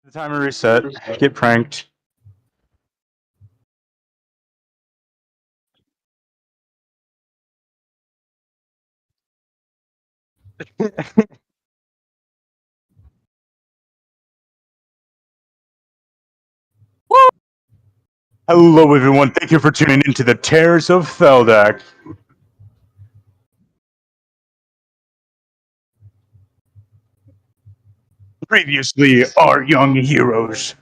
The timer reset. Get pranked. Hello, everyone. Thank you for tuning into the Terrors of Theldak. Previously, our young heroes.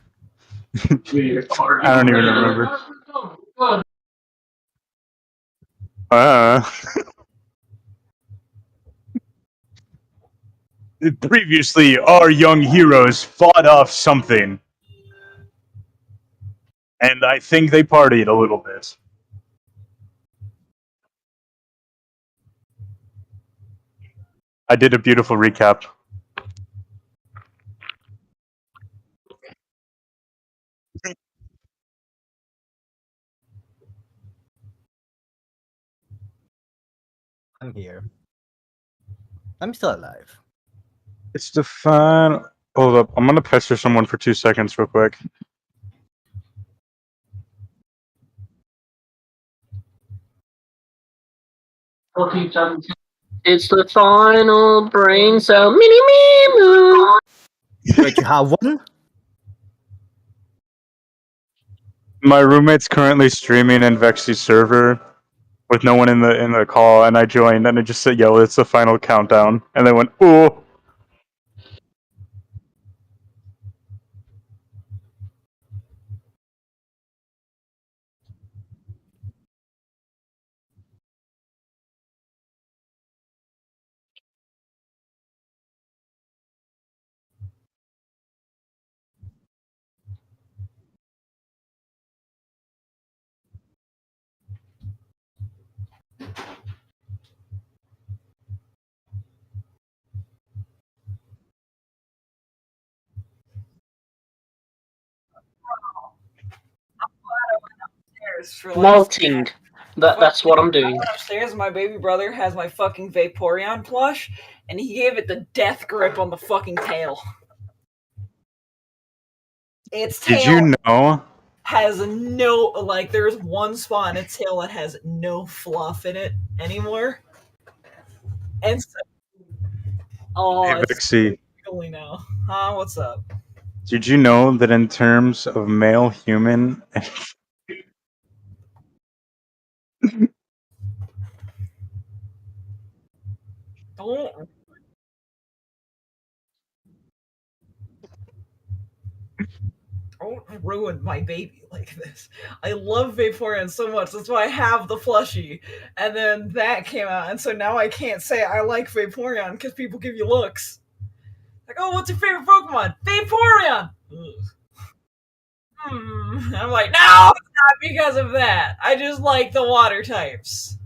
I don't even remember. Uh, Previously, our young heroes fought off something, and I think they partied a little bit. I did a beautiful recap. I'm here. I'm still alive. It's the fun. Hold up. I'm gonna pester someone for 2 seconds, real quick. It's the final brain cell. Mini me moo. Wait, you have one? My roommate's currently streaming in Vexy's server with no one in the call, and I joined, and I just said, "Yo, it's the final countdown," and they went, "Ooh." Melting. That's what I'm I doing. went upstairs. My baby brother has my fucking Vaporeon plush, and he gave it the death grip on the fucking tail. Its tail Did you know? has no, like, there's one spot in its tail that has no fluff in it anymore. And so, oh, Hey, it's Vexy, really now. Huh? What's up? did you know that in terms of male human, Don't ruin my baby like this. I love Vaporeon so much. That's why I have the plushie. And then that came out, and so now I can't say I like Vaporeon because people give you looks. Like, oh, what's your favorite Pokemon? Vaporeon! I'm like, no, it's not because of that. I just like the water types.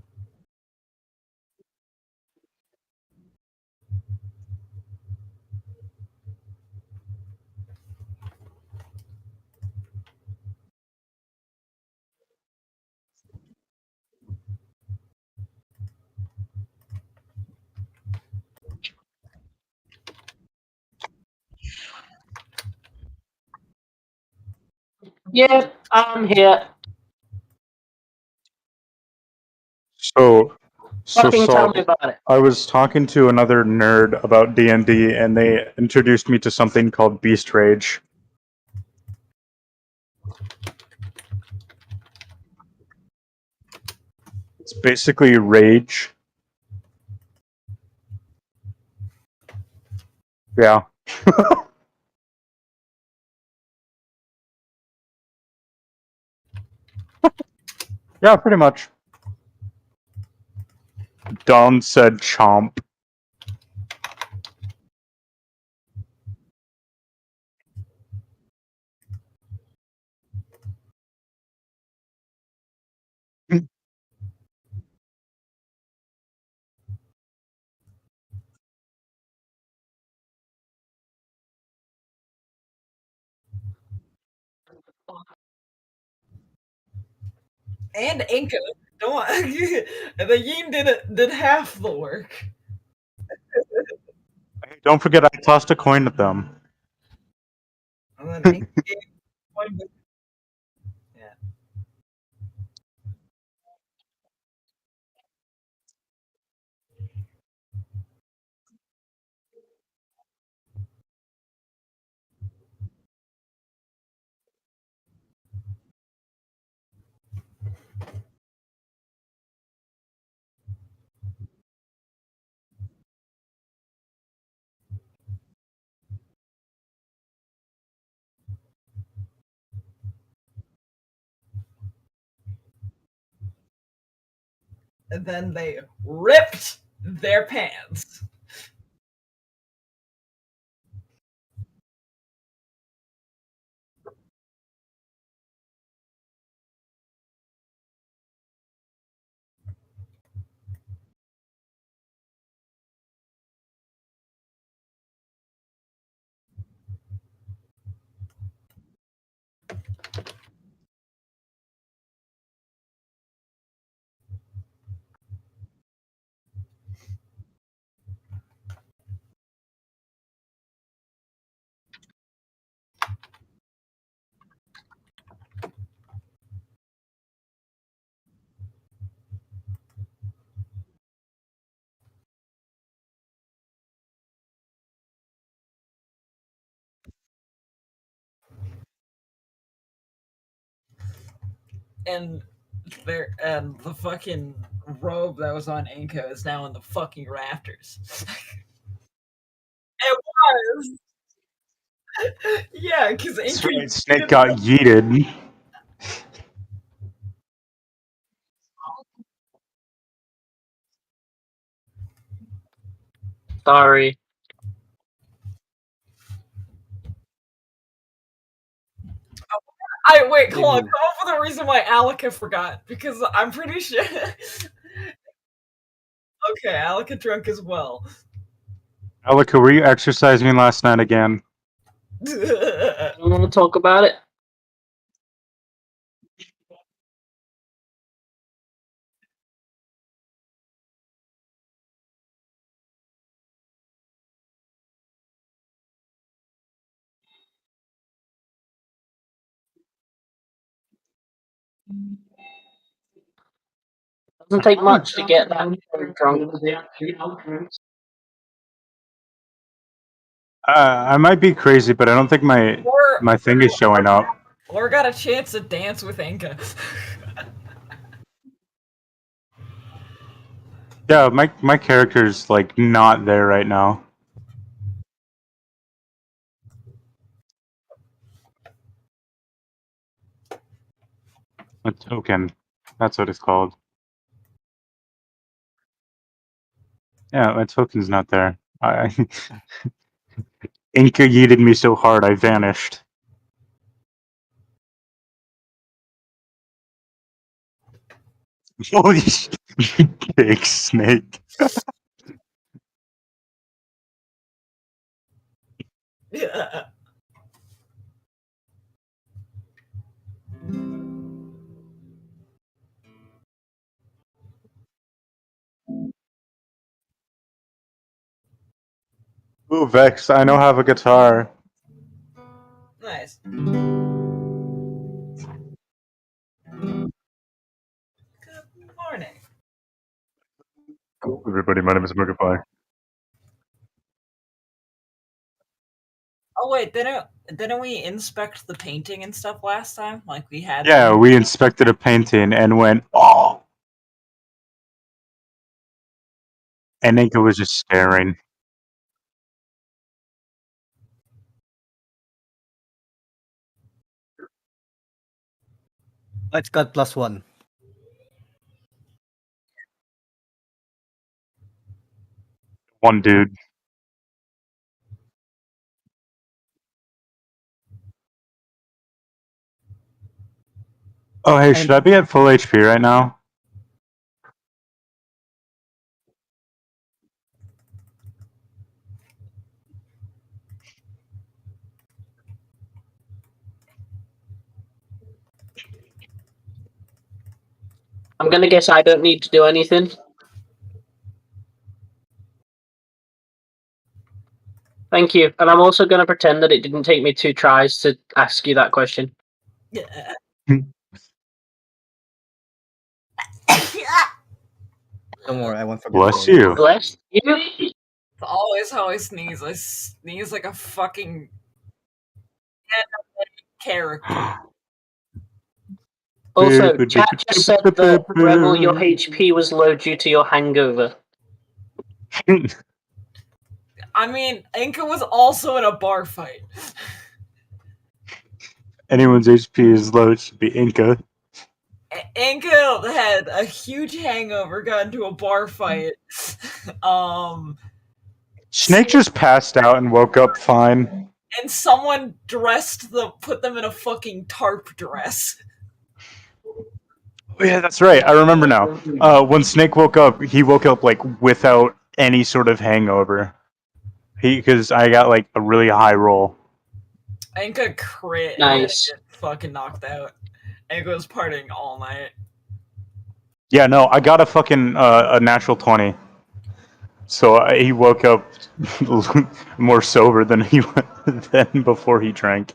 Yep, I'm here. so Fucking tell so me about it. I was talking to another nerd about D&D, and they introduced me to something called Beast Rage. It's basically rage. Yeah. Yeah, pretty much. Dom said chomp. And Inca. Don't the Yin did half the work. Don't forget, I tossed a coin at them. And then Inca gave one with- yeah. And then they ripped their pants. And the fucking robe that was on Inca is now in the fucking rafters. It was. Yeah, because That's Inca right, Snake got yeeted. Sorry. wait, hold on. Come up with a reason why Alika forgot, because I'm pretty sure. Okay, Alika drunk as well. Alika, were you exercising last night again? I don't want to talk about it. Doesn't take much to get that drunk. I might be crazy, but I don't think my thing is showing up. Or got a chance to dance with Inca. Yeah, my character's like not there right now. A token. That's what it's called. Yeah, my token's not there. Inca yeeted me so hard I vanished. Holy shit, big snake. Yeah. Ooh, Vex, I know have a guitar. Nice. Good morning. Hello, everybody, my name is Murgafly. Oh wait, didn't we inspect the painting and stuff last time? Like we had. Yeah, we inspected a painting and went, oh! And Inca was just staring. It's got +1. One dude. Oh, hey, should I be at full HP right now? I'm gonna guess I don't need to do anything. Thank you. And I'm also going to pretend that it didn't take me 2 tries to ask you that question. Yeah. Don't worry, I won't forget. Bless the name. you. Bless you. It's always how I sneeze. I sneeze like a fucking character. Also, chat just said that Rebel, your HP was low due to your hangover. I mean, Inca was also in a bar fight. Anyone's HP is low, it should be Inca. Inca had a huge hangover, got into a bar fight. Snake just passed out and woke up fine. And someone put them in a fucking tarp dress. Oh, yeah, that's right. I remember now. When Snake woke up, he woke up like without any sort of hangover. Because I got like a really high roll. Inca crit. Nice. And fucking knocked out. Inca was partying all night. Yeah, no, I got a fucking a natural 20. So he woke up more sober than than before he drank.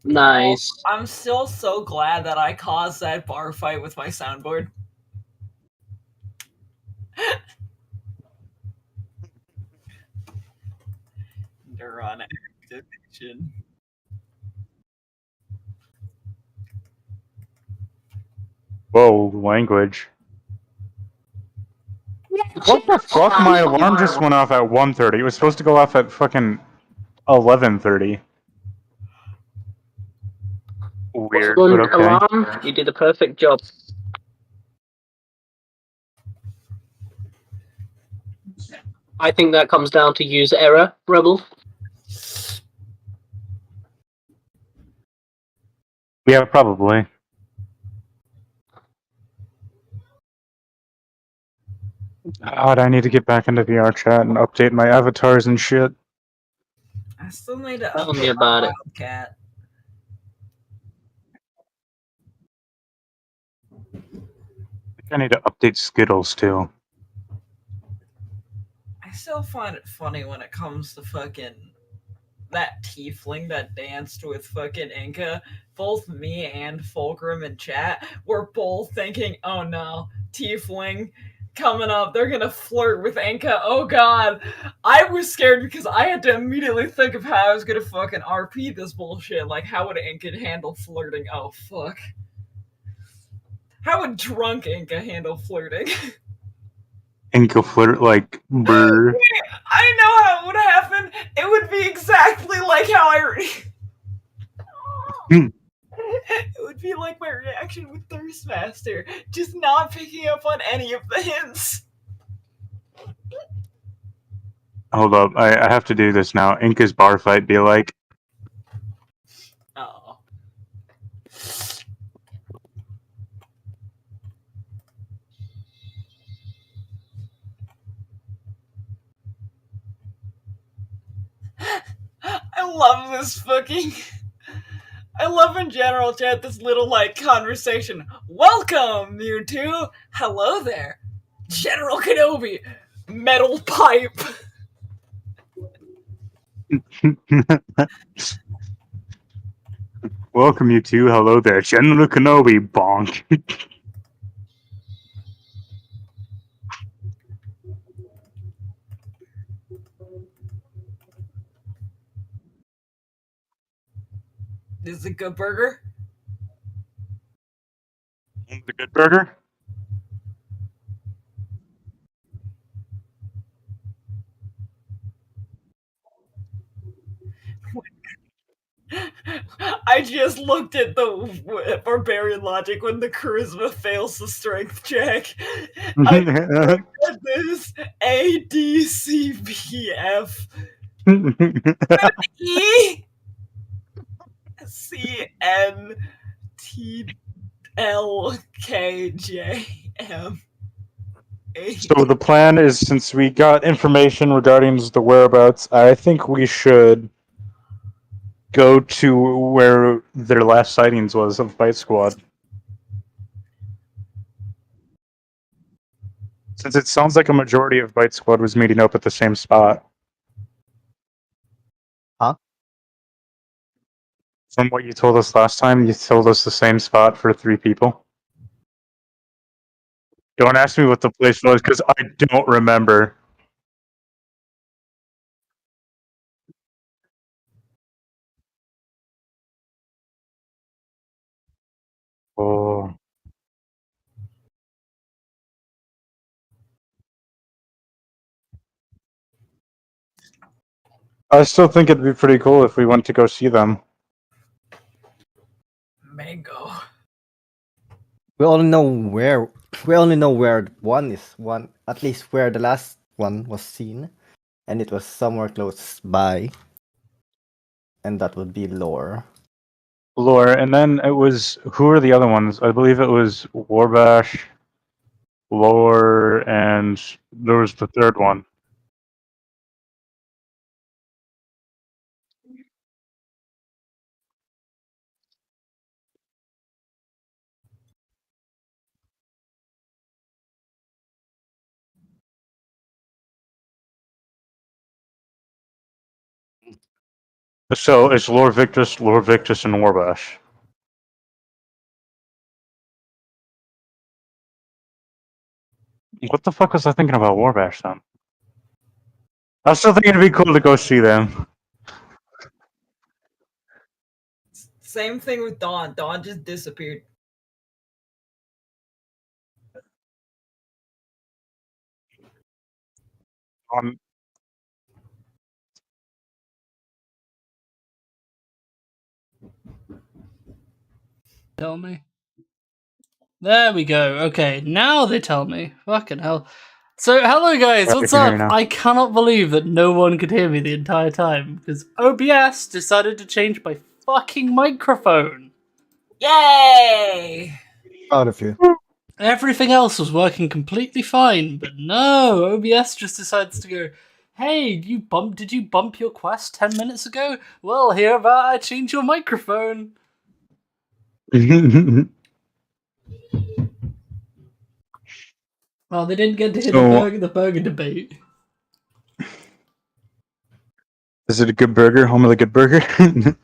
Nice. I'm still so glad that I caused that bar fight with my soundboard. Neuron activation. Whoa, language. What the fuck? My alarm just went off at 1:30. It was supposed to go off at fucking 11:30. Weird, but okay. Alarm, you did a perfect job. I think that comes down to user error, Rebel. Yeah, probably. God, I need to get back into VR chat and update my avatars and shit. I still need to Tell me update about my it. Wildcat. I need to update Skittles too. I still find it funny when it comes to fucking that tiefling that danced with fucking Inca. Both me and Fulgrim in chat were both thinking, oh no, tiefling coming up, they're gonna flirt with Inca. Oh god. I was scared because I had to immediately think of how I was gonna fucking RP this bullshit. Like, how would Inca handle flirting? Oh fuck. How would drunk Inca handle flirting? Inca flirt like brr. I know how it would happen. It would be exactly like how it would be like my reaction with Thirstmaster, just not picking up on any of the hints. Hold up, I have to do this now. Inca's bar fight be like. Oh. I love this fucking. I love in general chat this little like conversation. Welcome, Mewtwo. Hello there, General Kenobi. Metal pipe. Welcome you two. Hello there, General Kenobi. Bonk. This is a good burger. The good burger. I just looked at the barbarian logic when the charisma fails the strength check. I looked at this ADCBF ECNTLKJM. So the plan is, since we got information regarding the whereabouts, I think we should go to where their last sightings was of Bite Squad. Since it sounds like a majority of Bite Squad was meeting up at the same spot. From what you told us last time, you told us the same spot for 3 people. Don't ask me what the place was, because I don't remember. Oh. I still think it'd be pretty cool if we went to go see them. Mango. We only know where. We only know where one is. One, at least where the last one was seen, and it was somewhere close by. And that would be Lore. Lore, and then it was, who are the other ones? I believe it was Warbash, Lore, and there was the third one. So it's Lore Victus, and Warbash. What the fuck was I thinking about Warbash then? I was still thinking it'd be cool to go see them. Same thing with Dawn. Dawn just disappeared. Tell me. There we go. Okay, now they tell me. Fucking hell. So, hello guys, Yeah, we what's can hear up? you now. I cannot believe that no one could hear me the entire time because OBS decided to change my fucking microphone. Yay! Proud of you. Everything else was working completely fine, but no, OBS just decides to go, hey, did you bump your quest 10 minutes ago? Well, here about I changed your microphone. Well, they didn't get to hear the burger debate. Is it a good burger? Home of the good burger? Good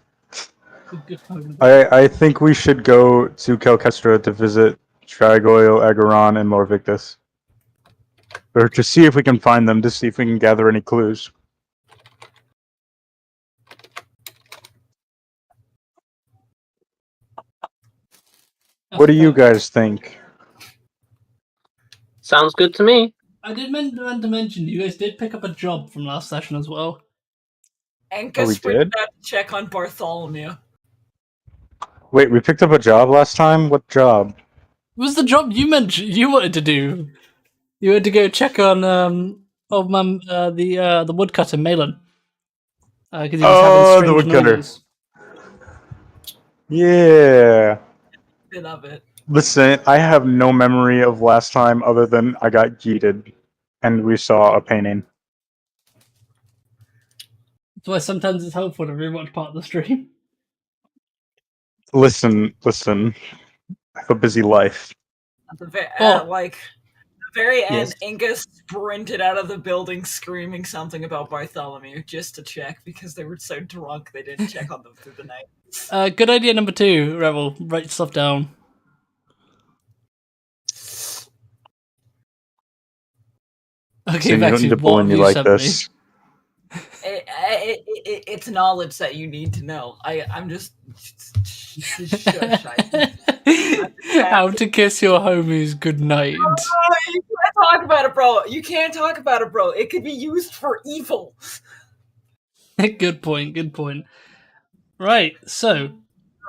burger debate. I think we should go to Calcestra to visit Tragoyle, Agaron, and Lore Victus. Or to see if we can find them, to see if we can gather any clues. What do you guys think? Sounds good to me. I did meant to mention, you guys did pick up a job from last session as well. Anka we sprinted did? out to check on Bartholomew. Wait, we picked up a job last time? What job? It was the job you mentioned you wanted to do. You had to go check on old man the woodcutter Malin. Because he was having Oh, strange the woodcutter. noises. Yeah. Bit of it. Listen, I have no memory of last time other than I got yeeted and we saw a painting. That's why sometimes it's helpful to rewatch part of the stream. Listen. I have a busy life. At the very, Oh. the very end, Yes. Inga sprinted out of the building screaming something about Bartholomew just to check because they were so drunk they didn't check on them through the night. Good idea number 2, Rebel. Write stuff down. Okay, So you don't Vexy, need to what bully have me you like sent this. It's knowledge that you need to know. I'm just shush. How to kiss your homies goodnight. Oh, you can't talk about it, bro. You can't talk about it, bro. It could be used for evil. Good point. Right, so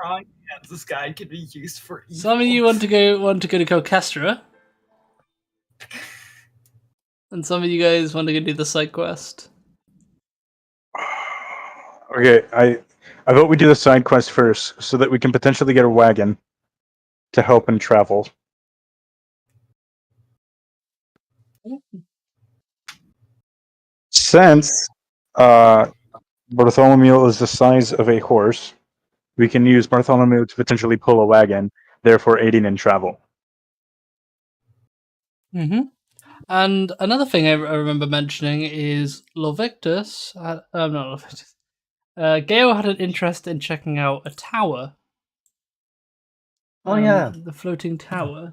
Wrong. This guy could be used for evil. some of you want to go to Colchestra, and some of you guys want to go do the side quest. Okay, I vote we do the side quest first so that we can potentially get a wagon to help and travel. Since Bartholomew is the size of a horse, we can use Bartholomew to potentially pull a wagon, therefore aiding in travel. Mm-hmm. And another thing I remember mentioning is Lovictus. Not Lovictus. Gale had an interest in checking out a tower. Oh, yeah. The floating tower.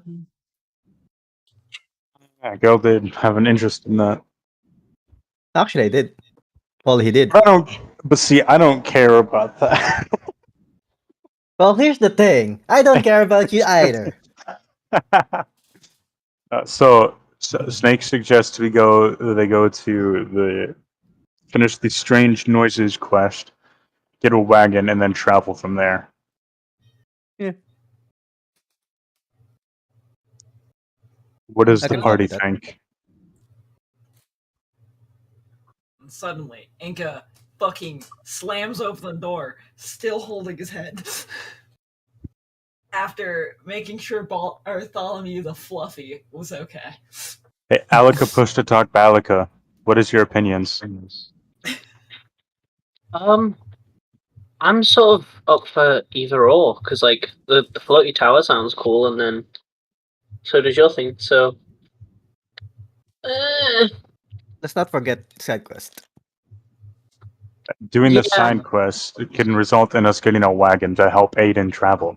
Yeah, Gale did have an interest in that. Actually, I did. Well, he did. But see, I don't care about that. Well, here's the thing. I don't care about you either. So Snake suggests they go to finish the strange noises quest, get a wagon, and then travel from there. Yeah. What does I the can party copy that. think? And suddenly, Inca fucking slams open the door, still holding his head. After making sure Bartholomew the Fluffy was okay. Hey, Alika push to talk Balika. What is your opinions? I'm sort of up for either or because like the floaty tower sounds cool, and then so does your thing. So, Let's not forget side quest. Doing the Yeah. side quest can result in us getting a wagon to help aid in travel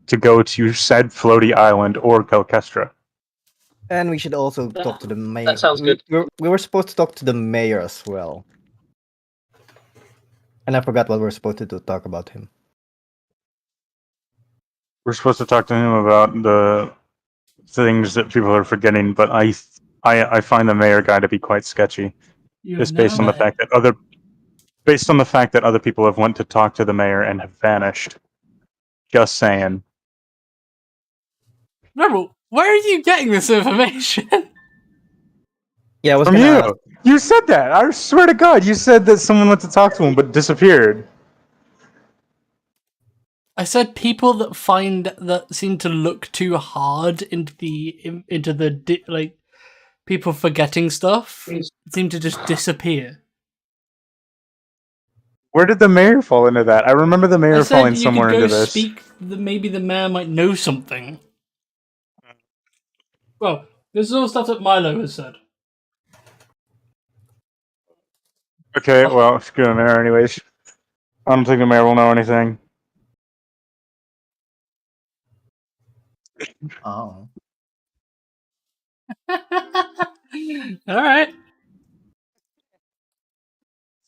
to go to said floaty island or Kelkestra. And we should also talk to the mayor. that sounds good. We were supposed to talk to the mayor as well. And I forgot what we were supposed to do, talk about him. We're supposed to talk to him about the things that people are forgetting, but I find the mayor guy to be quite sketchy, just based on the fact that other people have went to talk to the mayor and have vanished. Just saying. Rebel, where are you getting this information? Yeah, I was From gonna you! You said that! I swear to God, you said that someone went to talk to him but disappeared. I said people that seem to look too hard into the like people forgetting stuff seem to just disappear. Where did the mayor fall into that? I remember the I mayor said falling you somewhere could go into this. speak. Maybe the mayor might know something. Well, this is all stuff that Milo has said. Okay, well, screw the mayor anyways. I don't think the mayor will know anything. Oh. All right.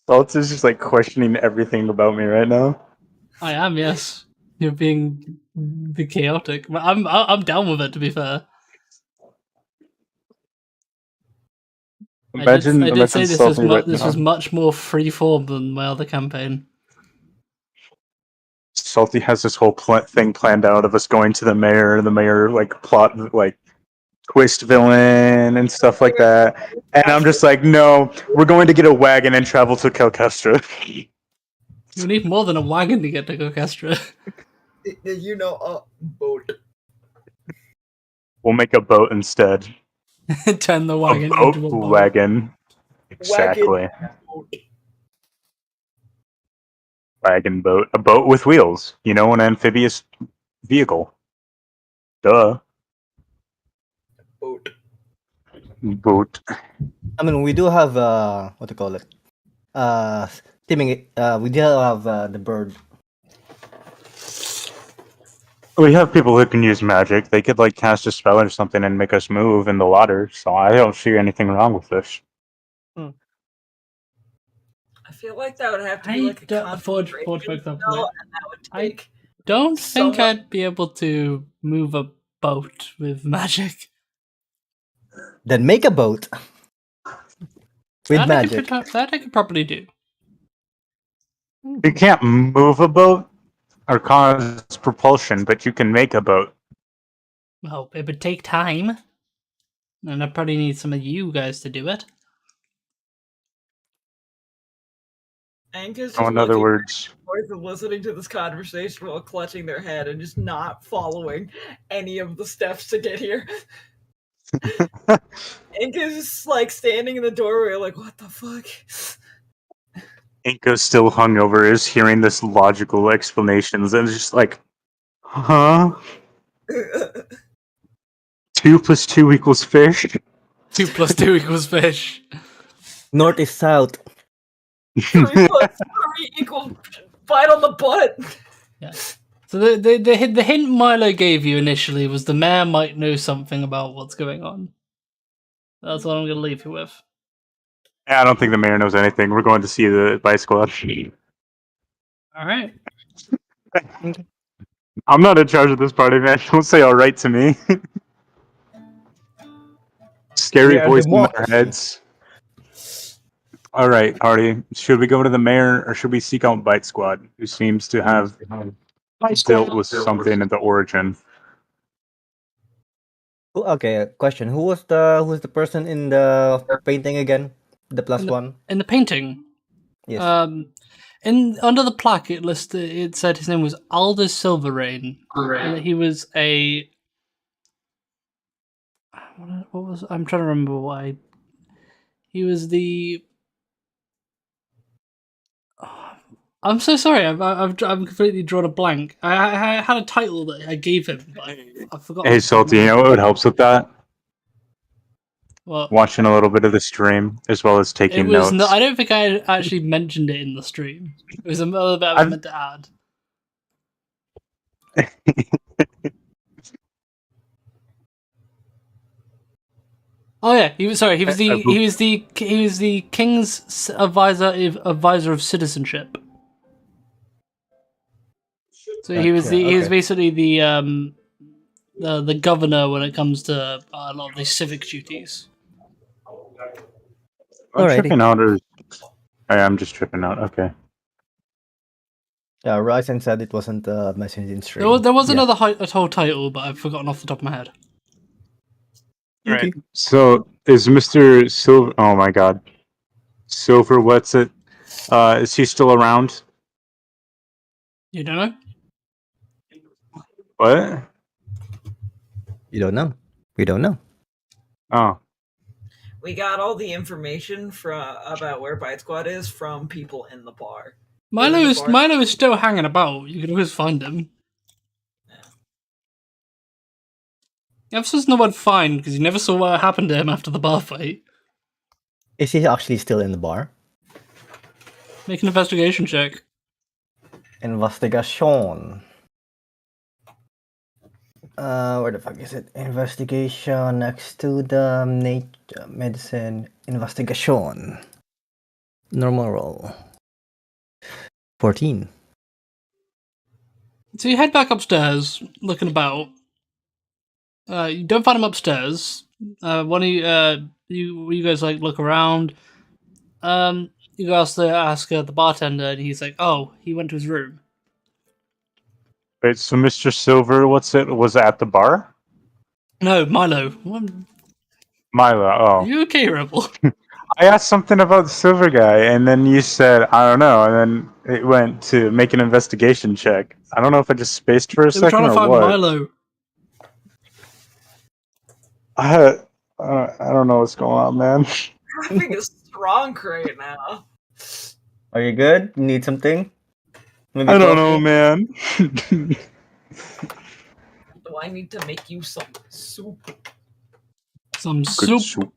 Salt's is just like questioning everything about me right now. I am, yes. You're being the chaotic, but I'm down with it. To be fair, I did say this was this was much more free form than my other campaign. Salty has this whole thing planned out of us going to the mayor like plot like twist villain and stuff like that. And I'm just like, no, we're going to get a wagon and travel to Kelkestra. You need more than a wagon to get to Orchestra. You know, a boat. We'll make a boat instead. Turn the wagon A boat into a boat. wagon. Exactly. Wagon boat. A boat with wheels. You know, an amphibious vehicle. Duh. Boat. I mean, we do have what to call it? Teaming. We do have the bird. We have people who can use magic. They could like cast a spell or something and make us move in the water. So I don't see anything wrong with this. I feel like that would have to be like a Forge concentration back up. spell, and that would take. Don't think Someone- I'd be able to move a boat with magic. Then make a boat with That magic. that I could probably do. You can't move a boat or cause propulsion, but you can make a boat. Well, it would take time, and I'd probably need some of you guys to do it. Anka's just So in other looking words, forward to listening to this conversation while clutching their head and just not following any of the steps to get here. Anka's just like standing in the doorway, like, what the fuck? Inka's still hungover, is hearing this logical explanations and is just like, huh? 2 + 2 = fish? 2 + 2 = fish. North is south. 3 + 3 equals bite on the butt. So the hint Milo gave you initially was the mayor might know something about what's going on. That's what I'm going to leave you with. I don't think the mayor knows anything. We're going to see the Bite Squad. All right. I'm not in charge of this party, man. Don't say all right to me. Scary We are voice in our democracy. heads. All right, party. Should we go to the mayor or should we seek out Bite Squad, who seems to have dealt with something at the origin? Okay, question. Who's the person in the painting again? The plus one? In the painting, Yes. in under the plaque, it said his name was Aldous Silverrain, and that he was a. What was I'm trying to remember why. He was the. I'm so sorry. I've completely drawn a blank. I had a title that I gave him, but I forgot. Hey, Salty, you know what helps with that? Well, Watching a little bit of the stream as well as it taking was. notes. I don't think I actually mentioned it in the stream. It was a little bit I meant to add. Oh yeah, he was sorry. He was the king's advisor of citizenship. So he was basically the governor when it comes to a lot of these civic duties. I'm Alrighty. tripping out, or I'm just tripping out. Okay. Yeah, Ryzen said it wasn't mentioned in stream. There was Yeah. another a whole title, but I've forgotten off the top of my head. Right. So is Mr. Silver? Oh my God, Silver. What's it? Is he still around? You don't know? What? You don't know. We don't know. Oh, We got all the information about where Bite Squad is from people in the bar. Milo In the is bar. Milo is still hanging about. You can always find him. The emphasis no one find because you never saw what happened to him after the bar fight. Is he actually still in the bar? Make an investigation check. Investigation. Where the fuck is it? Investigation next to the medicine. Investigation. Normal roll. 14. So you head back upstairs, looking about. You don't find him upstairs. One of you guys like look around. You go ask the bartender, and he's like, "Oh, he went to his room." wait. So Mr. Silver, was at the bar? No, Milo. What? Milo. Are Oh, you okay, Rebel? I asked something about the Silver guy, and then you said I don't know, and then it went to make an investigation check. I don't know if I just spaced for a They were second trying to or find what. Milo. I don't know what's going on, man. Traffic is strong right now. Are you good? You need something? Maybe I don't coffee? know, man. Do I need to make you some soup? Some Good soup.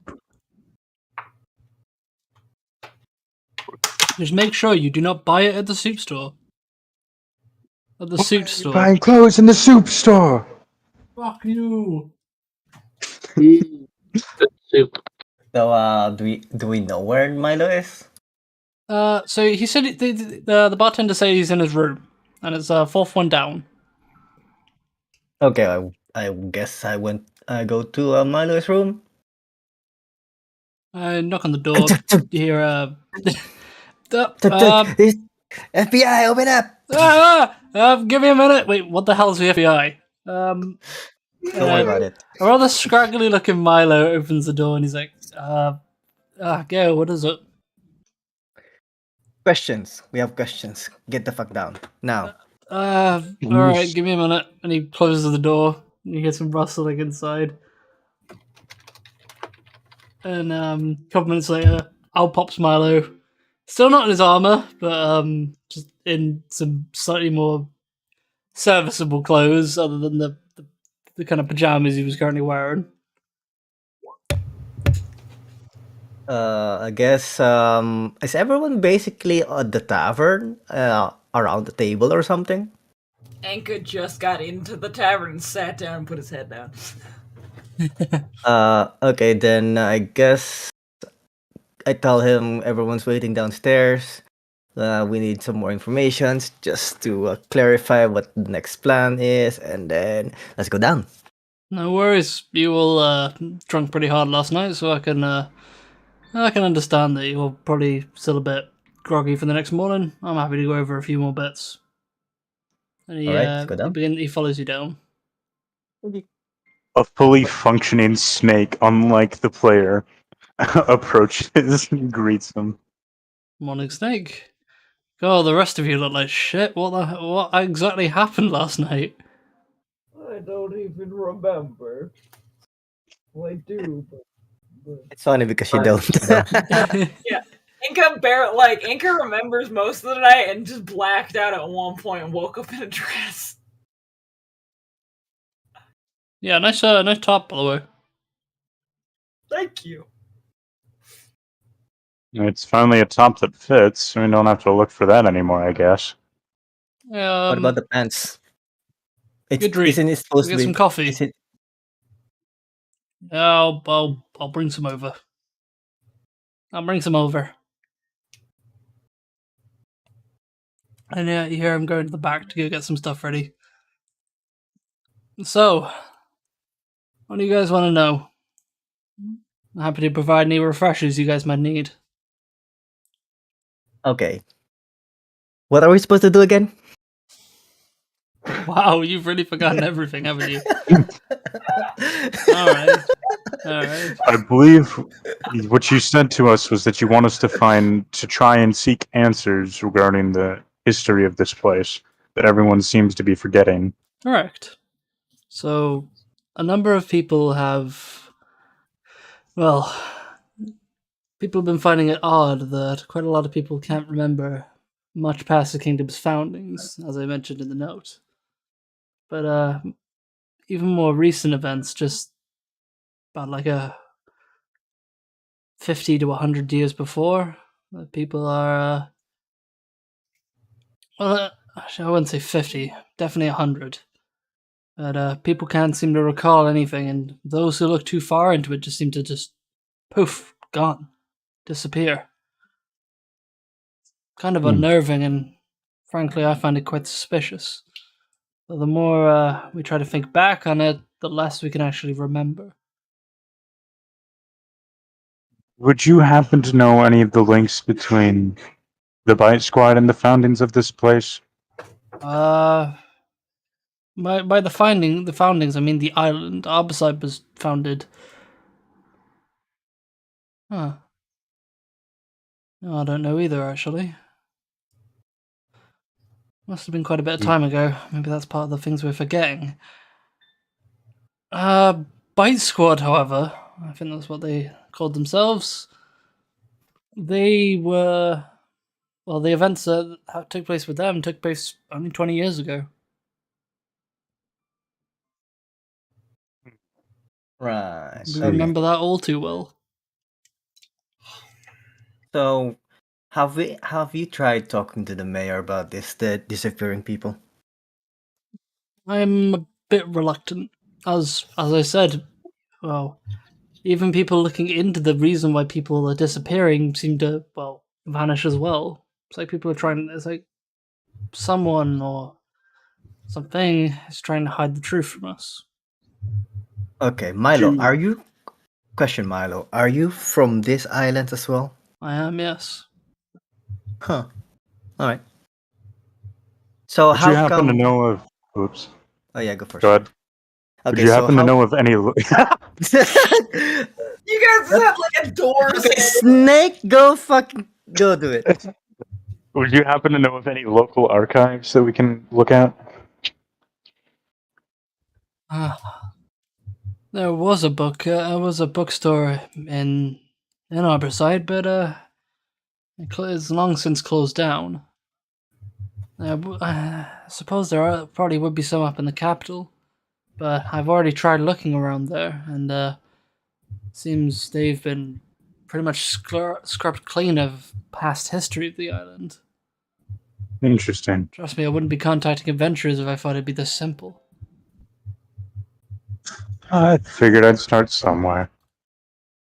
Just make sure you do not buy it at the soup store. At the suit store. Buying clothes in the soup store. Fuck you. Soup. So, do we know where Milo is? So he said the bartender said he's in his room, and it's fourth one down. Okay, I guess I go to Milo's room. Knock on the door. You hear This FBI, open up! give me a minute. Wait, what the hell is the FBI? Don't worry about it. A rather scraggly looking Milo opens the door and he's like, go, what is it? Questions. We have questions. Get the fuck down. Now. Alright, give me a minute. And he closes the door and you hear some rustling inside. And a couple minutes later, out pops Milo. Still not in his armor, but just in some slightly more serviceable clothes other than the kind of pajamas he was currently wearing. I guess is everyone basically at the tavern around the table or something? Anka just got into the tavern and sat down and put his head down. Okay, then I guess I tell him everyone's waiting downstairs. We need some more information just to clarify what the next plan is, and then let's go down. No worries. You all drunk pretty hard last night, so I can understand that you're probably still a bit groggy for the next morning. I'm happy to go over a few more bits. And All right, let's go down. he follows you down. A fully functioning snake, unlike the player, approaches and greets him. Morning, Snake. God, the rest of you look like shit. What exactly happened last night? I don't even remember. Well, I do, but It's funny because you don't. Inca remembers most of the night and just blacked out at one point and woke up in a dress. Yeah, nice top, by the way. Thank you. It's finally a top that fits, so we don't have to look for that anymore, I guess. What about the pants? Good read. Isn't it supposed to Get be some coffee. Is it, Yeah, I'll bring some over. I'll bring some over. And yeah, you hear him going to the back to go get some stuff ready. So, what do you guys want to know? I'm happy to provide any refreshers you guys might need. okay. What are we supposed to do again? Wow, you've really forgotten everything, haven't you? Alright. I believe what you said to us was that you want us to try and seek answers regarding the history of this place that everyone seems to be forgetting. Correct. So, a number of people have. Well, people have been finding it odd that quite a lot of people can't remember much past the kingdom's foundings, as I mentioned in the note. But even more recent events, just about like a 50 to 100 years before, people are. Actually, I wouldn't say 50, definitely 100. But people can't seem to recall anything, and those who look too far into it just seem to just poof, gone, disappear. Kind of unnerving, and frankly, I find it quite suspicious. But the more we try to think back on it, the less we can actually remember. Would you happen to know any of the links between the Bite Squad and the foundings of this place? By the foundings, I mean the island. Arboside was founded. Huh. No, I don't know either, actually. Must have been quite a bit of time ago. Maybe that's part of the things we're forgetting. Bite Squad, however, I think that's what they called themselves. They were. Well, the events that took place with them took place only 20 years ago. Right. We Okay. remember that all too well. So, have you tried talking to the mayor about the disappearing people? I'm a bit reluctant. As I said, well, even people looking into the reason why people are disappearing seem to, well, vanish as well. It's like people are trying. It's like someone or something is trying to hide the truth from us. Okay, Milo, are you? Question, Milo, are you from this island as well? I am, yes. Huh. All right. So Would how you happen come? to know of? Oops. Oh yeah, go first. Go ahead. Okay, Would you happen to know of any? You guys have like a door. Okay, Snake, go do it. Would you happen to know of any local archives that we can look at? There was a bookstore in Harborside, but it's long since closed down. I suppose probably would be some up in the capital, but I've already tried looking around there, and seems they've been pretty much scrubbed clean of past history of the island. Interesting. Trust me, I wouldn't be contacting adventurers if I thought it'd be this simple. I figured I'd start somewhere.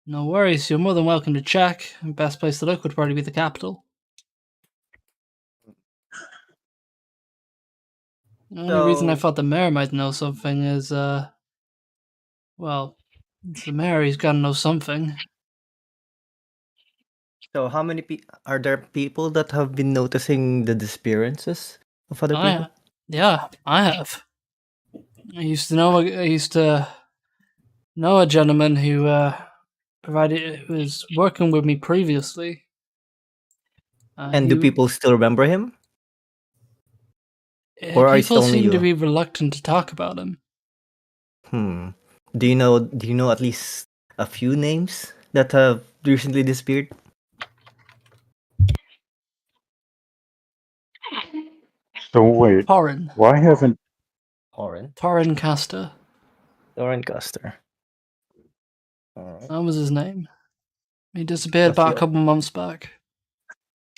No worries, you're more than welcome to check. The best place to look would probably be the capital. The only reason I So- thought the mayor might know something is, well, it's the mayor, he's gotta know something. So how many are there people that have been noticing the disappearances of other people? Yeah, I have. I used to know a gentleman who was working with me previously. And do people still remember him? or are it people only seem to you? be reluctant to talk about him. Do you know at least a few names that have recently disappeared? So wait, Torrin. why haven't... Torrin Caster. Oren Custer. Alright. That was his name. He disappeared What's about a your- couple months back.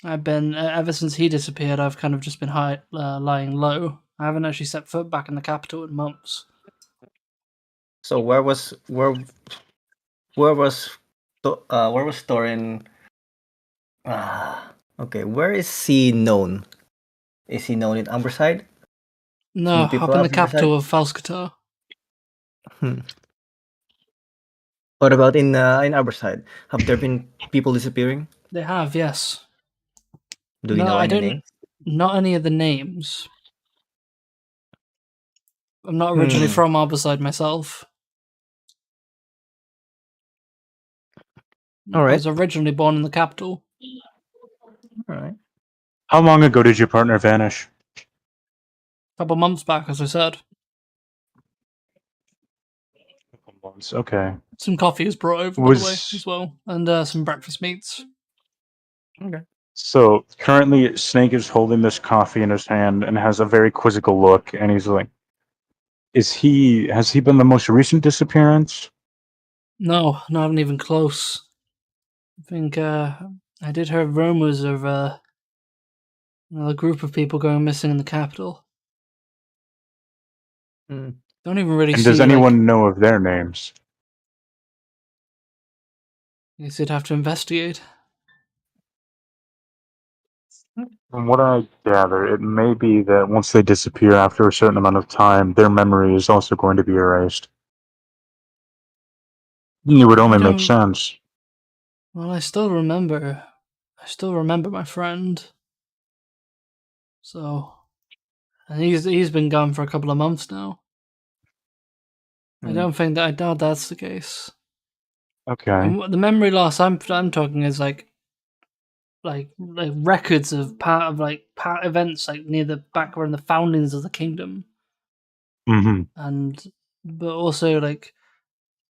I've been ever since he disappeared. I've kind of just been lying low. I haven't actually set foot back in the capital in months. So where was Thorin? Okay, where is he known? Is he known in Amberside? No, The people up in the of capital of Falskatar. What about in Amberside? Have there been people disappearing? They have, yes. Do you No, know I any don't. names? Not any of the names. I'm not originally from Arbourside myself. All I right. was originally born in the capital. All right. How long ago did your partner vanish? A couple months back, as I said. Couple months. Okay. Some coffee was brought over, by the way, as well. And some breakfast meats. Okay. So currently, Snake is holding this coffee in his hand and has a very quizzical look, and he's like, has he been the most recent disappearance? No, not even close. I think I did hear rumors of a group of people going missing in the capital. Don't even really And see. does anyone know of their names? I guess you'd have to investigate. From what I gather, it may be that once they disappear after a certain amount of time, their memory is also going to be erased. It would only make sense. Well, I still remember my friend. So, and he's been gone for a couple of months now. I doubt that's the case. Okay. And the memory loss I'm talking is like records of events like near the back around the foundings of the kingdom. Mm-hmm. But also like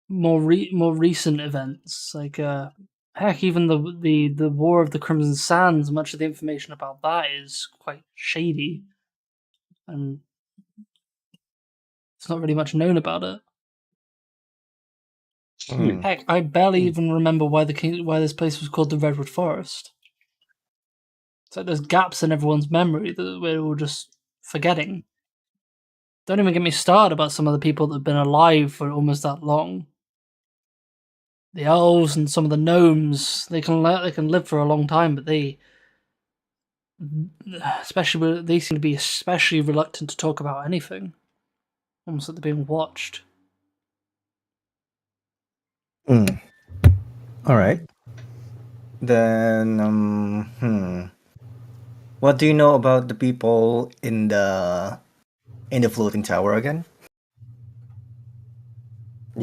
more recent events, like heck, even the War of the Crimson Sands. Much of the information about that is quite shady, and it's not really much known about it. Heck, I barely even remember why this place was called the Redwood Forest. It's like there's gaps in everyone's memory that we're all just forgetting. Don't even get me started about some of the people that have been alive for almost that long. The elves and some of the gnomes, they can live for a long time, but they seem to be especially reluctant to talk about anything. Almost like they're being watched. All right. Then, what do you know about the people in the floating tower again?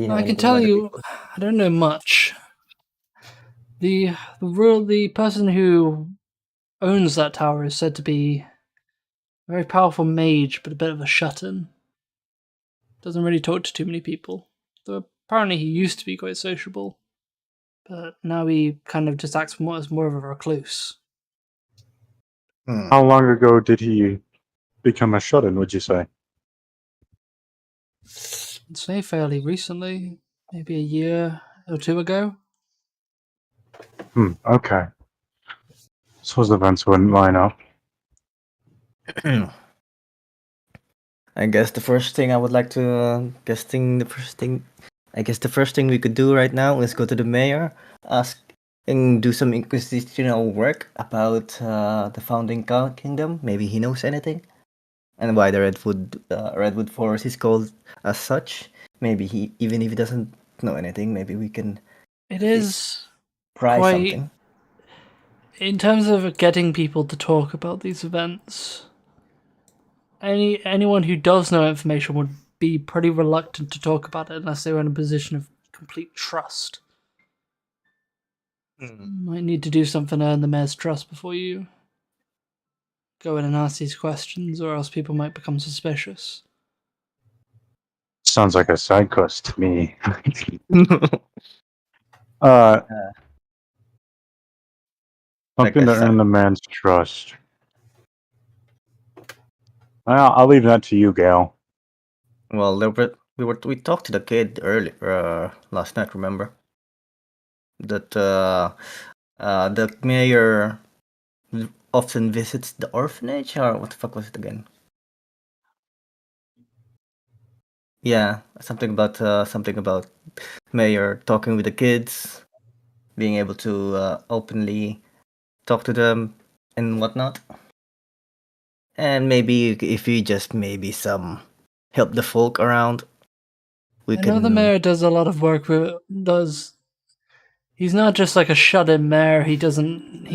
I can tell you, I don't know much. The person who owns that tower is said to be a very powerful mage, but a bit of a shut-in. Doesn't really talk to too many people. Though apparently he used to be quite sociable, but now he kind of just acts as more of a recluse. How long ago did he become a shut-in, would you say? I'd say fairly recently, maybe a year or two ago. Okay. Suppose the events wouldn't line up. I guess the first thing I would like to I guess the first thing we could do right now is go to the mayor, ask and do some inquisitional work about the founding kingdom. Maybe he knows anything, and why the redwood forest is called as such. Maybe even if he doesn't know anything, maybe we can It is pry quite something. in terms of getting people to talk about these events. Anyone who does know information would be pretty reluctant to talk about it unless they were in a position of complete trust. Might need to do something to earn the mayor's trust before you go in and ask these questions, or else people might become suspicious. Sounds like a side quest to me. Like Something a to earn the man's trust. I'll leave that to you, Gail. Well, we talked to the kid earlier last night. Remember that the mayor often visits the orphanage, or what the fuck was it again? Yeah, something about mayor talking with the kids, being able to openly talk to them and whatnot. And maybe if we just maybe some help the folk around, we I know the mayor does a lot of work he's not just like a shut-in mayor. He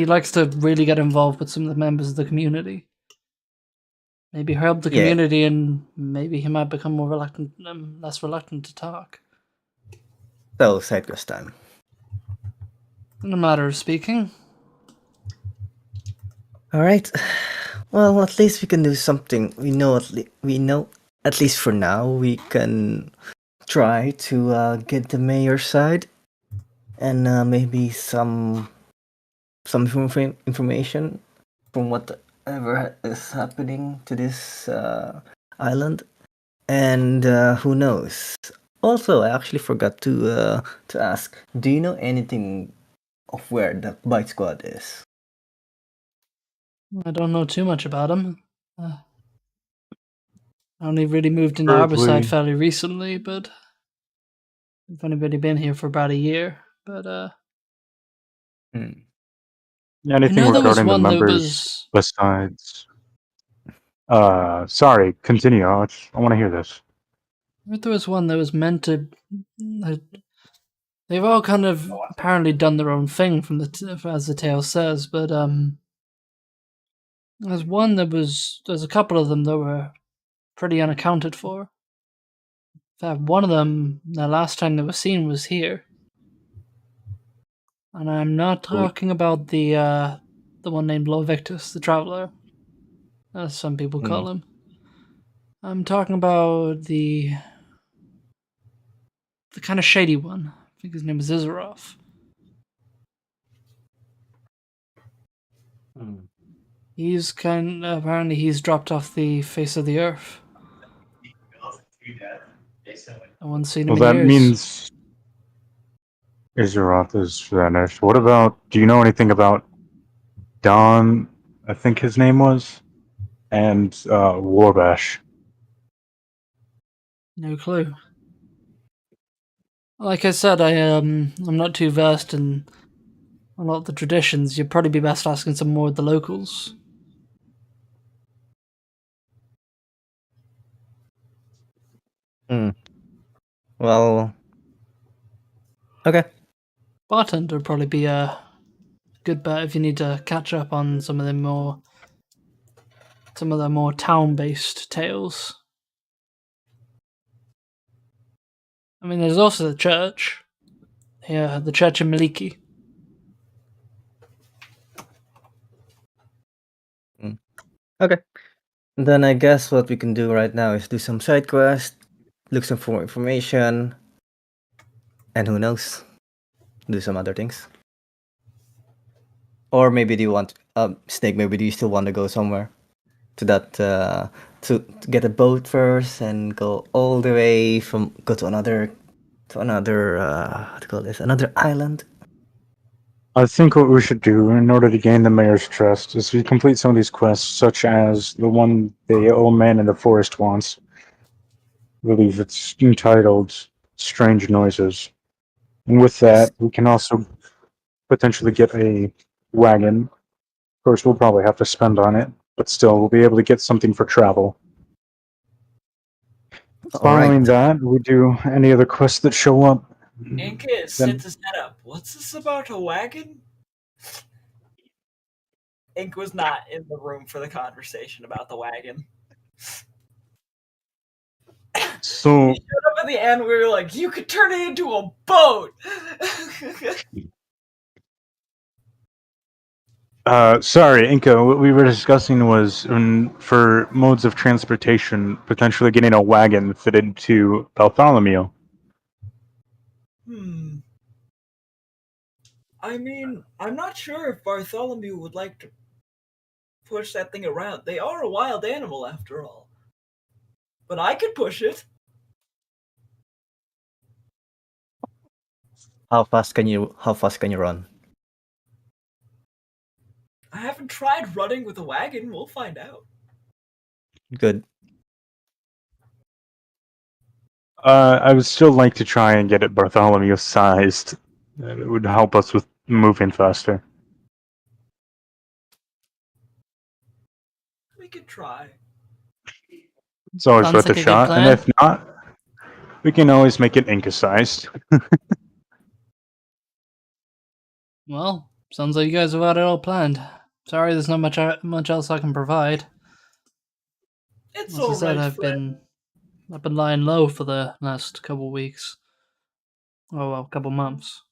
likes to really get involved with some of the members of the community. Maybe help the Yeah. community, and maybe he might become less reluctant to talk. So side quest time. In a matter of speaking. All right. Well, at least we can do something. We know at least for now we can try to get the mayor's side and maybe some information from whatever is happening to this island. And who knows? Also, I actually forgot to ask. Do you know anything of where the Bite Squad is? I don't know too much about him. I only really moved into Currently- Harborside fairly recently, but I've only really been here for about a year. But Anything know there was regarding the one that members besides? Sorry. Continue. I want to hear this. there was one that was meant to. They've all kind of apparently done their own thing from as the tale says, but there's one there's a couple of them that were pretty unaccounted for. In fact, one of them, the last time they were seen was here. And I'm not talking about the one named Lord Victus, the Traveler, as some people call him. I'm talking about the kind of shady one. I think his name is Izaroff. Apparently he's dropped off the face of the earth. No one's seen him Well, in that years. means Izaroth is vanished. What about? Do you know anything about Don? I think his name was, and Warbash. No clue. Like I said, I'm not too versed in a lot of the traditions. You'd probably be best asking some more of the locals. Well, okay. Bartender would probably be a good bet if you need to catch up on some of the more town-based tales. I mean, there's also the church. Yeah, the church in Maliki. Okay. Then I guess what we can do right now is do some side quests, look some for information, and who knows, do some other things. Or maybe do you want Snake? Maybe do you still want to go somewhere to that to get a boat first and go all the way go to another what do you call this, another island? I think what we should do in order to gain the mayor's trust is we complete some of these quests, such as the one the old man in the forest wants. I believe it's entitled Strange Noises. And with that, we can also potentially get a wagon. Of course, we'll probably have to spend on it, but still, we'll be able to get something for travel. Following that, we do any other quests that show up. Inca sits his head up. What's this about a wagon? Ink was not in the room for the conversation about the wagon. So He showed up at the end. We were like, "You could turn it into a boat." sorry, Inca, what we were discussing was for modes of transportation, potentially getting a wagon fitted to Bartholomew. I mean, I'm not sure if Bartholomew would like to push that thing around. They are a wild animal, after all. But I could push it. How fast can you run? I haven't tried running with a wagon. We'll find out. Good. I would still like to try and get it Bartholomew sized. It would help us with moving faster. We could try. It's always Sounds worth like a a good shot, plan. and if not, we can always make it Inca sized. Well, sounds like you guys have got it all planned. Sorry, there's not much else I can provide. It's As I said, alright, I've friend. been lying low for the last couple weeks. Oh well, couple months.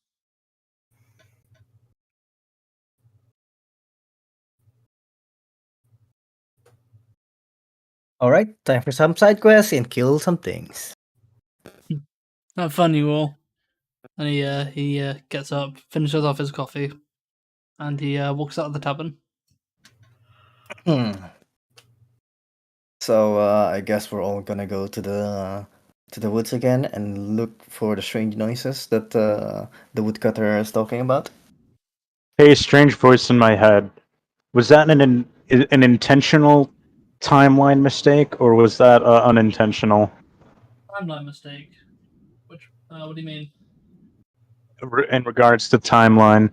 All right, time for some side quests and kill some things. Have fun, you all. And he gets up, finishes off his coffee, and he walks out of the tavern. So I guess we're all gonna go to the woods again and look for the strange noises that the woodcutter is talking about. Hey, strange voice in my head. Was that an intentional timeline mistake, or was that unintentional? Timeline mistake. Which? What do you mean? In regards to timeline.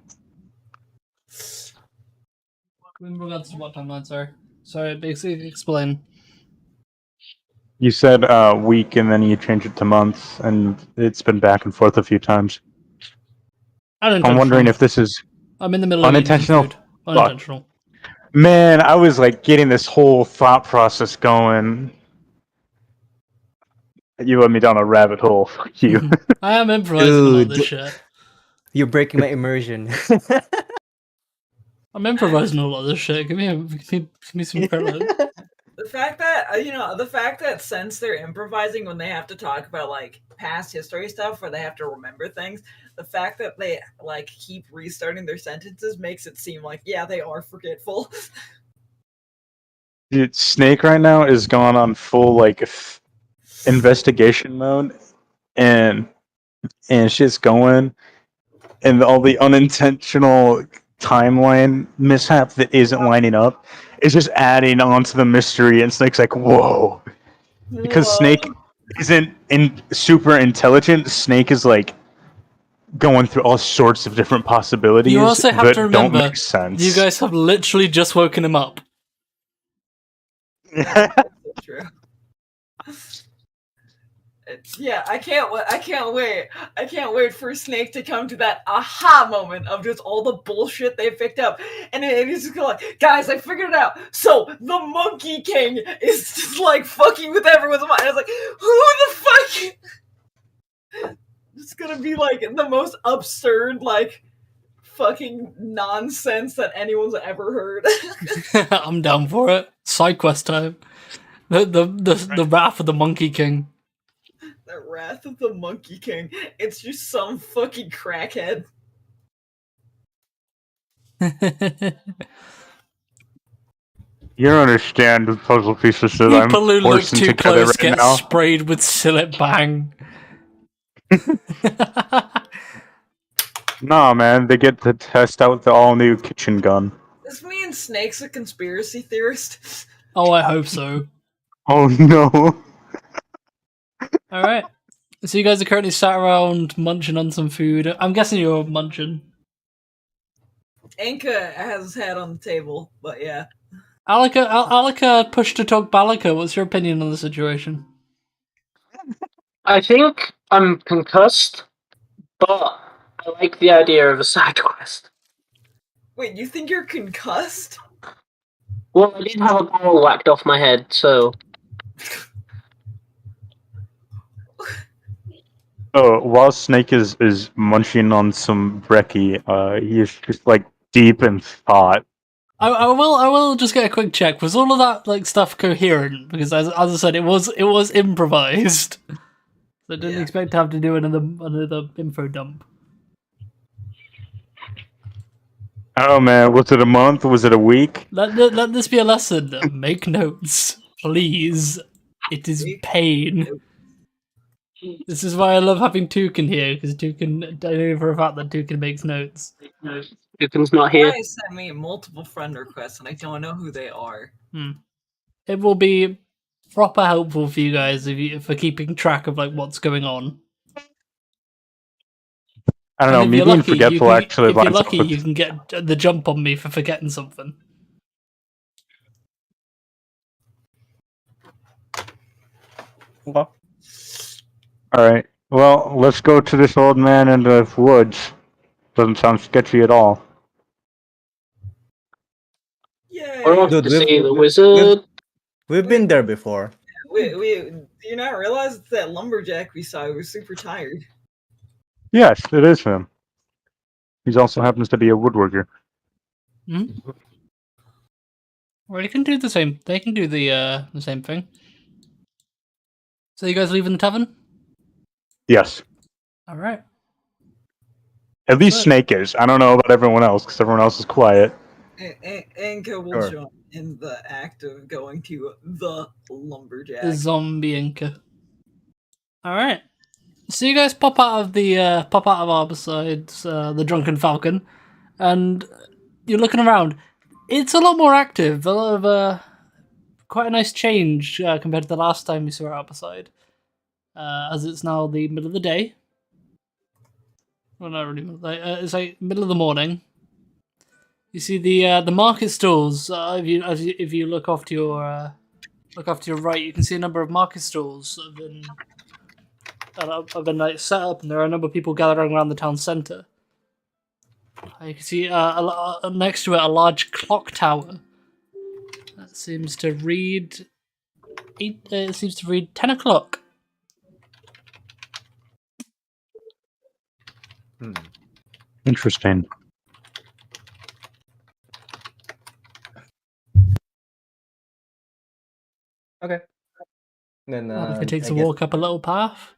In regards to what timeline, sorry? Sorry, basically explain. You said week, and then you changed it to months, and it's been back and forth a few times. I'm wondering if this is I'm in the middle unintentional. of eating food. Unintentional. Man, I was like getting this whole thought process going. You led me down a rabbit hole. Fuck you. I am improvising a lot of this Dude. shit. You're breaking my immersion. I'm improvising a lot of this shit. Give me some credit. The fact that since they're improvising when they have to talk about like past history stuff or they have to remember things, the fact that they like keep restarting their sentences makes it seem like they are forgetful. Dude, Snake right now is going on full like investigation mode, and shit's going, and all the unintentional timeline mishap that isn't lining up is just adding on to the mystery, and Snake's like, whoa. Because Snake isn't super intelligent, Snake is like going through all sorts of different possibilities You also have that to remember, don't make sense. you guys have literally just woken him up. That's true. I can't wait for Snake to come to that aha moment of just all the bullshit they picked up, and he's just going like, guys, I figured it out. So the Monkey King is just like fucking with everyone's mind. I was like, who the fuck? It's gonna be like the most absurd, like fucking nonsense that anyone's ever heard. I'm down for it. Side quest time. The wrath of the Monkey King. The Wrath of the Monkey King. It's just some fucking crackhead. You don't understand the puzzle pieces that I'm People who look forcing too together close right get now. sprayed with Sillet Bang. Nah, man, they get to test out the all-new kitchen gun. This means Snake's a conspiracy theorist. Oh, I hope so. Oh no. All right. So you guys are currently sat around munching on some food. I'm guessing you're munching. Anka has his head on the table, but yeah. Alika pushed to talk Balika. What's your opinion on the situation? I think I'm concussed, but I like the idea of a side quest. Wait, you think you're concussed? Well, I did have a ball whacked off my head, so Oh, while Snake is munching on some brekkie, he's just like deep in thought. I will just get a quick check. Was all of that like stuff coherent? Because as I said, it was improvised. So I didn't Yeah. expect to have to do another info dump. Oh man, was it a month? Was it a week? Let this be a lesson. Make notes, please. It is pain. This is why I love having Toucan here, because Toucan, I know for a fact that Toucan makes notes. Dukin's not here. Guys sent me multiple friend requests, and I don't know who they are. It will be proper helpful for you guys for keeping track of like what's going on. I don't know. And if Me you're being lucky, forgetful actually if you're lines up lucky, with. you can get the jump on me for forgetting something. All right. Well, let's go to this old man in the woods. Doesn't sound sketchy at all. Yay! We're off Dude, to we've- see the we've- wizard. We've been there before. Do you not realize it's that lumberjack we saw? We were super tired. Yes, it is him. He also happens to be a woodworker. Well, they can do the same. They can do the same thing. So you guys leaving the tavern? Yes. All right. At least Good. Snake is. I don't know about everyone else because everyone else is quiet. Anka will Sure. join in the act of going to the lumberjack. The zombie inca. All right. So you guys pop out of our besides the Drunken Falcon, and you're looking around. It's a lot more active. A lot of quite a nice change compared to the last time we saw it outside. As it's now the middle of the day. Well, not really. It's like middle of the morning. You see the market stalls. If you look off to your right, you can see a number of market stalls have been like set up, and there are a number of people gathering around the town centre. You can see next to it a large clock tower that seems to read 10 o'clock. Interesting. Okay. Then If it takes I a guess- walk up a little path.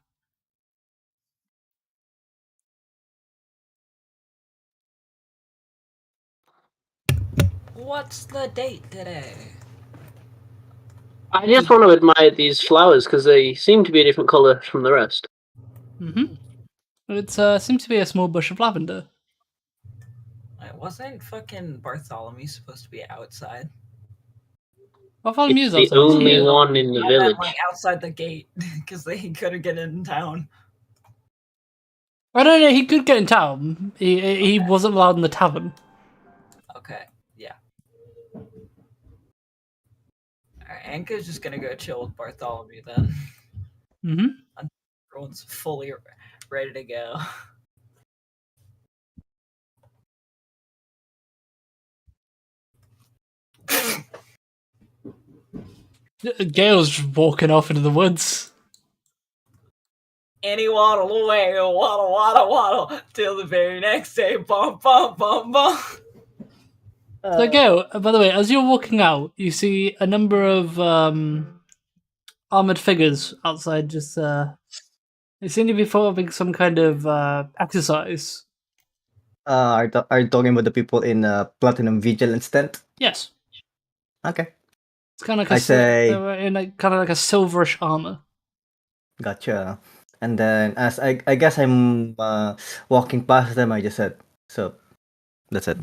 What's the date today? I just want to admire these flowers because they seem to be a different colour from the rest. It seems to be a small bush of lavender. Wasn't fucking Bartholomew supposed to be outside? Bartholomew's It's the outside. only Yeah. one in the I meant, village. like outside the gate because they couldn't get in town. I don't know. He could get in town. He wasn't allowed in the tavern. Okay, yeah. Alright, Anka's just gonna go chill with Bartholomew then. Everyone's fully ready to go. Gale's just walking off into the woods. And he waddled away, waddle, waddle, waddle, till the very next day. Bum, bum, bum, bum. So Gale, by the way, as you're walking out, you see a number of armored figures outside. Just they seem to be following some kind of exercise. Are you talking about the people in Platinum Vigilance tent? Yes, Okay, it's kind of like I say- they're in kind of like a silverish armor. gotcha. And then as I guess I'm walking past them, I just said, "So that's it."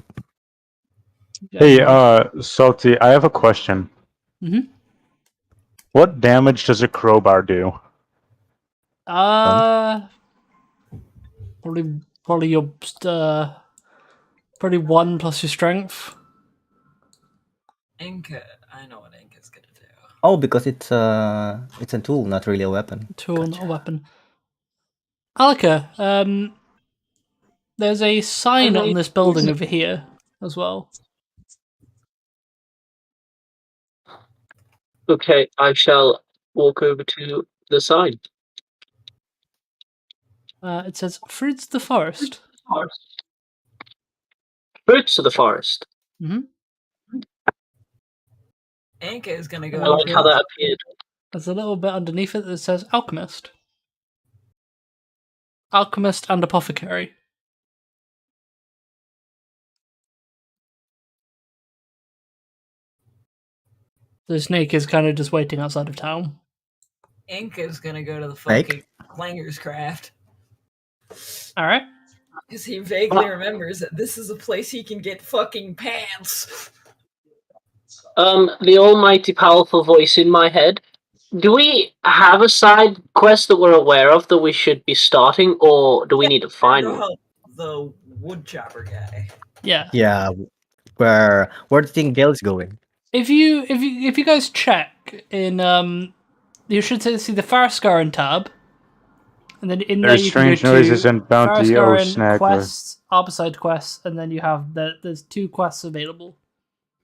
Hey, Salty, I have a question. Mhm. What damage does a crowbar do? Probably your probably 1 plus your strength. Inca, I know what Inca's gonna do. Oh, because it's a tool, not really a weapon. Tool, not a weapon. Alika, there's a sign on this building over here as well. Okay, I shall walk over to the sign. It says "Fruits of the Forest." Fruits of the forest. Mm-hmm. Inca is gonna I go. like how that appeared. There's a little bit underneath it that says "Alchemist." Alchemist and apothecary. The snake is kind of just waiting outside of town. Inca's gonna go to the Fake? fucking Langer's Craft. All right. Because he vaguely remembers that this is a place he can get fucking pants. The almighty powerful voice in my head. Do we have a side quest that we're aware of that we should be starting, or do we need to find Go one? help the woodchopper guy. Yeah. Yeah, where do you think Gale's going? If you guys check in you should see the Farscaran tab, and then in there There's you can go strange noises to and bounty. Farscaran Snack. quests, Arbicide quests, and then you have there's 2 quests available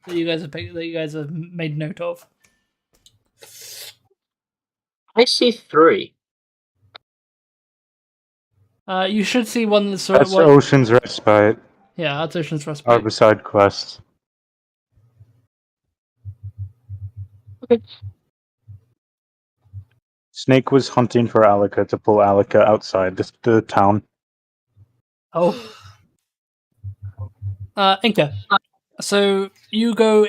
that you guys have made note of. I see 3. You should see one that's That's Ocean's Respite. Yeah, that's Ocean's Respite. Arbicide quest. Okay. Snake was hunting for Alika to pull Alika outside the town. Oh. Inca. So you go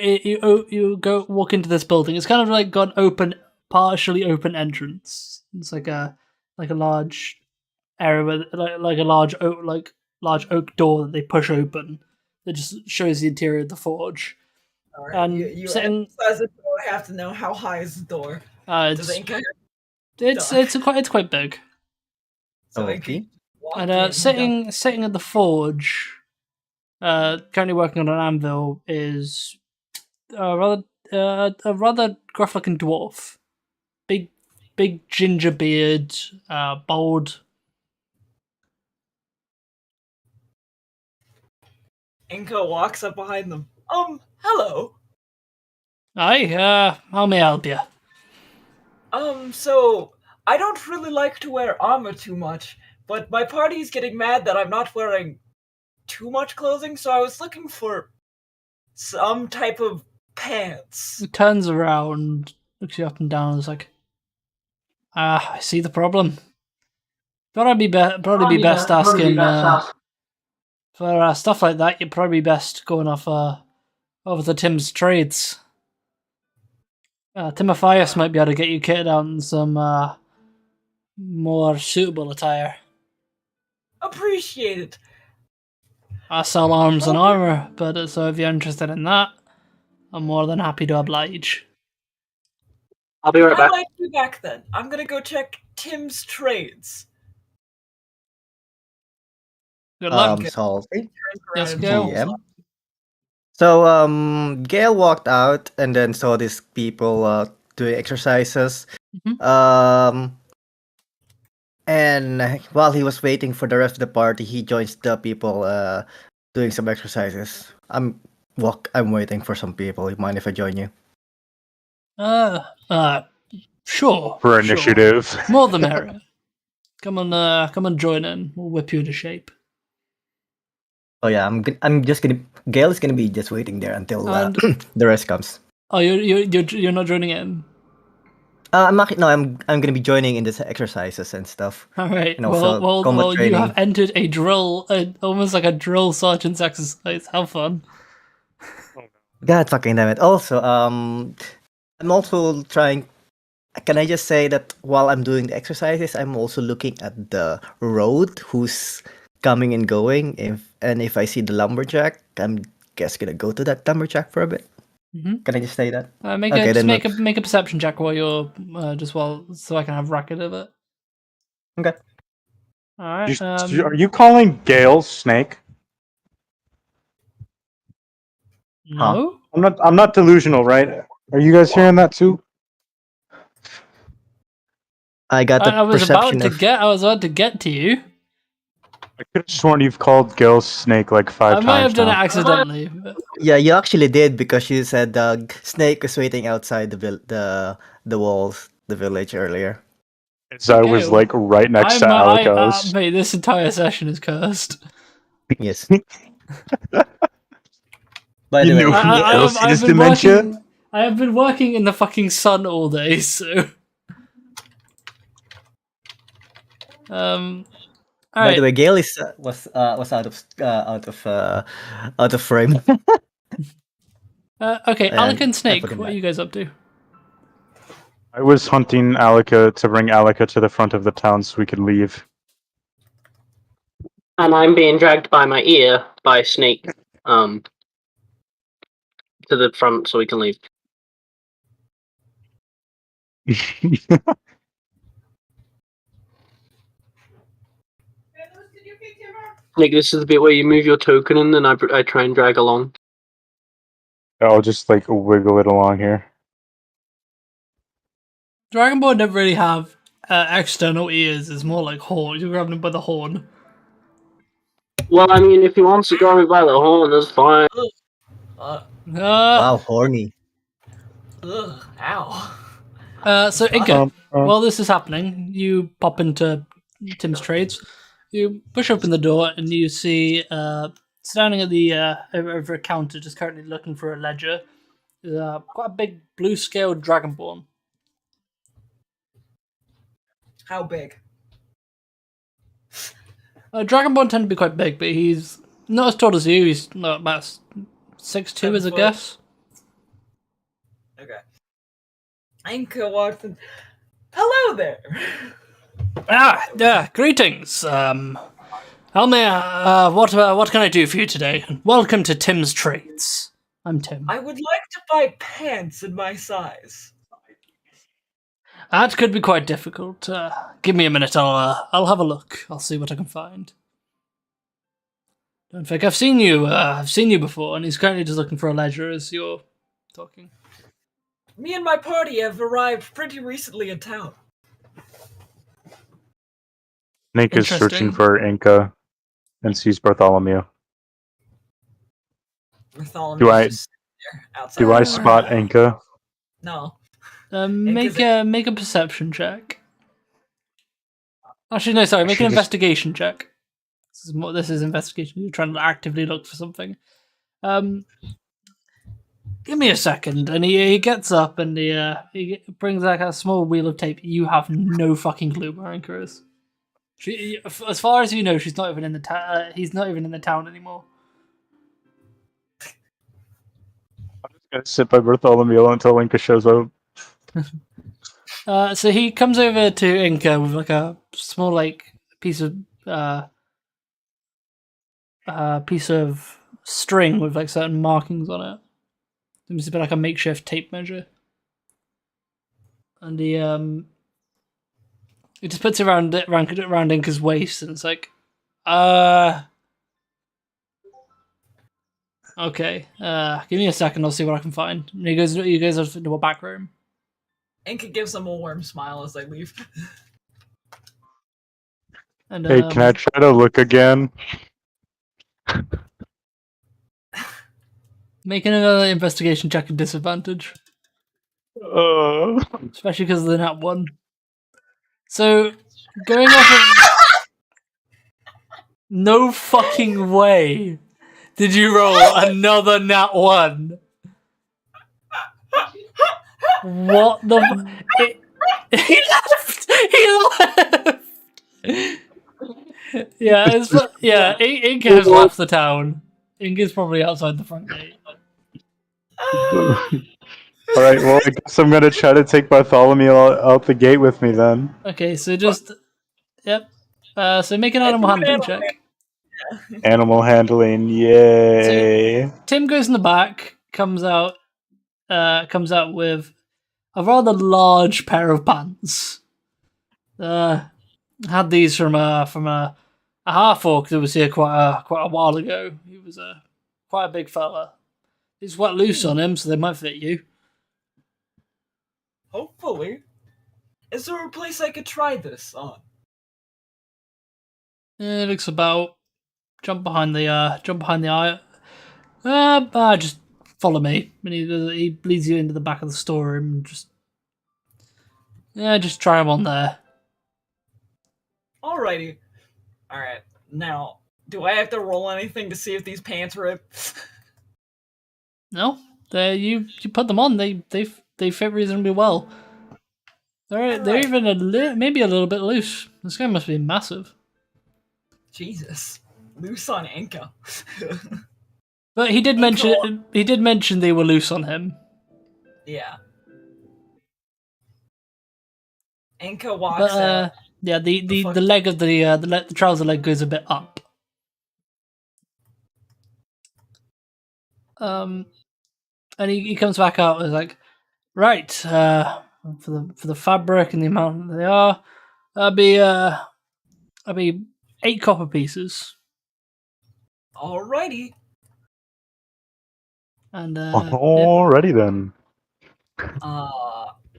walk into this building. It's kind of like got an partially open entrance. It's like a large area with like a large oak door that they push open that just shows the interior of the forge. All right, you sitting, emphasize the door. I have to know how high is the door. Does Inca have it's quite big. so Okay. And sitting at the forge, currently working on an anvil is a rather gruff-looking dwarf, big ginger beard, bald. Inca walks up behind them. Hello. Hi, how may I help you? So I don't really like to wear armor too much, but my party's getting mad that I'm not wearing too much clothing, so I was looking for some type of pants. He turns around, looks you up and down, and is like, I see the problem. Probably be best asking for stuff like that. You're probably best going off over to Tim's trades. Timotheus might be able to get you kitted out in some more suitable attire. Appreciate it. I sell arms and armor, but so if you're interested in that, I'm more than happy to oblige. I'll be right I back. might be back then. I'm gonna go check Tim's trades. Good luck. Salty. Yes, go. GM. So Gale walked out and then saw these people doing exercises. Mhm. And while he was waiting for the rest of the party, he joins the people doing some exercises. I'm waiting for some people. You mind if I join you? Sure. For sure. initiative. More the merrier. Come on, join in. We'll whip you into shape. Oh yeah, I'm just gonna. Gale is gonna be just waiting there until the rest comes. Oh, you're not joining in. I'm not. No, I'm gonna be joining in the exercises and stuff. All right. And also combat Well, you training. have entered a drill, almost like a drill sergeant's exercise. How fun! God fucking damn it! Also, I'm also trying Can I just say that while I'm doing the exercises, I'm also looking at the road, who's coming and going. If I see the lumberjack, I'm guess gonna go to that lumberjack for a bit. Mhm. Can I just say that? Make Okay, a just then make a perception check while you're so I can have record of it. Okay. All right. Are you calling Gale Snake? No. I'm not delusional, right? Are you guys hearing that too? I got the I was perception about to of. get. I was about to get to you. I could have sworn you've called Gale Snake like 5 I times might have done it now. accidentally. But Yeah, you actually did because you said Snake was waiting outside the walls, the village earlier. As I was Okay, like right next to I Alika's. mate, this entire session is cursed. Yes. By You the way, knew who I else I've is been dementia? working. I have been working in the fucking sun all day, so. All by right. the way, Gale was out of frame. Okay, And Alec and I Snake, put him what are back. you guys up to? I was hunting Alika to bring Alika to the front of the town so we could leave. And I'm being dragged by my ear by Snake to the front so we can leave. Snake, this is the bit where you move your token and then I try and drag along. I'll just like wiggle it along here. Dragon Ball never really have external ears. It's more like horn. You're grabbing him by the horn. Well, I mean, if he wants to grab me by the horn, that's fine. Uh, Wow, horny. ow. So Inca, Um, while this is happening, you pop into Tim's trades. You push open the door and you see standing at the over a counter, just currently looking for a ledger, is quite a big blue scaled dragonborn. How big? Dragonborn tend to be quite big, but he's not as tall as you. He's not about 6'2" as a 7 foot. guess. Okay. Inca walked in. Hello there. Greetings. How may what can I do for you today? And welcome to Tim's Trades. I'm Tim. I would like to buy pants in my size. That could be quite difficult. Give me a minute. I'll have a look. I'll see what I can find. Don't think I've seen you. I've seen you before, and he's currently just looking for a ledger as you're talking. Me and my party have arrived pretty recently in town. Snake is searching Interesting. for Inca and sees Bartholomew. Bartholomew Do I- just there outside Do the I door. spot Inca? No. Make a perception check. Actually, no. Sorry. Make an Should just- investigation check. This is investigation. You're trying to actively look for something. Give me a second. And he gets up and he brings like a small wheel of tape. You have no fucking clue where Inca is. As far as you know, she's not even in the town. He's not even in the town anymore. I'm just gonna sit by Bartholomew until Inca shows up. So he comes over to Inca with like a small like piece of string with like certain markings on it. It's a bit like a makeshift tape measure, and he just puts it around Inca's waist, and it's like, okay, give me a second, I'll see what I can find. And he goes off into a back room. Inca gives them a warm smile as they leave. And Hey, can I try to look again? making another investigation check at disadvantage, especially because of the nat 1. So going off of no fucking way did you roll another nat 1. What the he left. Inca has left the town. Inca's probably outside the front gate. All right. Well, I guess I'm gonna try to take Bartholomew out the gate with me then. Okay, so just yep. So make an I animal do an handling animal check. Animal handling, yay! Tim goes in the back, comes out with a rather large pair of pants. Had these from a half orc that was here quite a while ago. He was quite a big fella. He's quite loose on him, so they might fit you. Hopefully. Is there a place I could try this on? It looks about. Jump behind the eye. Just follow me. And he leads you into the back of the storeroom. Just try them on there. Alrighty. Alright. Now, do I have to roll anything to see if these pants rip? No, you put them on. They fit reasonably well. They're Alright. even maybe a little bit loose. This guy must be massive. Jesus. Loose on Enka. But he did mention they were loose on him. Yeah. Enka walks But out. yeah, the fuck? leg of the trouser leg goes a bit up. And he comes back out and is like, right, for the fabric and the amount that they are, that'll be 8 copper pieces. Alrighty. And Alrighty then.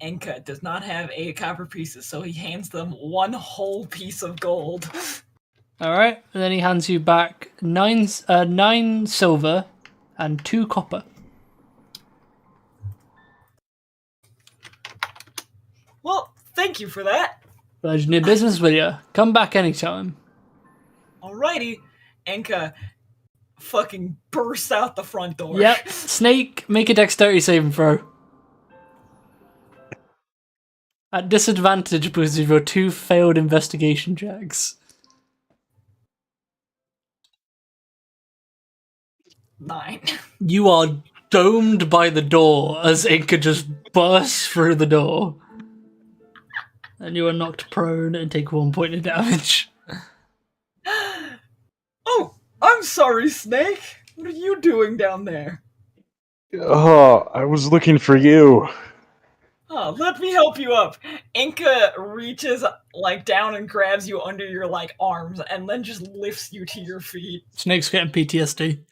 Enka does not have 8 copper pieces, so he hands them 1 whole piece of gold. all right, and then he hands you back 9 silver and 2 copper. Well, thank you for that. Pleasure to do business with you. Come back anytime. Alrighty. Enka fucking bursts out the front door. Yep. Snake, make a dexterity saving throw. At disadvantage because of your 2 failed investigation checks. 9. You are domed by the door as Inca just bursts through the door. And you are knocked prone and take 1 point of damage. Oh, I'm sorry, Snake. What are you doing down there? Oh, I was looking for you. Oh, let me help you up. Inca reaches down and grabs you under your arms and then just lifts you to your feet. Snake's getting PTSD.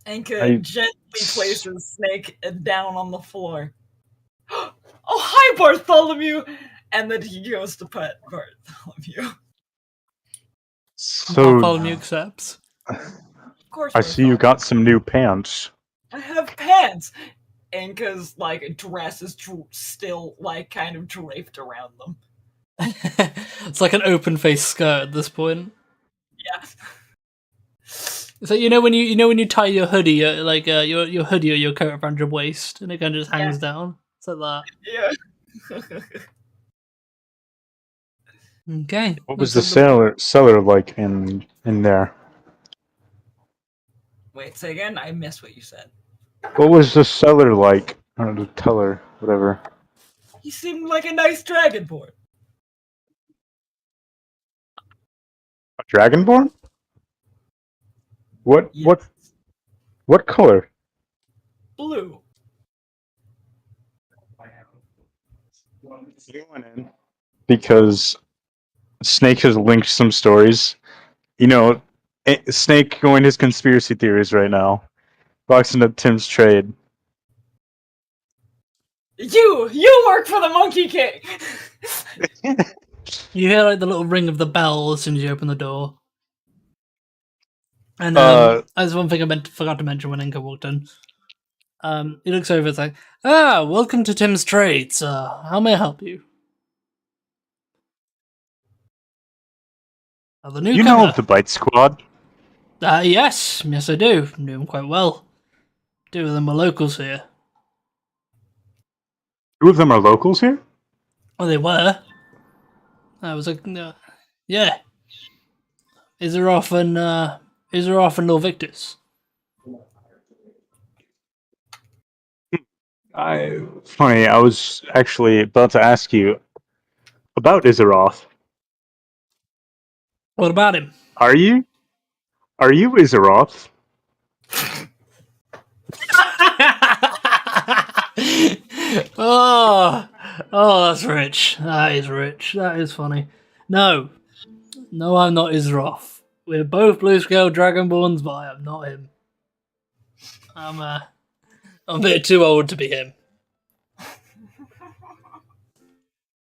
Inca gently places Snake down on the floor. Oh, hi, Bartholomew! And then he goes to pet Bartholomew. So Bartholomew accepts. Of course, I see you got some new pants. I have pants. Inca's dress is still kind of draped around them. It's like an open face skirt at this point. Yeah. So you know when you tie your hoodie, your hoodie or your coat around your waist, and it kind of just hangs down. It's like that. Yeah. Okay. What was the cellar like in there? Wait, say again? I missed what you said. What was the cellar like? Or the teller, whatever. He seemed like a nice dragonborn. A dragonborn? Yes. What color? Blue. You went in because Snake has linked some stories. You know, Snake going his conspiracy theories right now. Boxing up Tim's trade. You work for the Monkey King! You hear the little ring of the bell as soon as you open the door. And there's one thing I forgot to mention when Inca walked in. He looks over, it's like, welcome to Tim's Trades. How may I help you? The newcomer. You know of the Bite Squad? Yes I do. Knew them quite well. 2 of them are locals here. 2 of them are locals here? Oh, they were. I was like, yeah. Is there often Izaroth and Norvictus? Funny, I was actually about to ask you about Izaroth. What about him? Are you? Are you Izaroth? oh, that's rich. That is rich. That is funny. No, I'm not Izaroth. We're both blue scale dragonborns, but I am not him. I'm a bit too old to be him.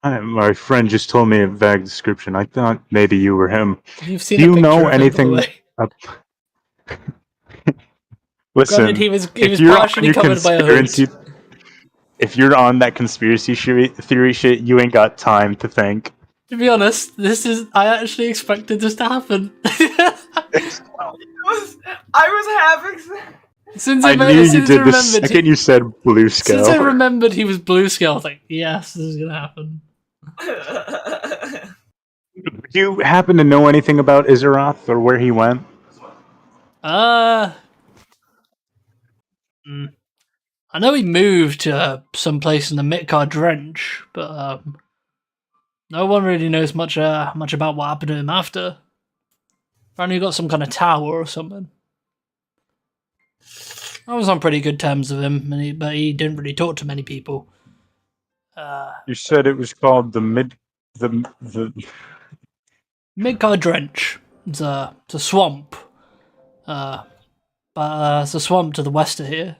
My friend just told me a vague description. I thought maybe you were him. You've seen Do a you picture know of him, anything? by the way. Listen, Granted, he was if you're on partially your covered by a hood. if you're on that conspiracy theory shit, you ain't got time to think. To be honest, I actually expected this to happen. I was having. Since I knew you did the remembered, second you said blue scale. since I remembered he was blue scale, I was like, yes, this is gonna happen. Do you happen to know anything about Izaroth or where he went? I know he moved to some place in the Midgard Drench, but no one really knows much about what happened to him after. Apparently, he got some kind of tower or something. I was on pretty good terms with him, but he didn't really talk to many people. You said it was called the Midgard Drench. It's a swamp. But it's a swamp to the west of here.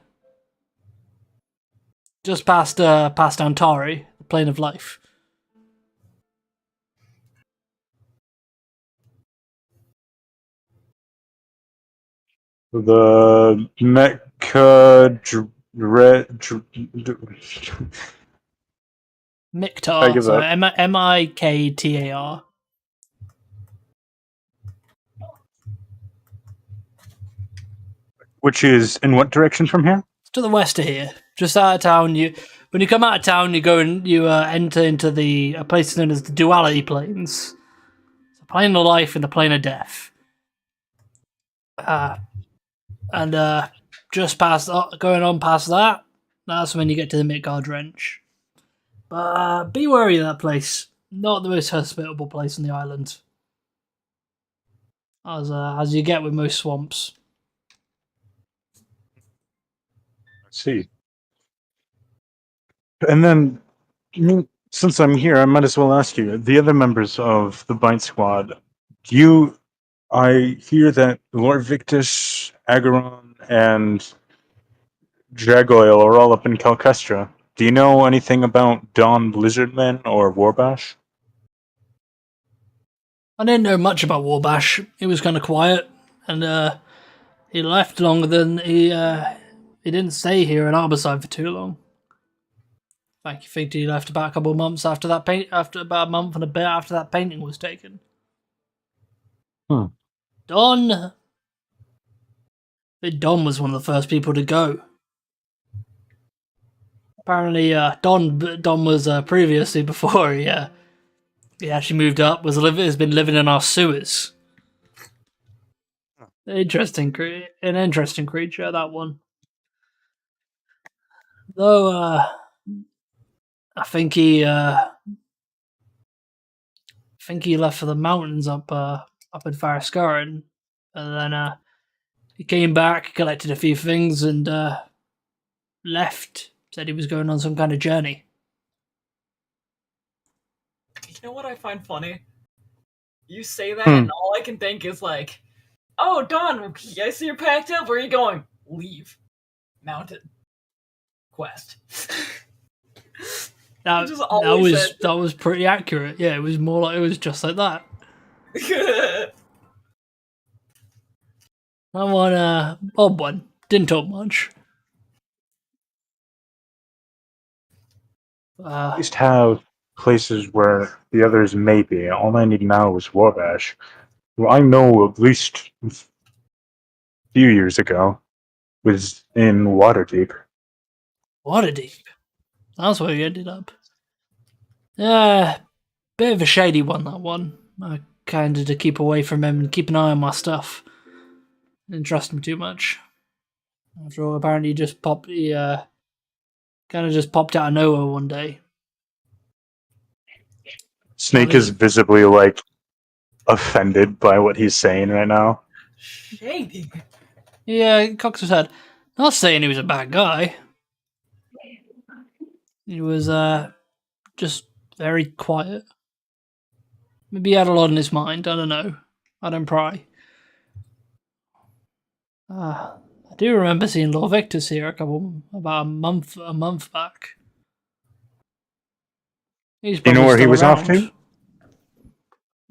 Just past Antari, the plane of life. the Miktar, give so up. Miktar. Which is in what direction from here? It's to the west of here, just out of town. When you come out of town, you go and you enter into a place known as the Duality Plains. It's a plane of life and a plane of death. And just past, going on past that, that's when you get to the Midgard Drench. But be wary of that place. Not the most hospitable place on the island, as you get with most swamps. Let's see. And then, since I'm here, I might as well ask you: the other members of the Bite Squad. I hear that Lord Victus, Agaron, and Jagoil are all up in Calcestra. Do you know anything about Dawn Blizzardman or Warbash? I didn't know much about Warbash. He was kind of quiet, and he left longer than he didn't stay here in Arbourside for too long. I think he left about a couple of months after that after about a month and a bit after that painting was taken. Don. I think Don was one of the first people to go. Apparently, Don was previously before he actually moved up. Has been living in our sewers. An interesting creature, that one. Though I think he left for the mountains up in Faraskaran, and then he came back, collected a few things, and left. Said he was going on some kind of journey. You know what I find funny? You say that, and all I can think is like, "Oh, Don, I see you're packed up. Where are you going? Leave. Mountain. Quest." That was pretty accurate. Yeah, it was just like that. That one, odd one. Didn't talk much. At least have places where the others may be. All I need now is Warbash. Well, I know at least a few years ago was in Waterdeep. Waterdeep? That's where he ended up. Yeah, bit of a shady one, that one. I kind of to keep away from him and keep an eye on my stuff. Didn't trust him too much. After all, apparently he kind of just popped out of nowhere one day. Snake is visibly like offended by what he's saying right now. Shady. Yeah, cocks his head. Not saying he was a bad guy. He was just very quiet. Maybe he had a lot in his mind. I don't know. I don't pry. I do remember seeing Lord Victor's here about a month back. He's Do you know probably where he still was off around. to?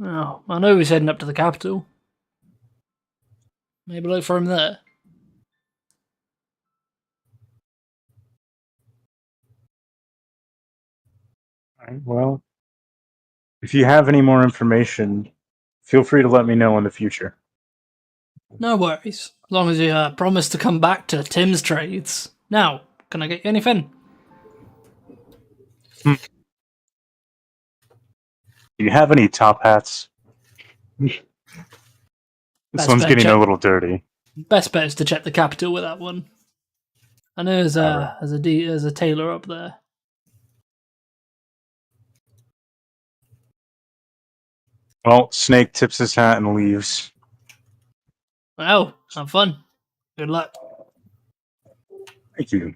Oh, I know he's heading up to the capital. Maybe look for him there. Alright, well, if you have any more information, feel free to let me know in the future. No worries. As long as you promise to come back to Tim's trades. Now, can I get you anything? Do you have any top hats? This Best one's bet getting check. a little dirty. Best bet is to check the capital with that one. I know there's a tailor up there. Well, Snake tips his hat and leaves. Well, have fun. Good luck. Thank you.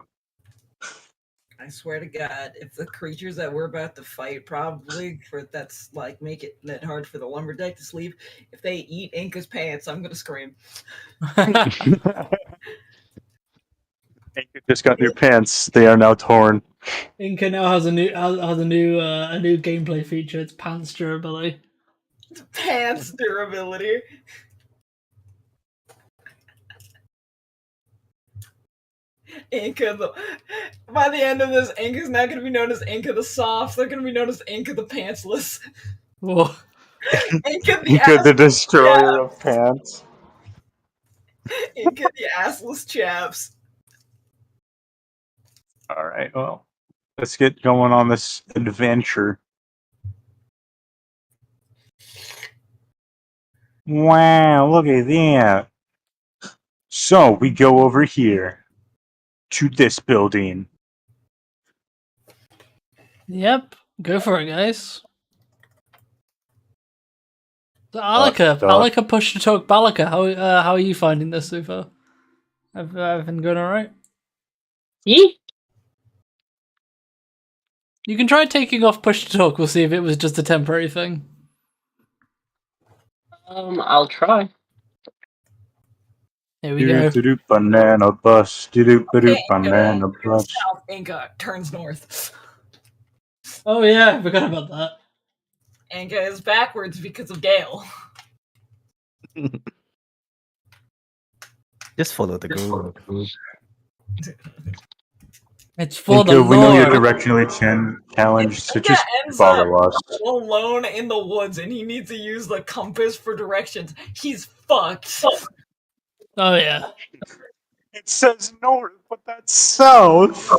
I swear to God, if the creatures that we're about to fight, probably that's like make it that hard for the lumberjack to sleep. If they eat Inca's pants, I'm gonna scream. You just got new pants. They are now torn. Inca now has a new gameplay feature. It's pants durability. Pants durability. By the end of this, Inca's not going to be known as Inca the Soft. They're going to be known as Inca the Pantsless. Whoa. Inca The destroyer of pants. Inca the assless chaps. Alright, well, let's get going on this adventure. Wow, look at that. So, we go over here to this building. Yep. Go for it, guys. So Alika push to talk. Balika, how are you finding this so far? Everything going alright? Yeah. You can try taking off push to talk. We'll see if it was just a temporary thing. I'll try. Here we go. Do banana bus. Do Okay, banana bus. South Inca turns north. Oh yeah, I forgot about that. Inca is backwards because of Gale. Just follow the group. It's for the We know you're lore. directionally challenged, so Inca just ends follow up us. alone in the woods and he needs to use the compass for directions. He's fucked. Oh yeah. It says north, but that's south.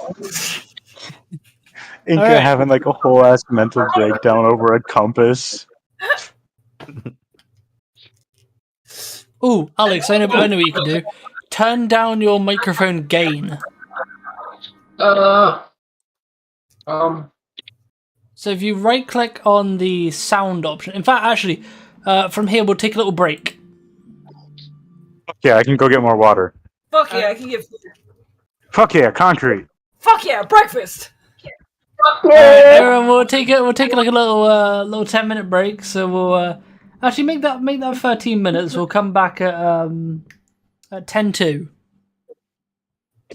Inca Alright. having like a whole ass mental breakdown over a compass. Ooh, Alex, I know what you can do. Turn down your microphone gain. So if you right click on the sound option, in fact, actually, from here we'll take a little break. Yeah, I can go get more water. Fuck yeah, I can get food. Fuck yeah, concrete. Fuck yeah, breakfast. Alright, everyone, we'll take like a little 10-minute break. So we'll actually make that 13 minutes. We'll come back at 10:02.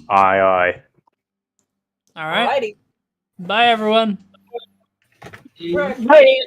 Aye, aye. All right. Alrighty. Bye, everyone. Bye.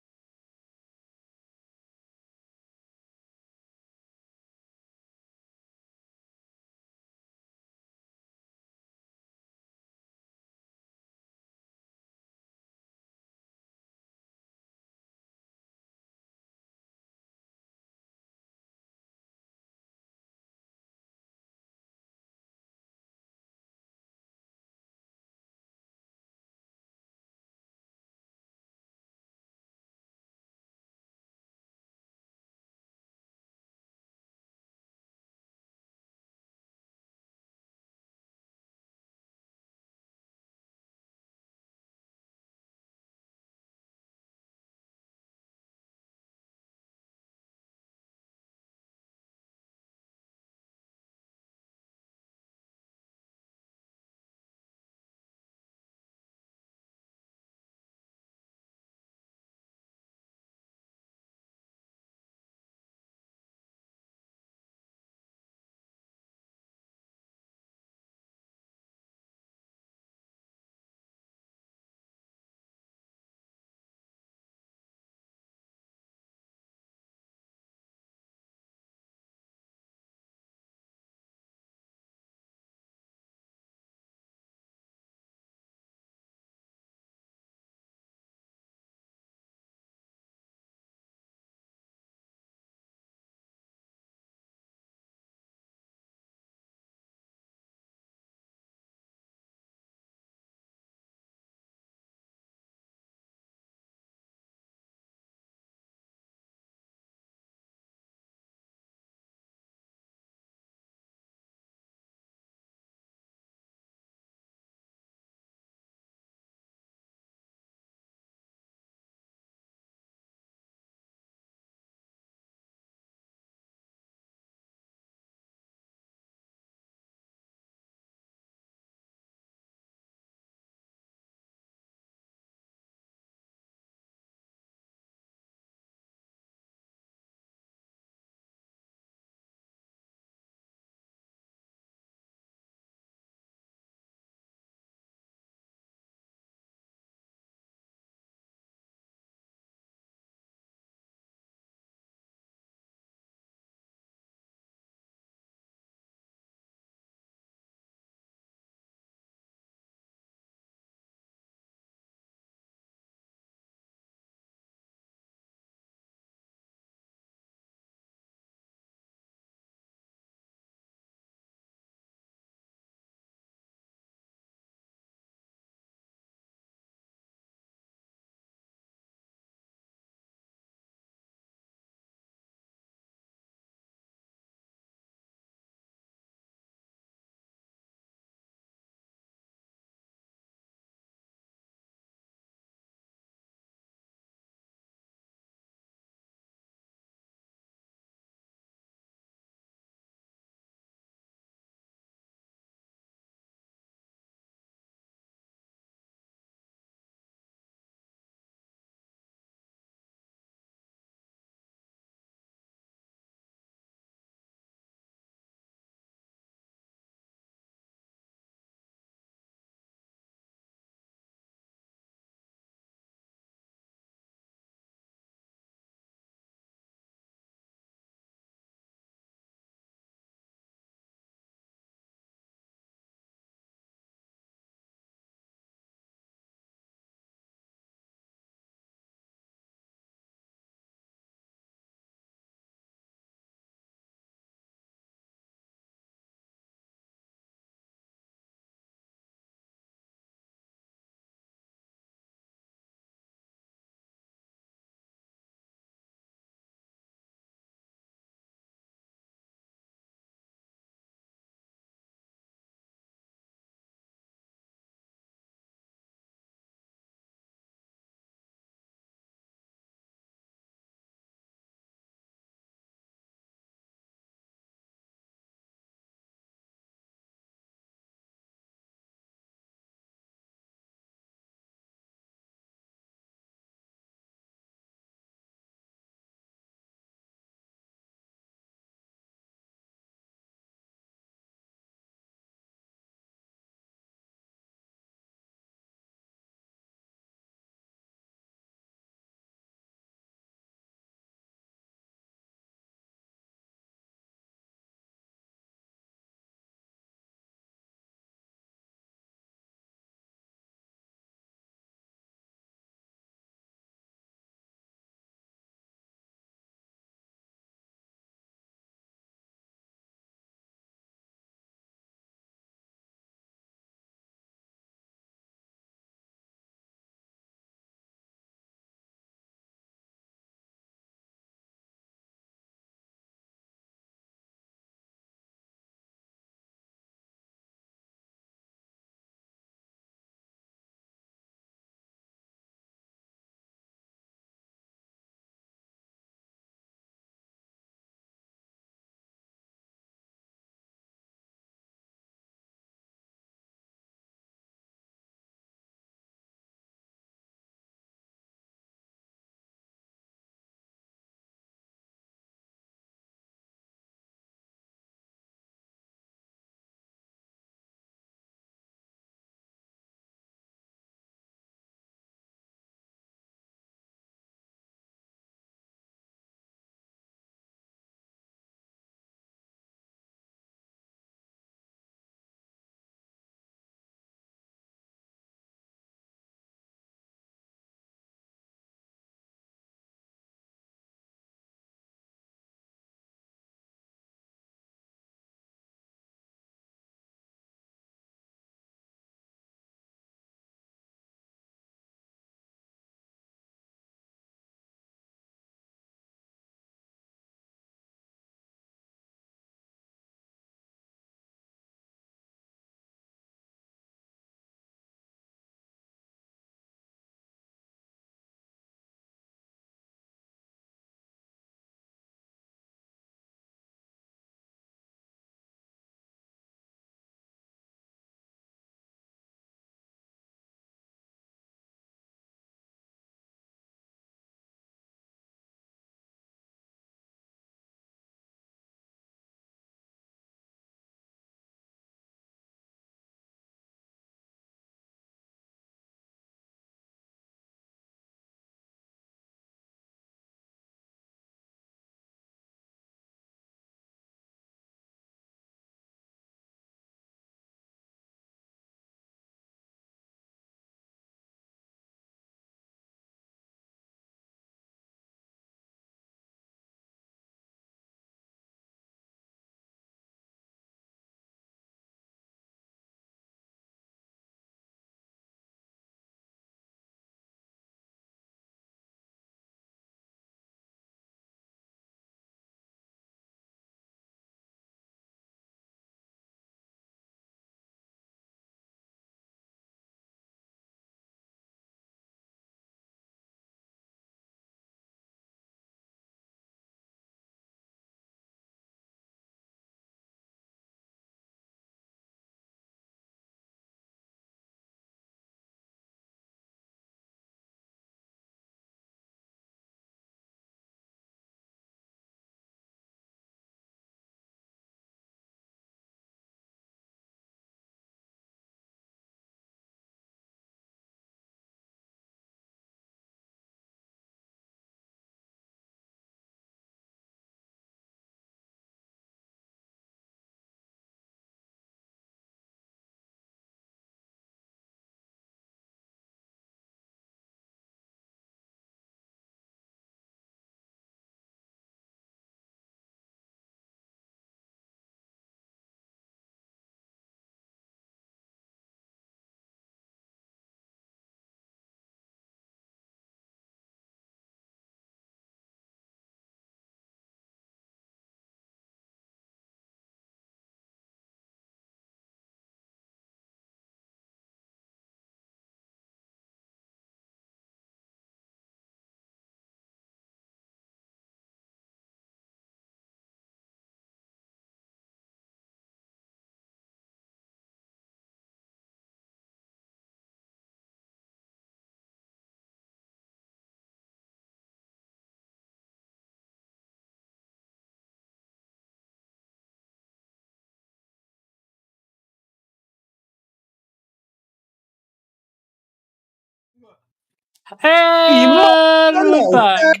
And we're back.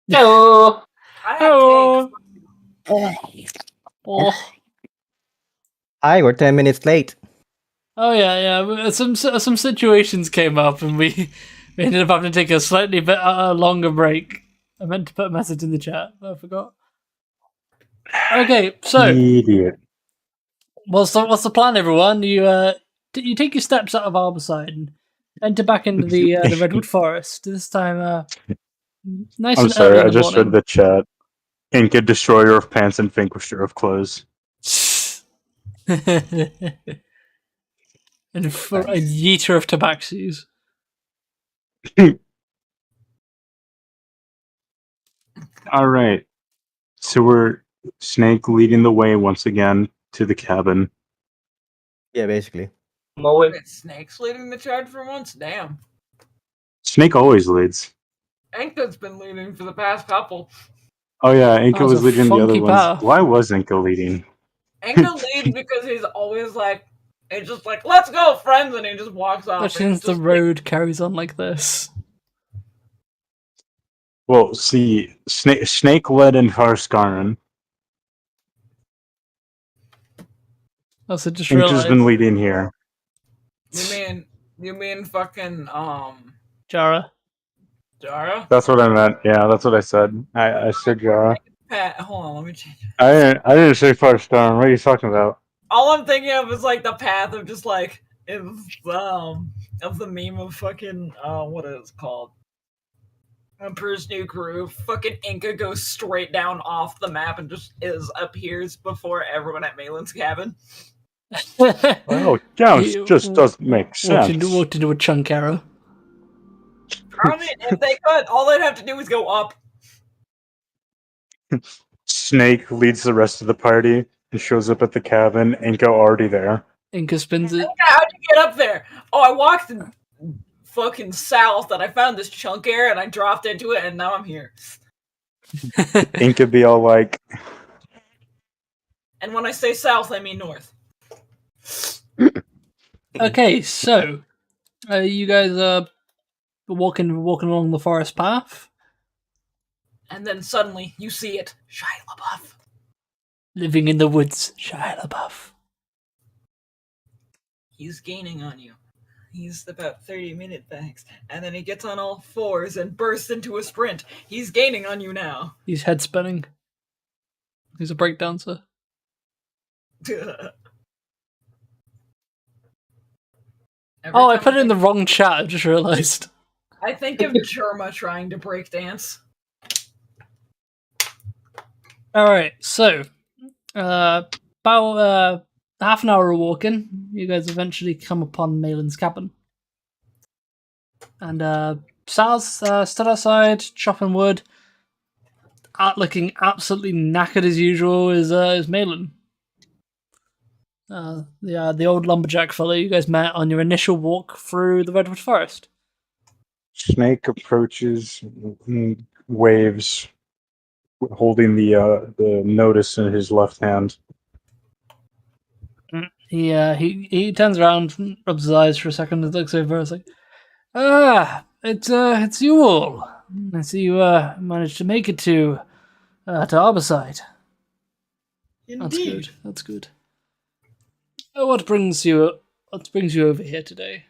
Hello. I have Hello. cake. Oh. Hi, we're 10 minutes late. Oh yeah. Some situations came up, and we ended up having to take a slightly bit longer break. I meant to put a message in the chat, but I forgot. Okay, so Idiot. what's the plan, everyone? You take your steps out of Arbourside and enter back into the redwood forest. This time, nice I'm and sorry, early in I the just read morning. the chat. Inca, destroyer of pants and vanquisher of clothes. And for a yeeter of tabaxis. Alright. So we're Snake leading the way once again to the cabin. Yeah, basically. Mowing. Snake's leading the charge for once? Damn. Snake always leads. Enka's been leading for the past couple. Oh yeah, Inca That was was a leading the other funky ones. path. Why was Inca leading? Enka leads because he's always like, he's just like, let's go, friends, and he just walks off. Especially and since the just road carries on like this. Well, see, Snake led in Harskaran. Also, just Inca's realized. been leading here. You mean fucking Jara. Dara? That's what I meant. Yeah, that's what I said. I said Jara. Pat, hold on, let me change. I didn't say Firestar. What are you talking about? All I'm thinking of is like the path of just like of the meme of fucking what is it called? Emperor's New Groove. Fucking Inca goes straight down off the map and just appears before everyone at Malin's cabin. Oh, yeah, He it just doesn't make sense. walked into a chunk arrow. I mean, if they could, all they'd have to do is go up. Snake leads the rest of the party and shows up at the cabin. Inca already there. Inca spins it. How'd you get up there? Oh, I walked fucking south and I found this chunk air and I dropped into it and now I'm here. Inca be all like, And when I say south, I mean north. Okay, so you guys are walking along the forest path, And then suddenly you see it. Shia LaBeouf. living in the woods. Shia LaBeouf. He's gaining on you. He's about 30-minute backs. And then he gets on all fours and bursts into a sprint. He's gaining on you now. He's head spinning. He's a breakdancer. Oh, I put it in the wrong chat. I just realized. I think of Germa trying to break dance. All right, so about half an hour of walking, you guys eventually come upon Malin's cabin, and Saz stood outside chopping wood, looking absolutely knackered as usual. Is Malin, the old lumberjack fellow you guys met on your initial walk through the redwood forest. Snake approaches, waves, holding the notice in his left hand. He turns around, rubs his eyes for a second, and looks over. It's like, it's you all. I see you managed to make it to Arbourside. Indeed. That's good. What brings you over here today?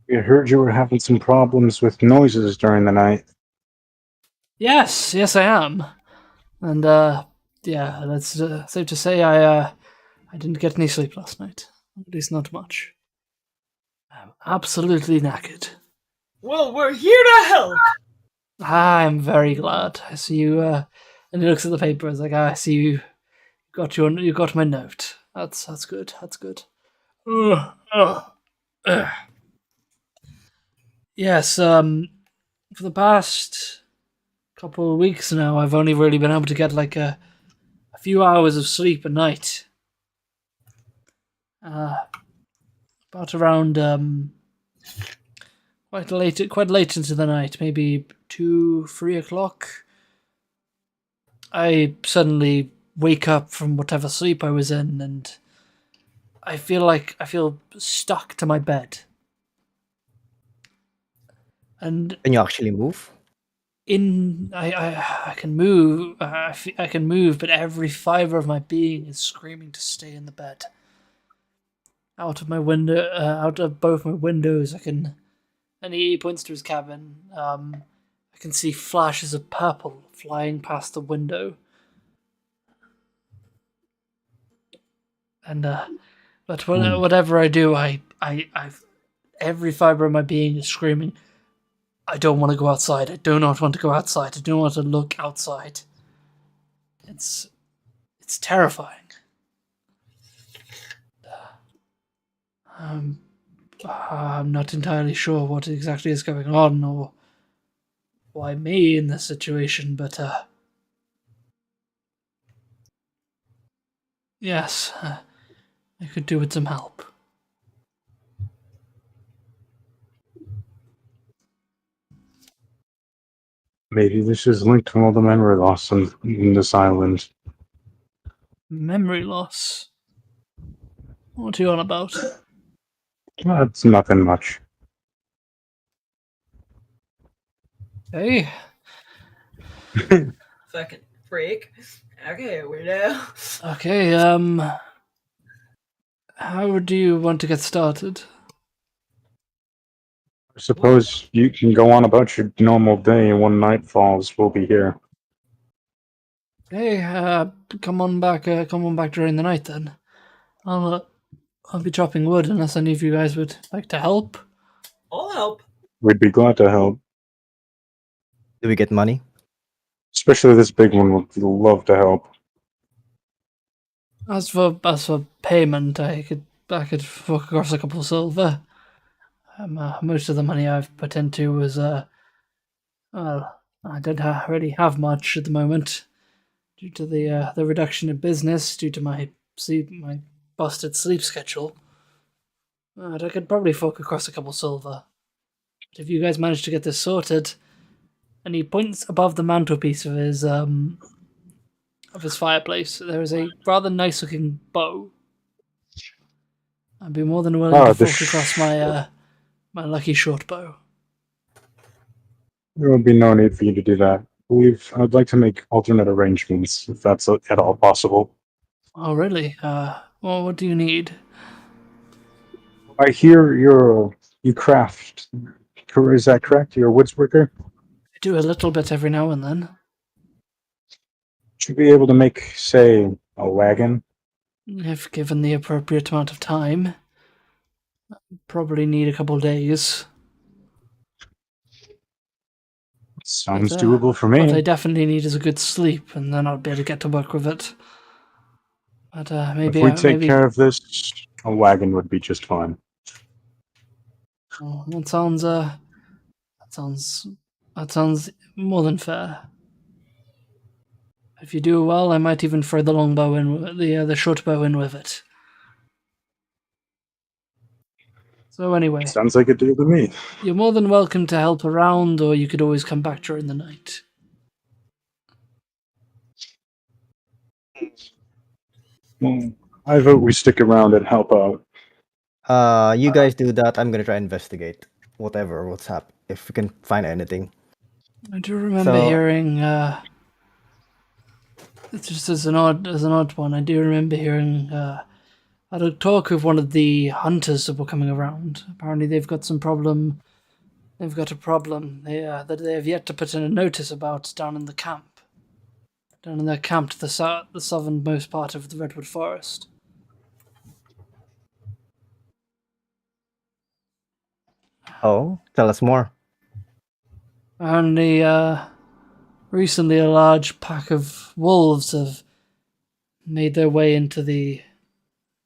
We heard you were having some problems with noises during the night. Yes, I am, and that's safe to say. I didn't get any sleep last night. At least not much. I'm absolutely knackered. Well, we're here to help. I'm very glad. I see you. And he looks at the paper. It's like, I see you. You got my note. That's good. That's good. Yes. For the past couple of weeks now, I've only really been able to get like a few hours of sleep a night. About around quite late into the night, maybe 2-3 o'clock. I suddenly wake up from whatever sleep I was in, and I feel stuck to my bed. And Can you actually move? I can move. I can move, but every fiber of my being is screaming to stay in the bed. Out of my window, out of both my windows, I can. And he points to his cabin. I can see flashes of purple flying past the window. And but whatever I do, I've every fiber of my being is screaming. I don't want to go outside. I do not want to go outside. I don't want to look outside. It's terrifying. I'm not entirely sure what exactly is going on or why me in this situation, but yes, I could do with some help. Maybe this is linked to all the memory loss in this island. Memory loss. What are you on about? It's nothing much. Hey, Fucking freak. Okay, weirdo. okay. How do you want to get started? I suppose you can go on about your normal day, and when night falls, we'll be here. Hey, come on back. Come on back during the night then. I'll be chopping wood unless any of you guys would like to help. I'll help. We'd be glad to help. Do we get money? Especially this big one would love to help. As for payment, I could fork across a couple silver. Most of the money I've put into was well, I don't really have much at the moment due to the reduction in business due to my busted sleep schedule. But I could probably fork across a couple silver. But if you guys manage to get this sorted, and he points above the mantelpiece of his fireplace, there is a rather nice looking bow. I'd be more than willing to fork across my my lucky short bow. There would be no need for you to do that. I'd like to make alternate arrangements, if that's at all possible. Oh, really? Well, what do you need? I hear you craft. Is that correct? You're a woodsworker? I do a little bit every now and then. Should be able to make, say, a wagon. If given the appropriate amount of time. Probably need a couple days. Sounds But, doable for What I me. definitely need is a good sleep, and then I'll be able to get to work with it. But If we take care of this, a wagon would be just fine. Oh, that sounds more than fair. If you do well, I might even throw the longbow in, the short bow in with it. So anyway, Sounds like a deal to me. you're more than welcome to help around, or you could always come back during the night. Well, I vote we stick around and help out. You guys do that. I'm gonna try and investigate what's happened. If we can find anything. I do remember So- hearing. It's just as an odd one. I do remember hearing. I had a talk with one of the hunters that were coming around. Apparently, they've got some problem. They've got a problem. That they have yet to put in a notice about down in the camp. Down in their camp to the southernmost part of the redwood forest. Oh, tell us more. Apparently, recently a large pack of wolves have made their way into the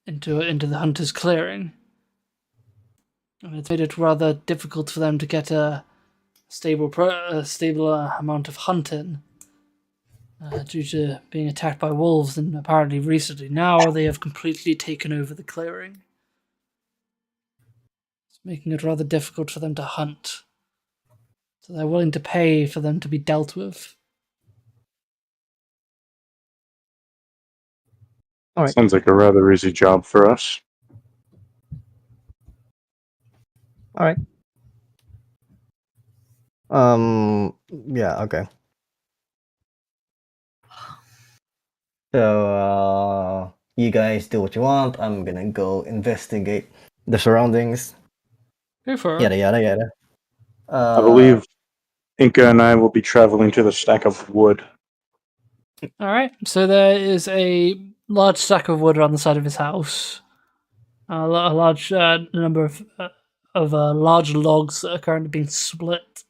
hunter's clearing, and it's made it rather difficult for them to get a stable amount of hunting due to being attacked by wolves. And apparently, recently now they have completely taken over the clearing. It's making it rather difficult for them to hunt. So they're willing to pay for them to be dealt with. All right. Sounds like a rather easy job for us. All right. Yeah. Okay. So you guys do what you want. I'm gonna go investigate the surroundings. Go for it. Yada yada yada. I believe Inca and I will be traveling to the stack of wood. All right. So there is a large stack of wood on the side of his house. A large number of large logs that are currently being split.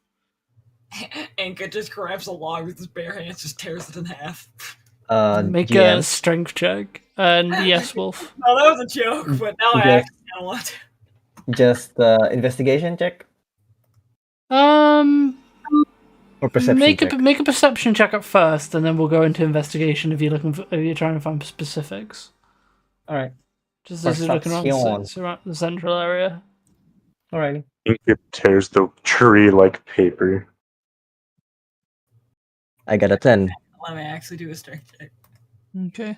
Anka just grabs a log with his bare hands, just tears it in half. Make GM. a strength check. And yes, Wolf. Oh, that was a joke, but now I Yes. actually kind of want to. Just investigation check or perception Make check. a perception check up first, and then we'll go into investigation if if you're trying to find specifics. All right. Just as you're looking around the central area. Alrighty. Inca tears the tree like paper. I got a 10. Let me actually do a strength check. Okay.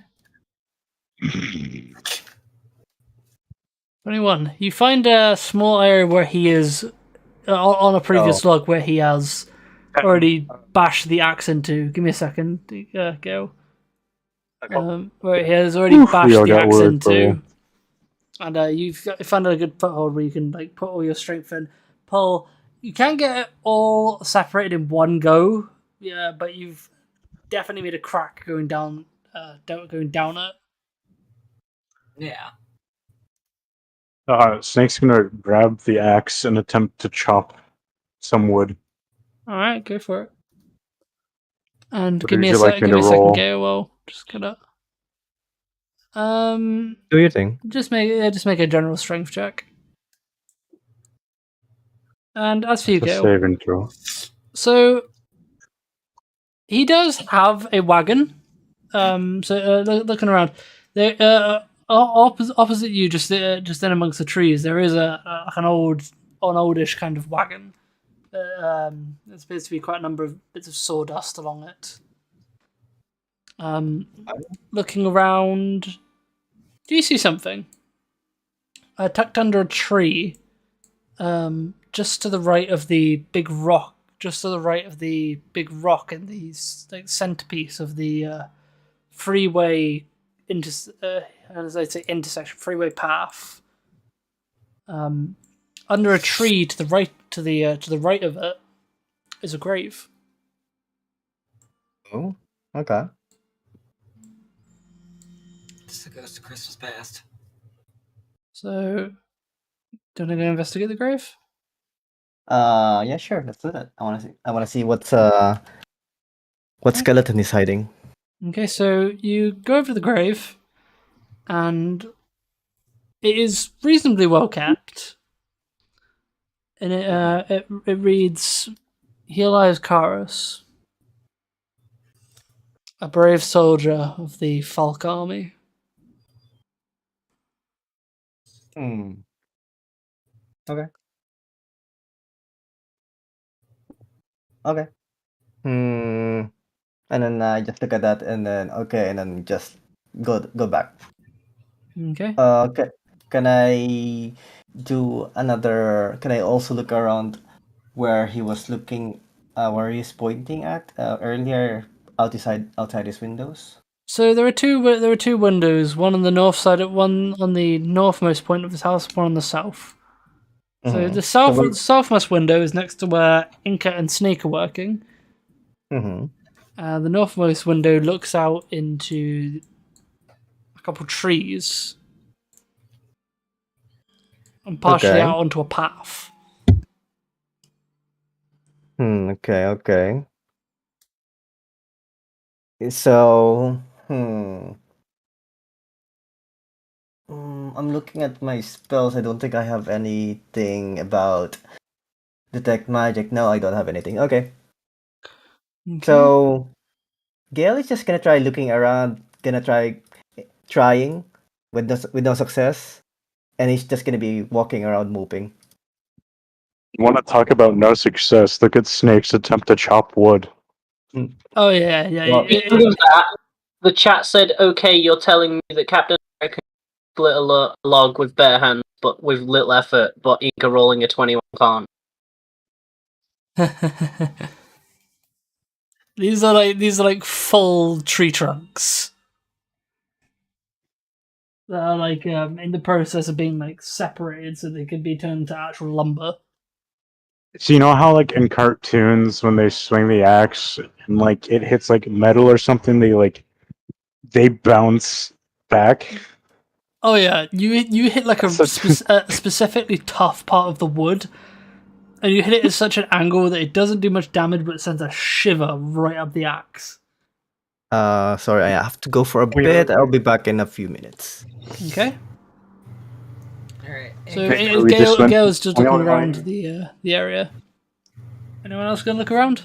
21. You find a small area where he is on a previous log where he has already bashed the axe into. Give me a second, go. Okay. Where he has already Oof, we bashed all the got axe word, into. And you've found a good foothold where you can like put all your strength in. Paul, you can't get it all separated in one go. Yeah, but you've definitely made a crack going down it. Yeah. Snake's gonna grab the axe and attempt to chop some wood. All right, go for it. And What give would me you a like second. me Give me to a second, roll? Gale. Well, just gonna Do your thing. just make a general strength check. And as for you, It's a Gale, save and throw. so he does have a wagon. Looking around, there opposite you, just in amongst the trees, there is an oldish kind of wagon. There appears to be quite a number of bits of sawdust along it. Looking around, do you see something? Tucked under a tree, just to the right of the big rock, in the like centerpiece of the freeway intersection, freeway path. Under a tree to the right of it is a grave. Oh, okay. It's the ghost of Christmas past. So, do you want to go investigate the grave? Yeah, sure. Let's do that. I wanna see what skeleton is hiding. Okay, so you go over to the grave, and it is reasonably well kept. And it reads, "Here lies Carus, a brave soldier of the Falk army." Okay. Okay. And then I just look at that, and then and then just go back. Okay. Can I do another? Can I also look around where he was looking, where he's pointing at earlier, outside his windows? So there are two windows, one on the north side, one on the northmost point of his house, one on the south. So the southmost window is next to where Inca and Snake are working. Mm-hmm. The northmost window looks out into a couple trees and partially out onto a path. Okay. So, I'm looking at my spells. I don't think I have anything about detect magic. No, I don't have anything. Okay. So, Gale is just gonna try looking around. Trying with no success, and he's just gonna be walking around moping. You want to talk about no success? Look at Snake's attempt to chop wood. Oh yeah. Well- Speaking of that, the chat said, "Okay, you're telling me that Captain America split a log with bare hands, but with little effort, but Inca rolling a 21 can't." These are like full tree trunks that are like in the process of being like separated so they could be turned into actual lumber. So you know how like in cartoons when they swing the axe and like it hits like metal or something, they bounce back. Oh yeah, you hit like a That's specifically tough part of the wood, and you hit it at such an angle that it doesn't do much damage, but it sends a shiver right up the axe. Sorry, I have to go for a Wait, bit. wait, I'll wait. be back in a few minutes. Okay. All right. So Okay, so we just went- Gale's just wait, looking wait, around wait. the area. Anyone else gonna look around?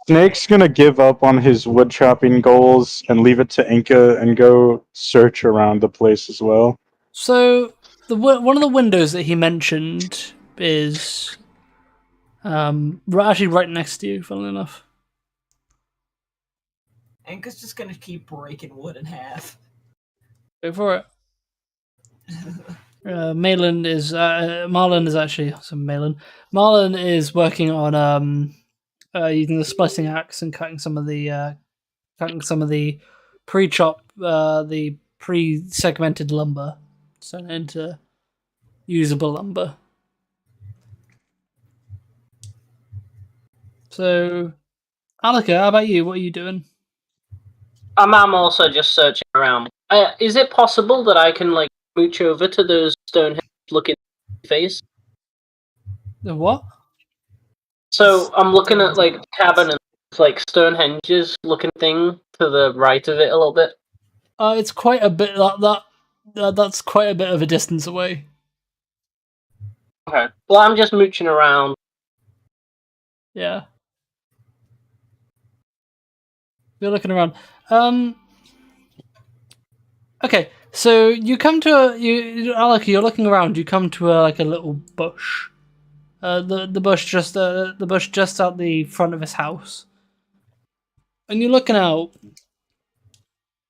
Snake's gonna give up on his wood chopping goals and leave it to Inca and go search around the place as well. So one of the windows that he mentioned is actually right next to you. Funnily enough. Anka's just gonna keep breaking wood in half. Go for it. Marlon is actually Marlon is working on using the splicing axe and cutting some of the the pre-segmented lumber, so into usable lumber. So, Alika, how about you? What are you doing? I'm also just searching around. Is it possible that I can like mooch over to those Stonehenge looking face? The what? So I'm looking at like cabin and like Stonehenge's looking thing to the right of it a little bit. It's quite a bit that's quite a bit of a distance away. Okay. Well, I'm just mooching around. Yeah. You're looking around. Okay, so you come to Alika, you're looking around. You come to like a little bush. The bush just out the front of his house, and you're looking out,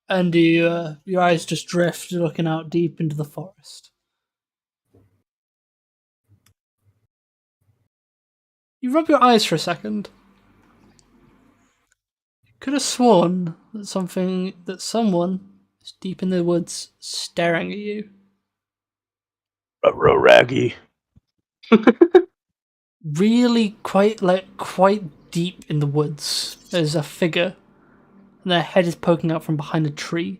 and your eyes just drift, looking out deep into the forest. You rub your eyes for a second. Could have sworn that someone is deep in the woods staring at you. Raggy. Really quite deep in the woods. There's a figure, and their head is poking out from behind a tree,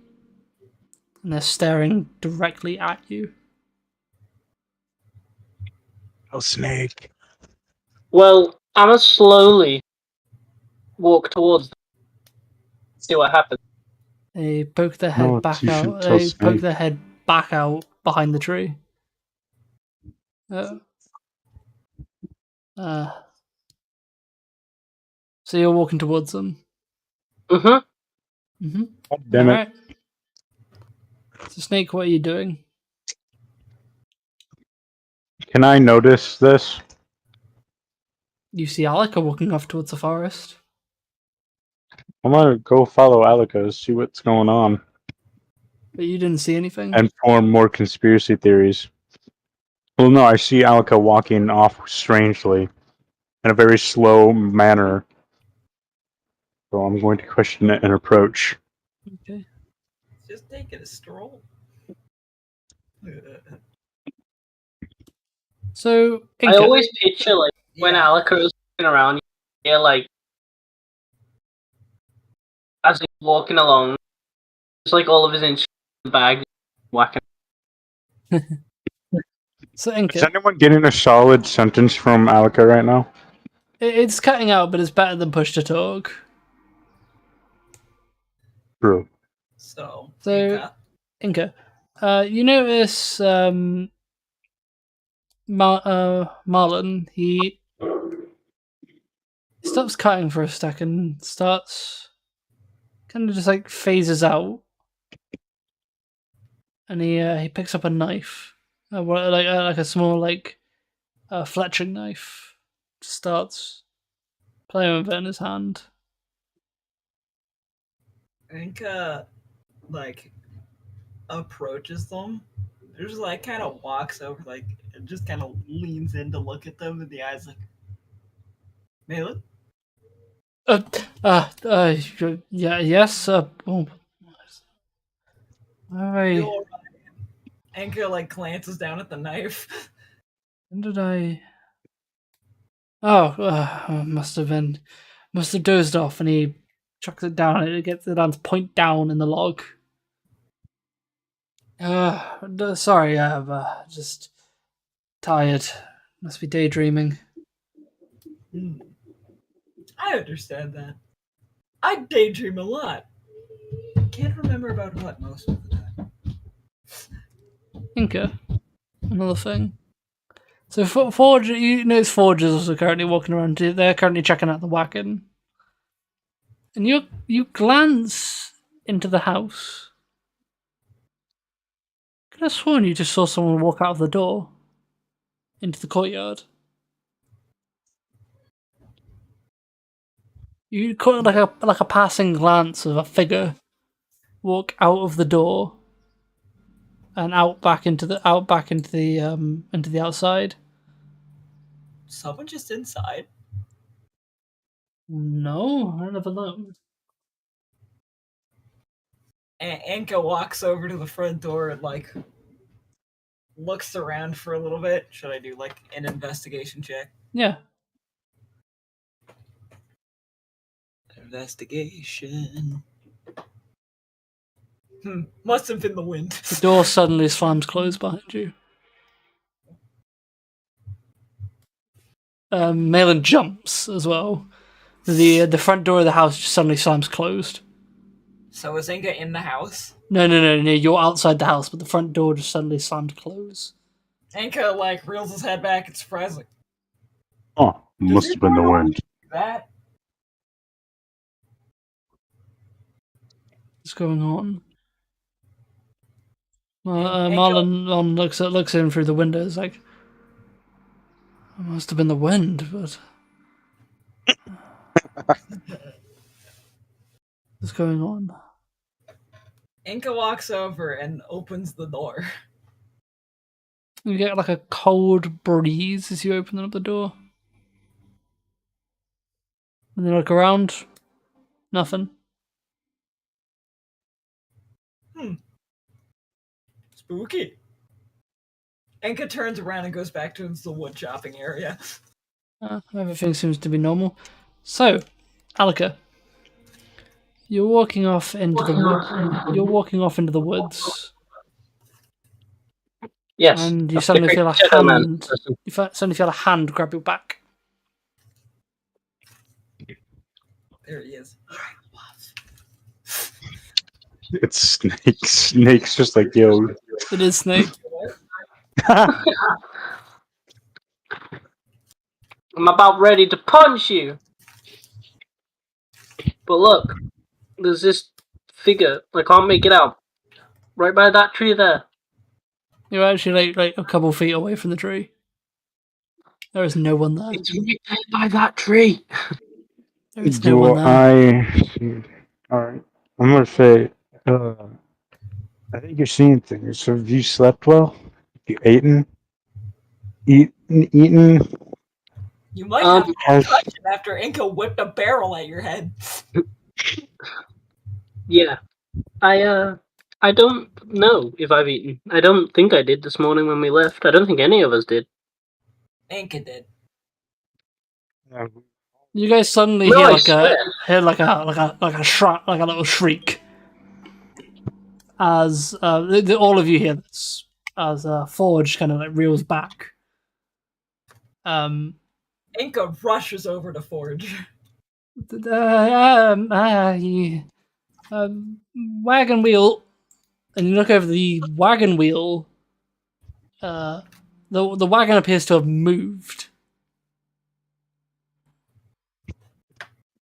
and they're staring directly at you. Oh, Snake. Well, I'm gonna slowly walk towards them, see what happens. They poke their No, head back you out. shouldn't tell They poke Snake. their head back out behind the tree. So you're walking towards them. Mm-hmm. Mm-hmm. God damn it. Alright. So Snake, what are you doing? Can I notice this? You see Alika walking off towards the forest. I'm gonna go follow Alika, see what's going on, But you didn't see anything. and form more conspiracy theories. Well, no, I see Alika walking off strangely, in a very slow manner. So I'm going to question it and approach. Okay. Just taking a stroll. So I Inca, always picture like when Yeah. Alika is walking around, yeah, like as he's walking along, just like all of his instruments in the bag whacking. So Is Inca, anyone getting a solid sentence from Alika right now? it's cutting out, but it's better than push to talk. True. So, So Inca. Inca, you notice Marlon, he stops cutting for a second, starts kind of just like phases out, and he picks up a knife, like a small fletching knife, starts playing with it in his hand. Inca, like, approaches them. Just, like, kind of walks over, like, and just kind of leans in to look at them in the eyes, like, Malin? Yeah, yes. Oh, You I. alright? Anka like glances down at the knife. When did I? Oh, must have dozed off, and he chucks it down, and it gets it down to point down in the log. Sorry, I'm just tired. Must be daydreaming. Hmm. I understand that. I daydream a lot. Can't remember about what most of the time. Inca, another thing. So Forge, you know, Forgers are currently walking around. They're currently checking out the wagon, and you glance into the house. Could have sworn you just saw someone walk out of the door into the courtyard. You caught like a passing glance of a figure walk out of the door and out back into the outside. Someone just inside. No, I never looked. Anka walks over to the front door and like looks around for a little bit. Should I do like an investigation check? Yeah. Investigation. Must have been the wind. The door suddenly slams closed behind you. Malin jumps as well. The front door of the house just suddenly slams closed. So is Inga in the house? No. You're outside the house, but the front door just suddenly slammed closed. Anka like reels his head back. It's surprising. Oh, must have been the wind. That What's going on? Angel- Marlon looks in through the windows like, it must have been the wind, but what's going on? Inka walks over and opens the door. You get like a cold breeze as you open up the door. And then look around. Nothing. Spooky. Enka turns around and goes back to the wood chopping area. Everything seems to be normal. So, Alika, you're walking off into the woods, Yes. and you that's suddenly the feel a great shadow man hand. person. Suddenly feel a hand grab your back. There he is. It's Snake. Snake's just like, yo. It is Snake. I'm about ready to punch you. But look, there's this figure. I can't make it out. Right by that tree there. You're actually like a couple feet away from the tree. There is no one there. It's right there by that tree. There is no one there. Alright. I'm gonna say, I think you're seeing things. So have you slept well? Have you eaten? Eaten? You might have a Has, concussion after Inka whipped a barrel at your head. Yeah. I don't know if I've eaten. I don't think I did this morning when we left. I don't think any of us did. Inka did. You guys suddenly No, hear I like swear. a little shriek as all of you hear this as Forge kind of like reels back. Inka rushes over to Forge. Wagon wheel, and you look over the wagon wheel. The wagon appears to have moved.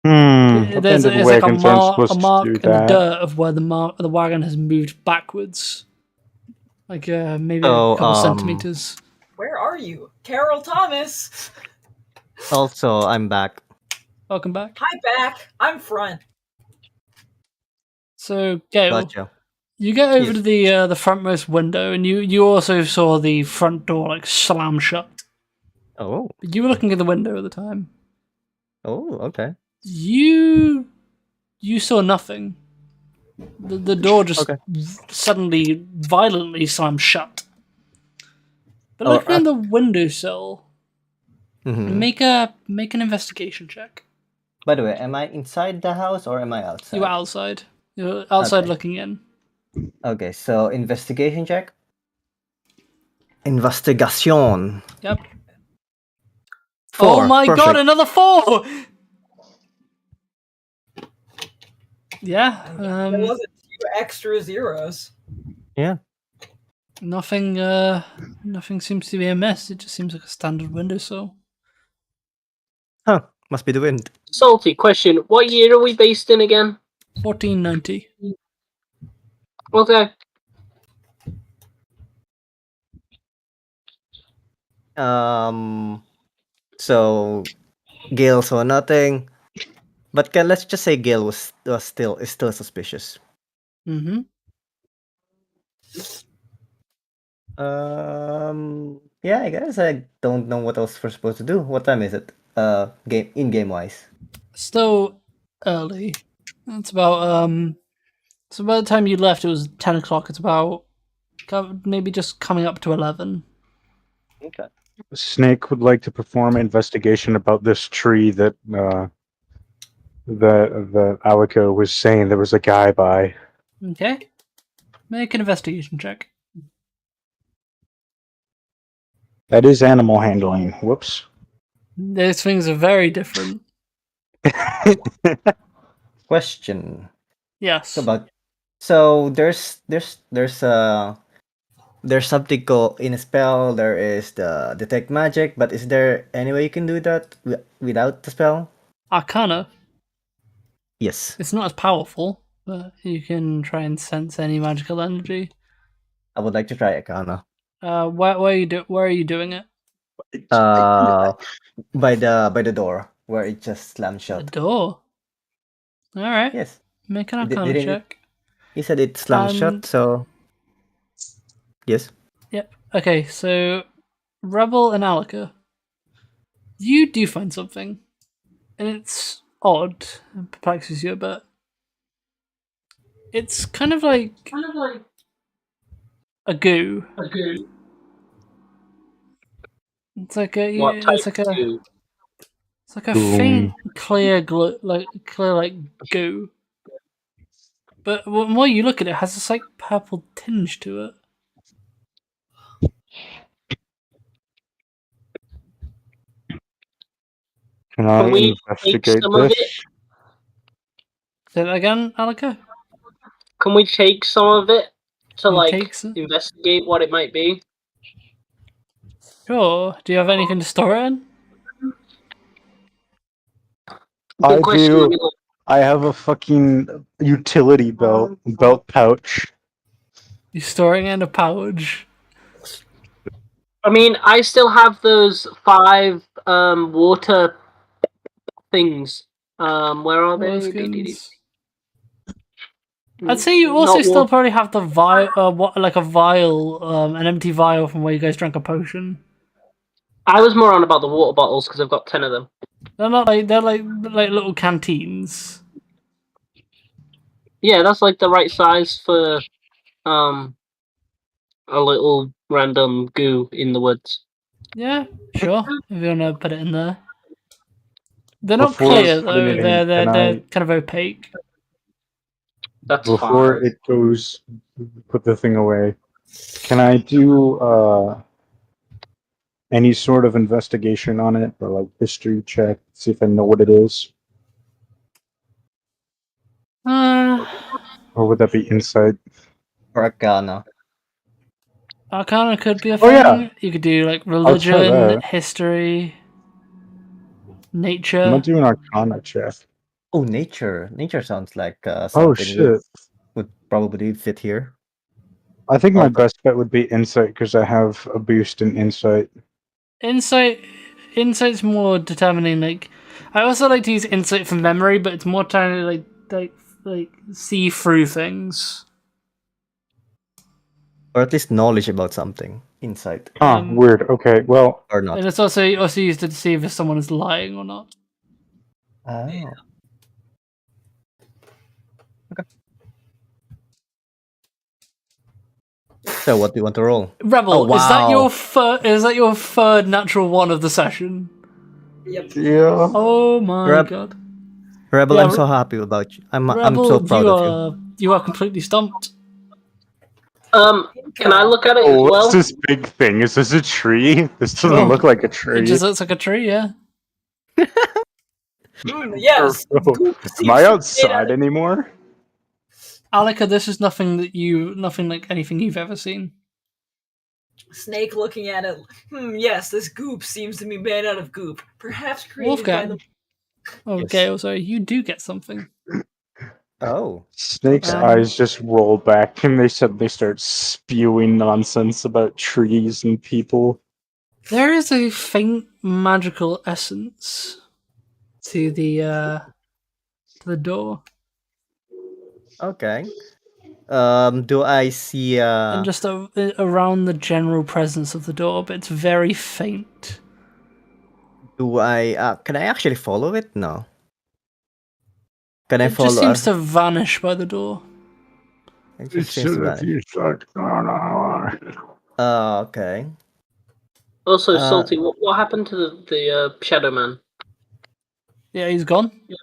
There's like a mark in the dirt of where the wagon has moved backwards, like maybe a couple centimeters. Where are you? Carol Thomas! Also, I'm back. Welcome back. Hi, back. I'm front. So, Gale, Gotcha. you get over Yes. to the frontmost window, and you also saw the front door like slam shut. Oh, But you were looking at the window at the time. Oh, okay. You saw nothing. The door just Okay. suddenly violently slammed shut. But Oh, looking on the windowsill, mhm. make an investigation check. By the way, am I inside the house or am I outside? You're outside. You're outside Okay. looking in. Okay, so investigation check. Investigation. Yep. 4. Oh my god, Perfect. another 4! Yeah. There wasn't 2 extra zeros. Yeah. Nothing seems to be amiss. It just seems like a standard windowsill. Huh. Must be the wind. Salty question. What year are we based in again? 1490. Okay. So Gale saw nothing, but let's just say Gale was still suspicious. Mm-hmm. Yeah, I guess I don't know what else we're supposed to do. What time is it? Game wise. Still early. It's about so by the time you left it was 10 o'clock. It's about maybe just coming up to 11. Okay. Snake would like to perform investigation about this tree that that Alico was saying there was a guy by. Okay. Make an investigation check. That is animal handling. Whoops. Those things are very different. Question. Yes. So there's something called in a spell. There is the detect magic, but is there any way you can do that without the spell? Arcana. Yes. It's not as powerful, but you can try and sense any magical energy. I would like to try Arcana. Where are you doing it? By the door where it just slammed The shut. door. All right. Yes. Make an Did- Arcana didn't check. He said it slammed shut, And- so yes. Yep. Okay, so Rebel and Alika, you do find something, and it's odd and perplexes you a bit. It's kind of like a goo. It's like a What type it's like a two? it's like a Boom. faint clear goo. But the more you look at it, it has this like purple tinge to it. Can I Can we take investigate some of this? it? Say that again, Alika? Can we take some of it to You like take some? investigate what it might be? Sure. Do you have anything to store it in? Good I question. Let do. me look. I have a fucking utility belt pouch. You're storing it in a pouch. I mean, I still have those 5 water things. Where are they? Skins. I'd say you also Not still water. probably have the vial, like a vial, an empty vial from where you guys drank a potion. I was more on about the water bottles because I've got 10 of them. They're like little canteens. Yeah, that's like the right size for a little random goo in the woods. Yeah, sure. If you wanna put it in there. They're not Before clear putting though. it in, They're can kind of opaque. That's before fine. it goes, put the thing away. Can I do any sort of investigation on it, or like history check, see if I know what it is, or would that be insight? Or Arcana. Arcana could be a Oh, thing. yeah. You could do like try religion, that. history, I'm nature. not doing Arcana check. Oh, nature. Nature sounds like Oh something shit! would probably fit here. I think my Okay. best bet would be insight because I have a boost in insight. Insight's more determining. Like, I also like to use insight for memory, but it's more trying to like see through things. Or at least knowledge about something. Insight. Weird. Okay, well, Or not. And it's also used to see if someone is lying or not. Oh. Okay. So what do you want to roll? Rebel, Oh, is that wow. your third natural one of the session? Yep. Yeah. Oh my Reb- god. Rebel, Yeah, I'm so happy about you. I'm so Rebel, proud of you. you are completely stumped. Can I look at it as Oh, what's well? this big thing? Is this a tree? This doesn't Sure. look like a It tree. just looks like a tree, yeah. Yes. Am Goop I seems to be made out outside of- anymore? Alika, this is nothing like anything you've ever seen. Snake looking at it. Yes, this goop seems to be made out of goop. Perhaps created by the. Wolfgang. Oh, Yes. Gale, sorry, you do get something. Oh. Snake's Okay. eyes just roll back and they suddenly start spewing nonsense about trees and people. There is a faint magical essence to the door. Okay. Do I see And just around the general presence of the door, but it's very faint. do I can I actually follow it? No. Can I It just follow seems to vanish by the door. it just seems to vanish. Okay. Also, Uh, Salty, what happened to the Shadow Man? Yeah, he's gone. The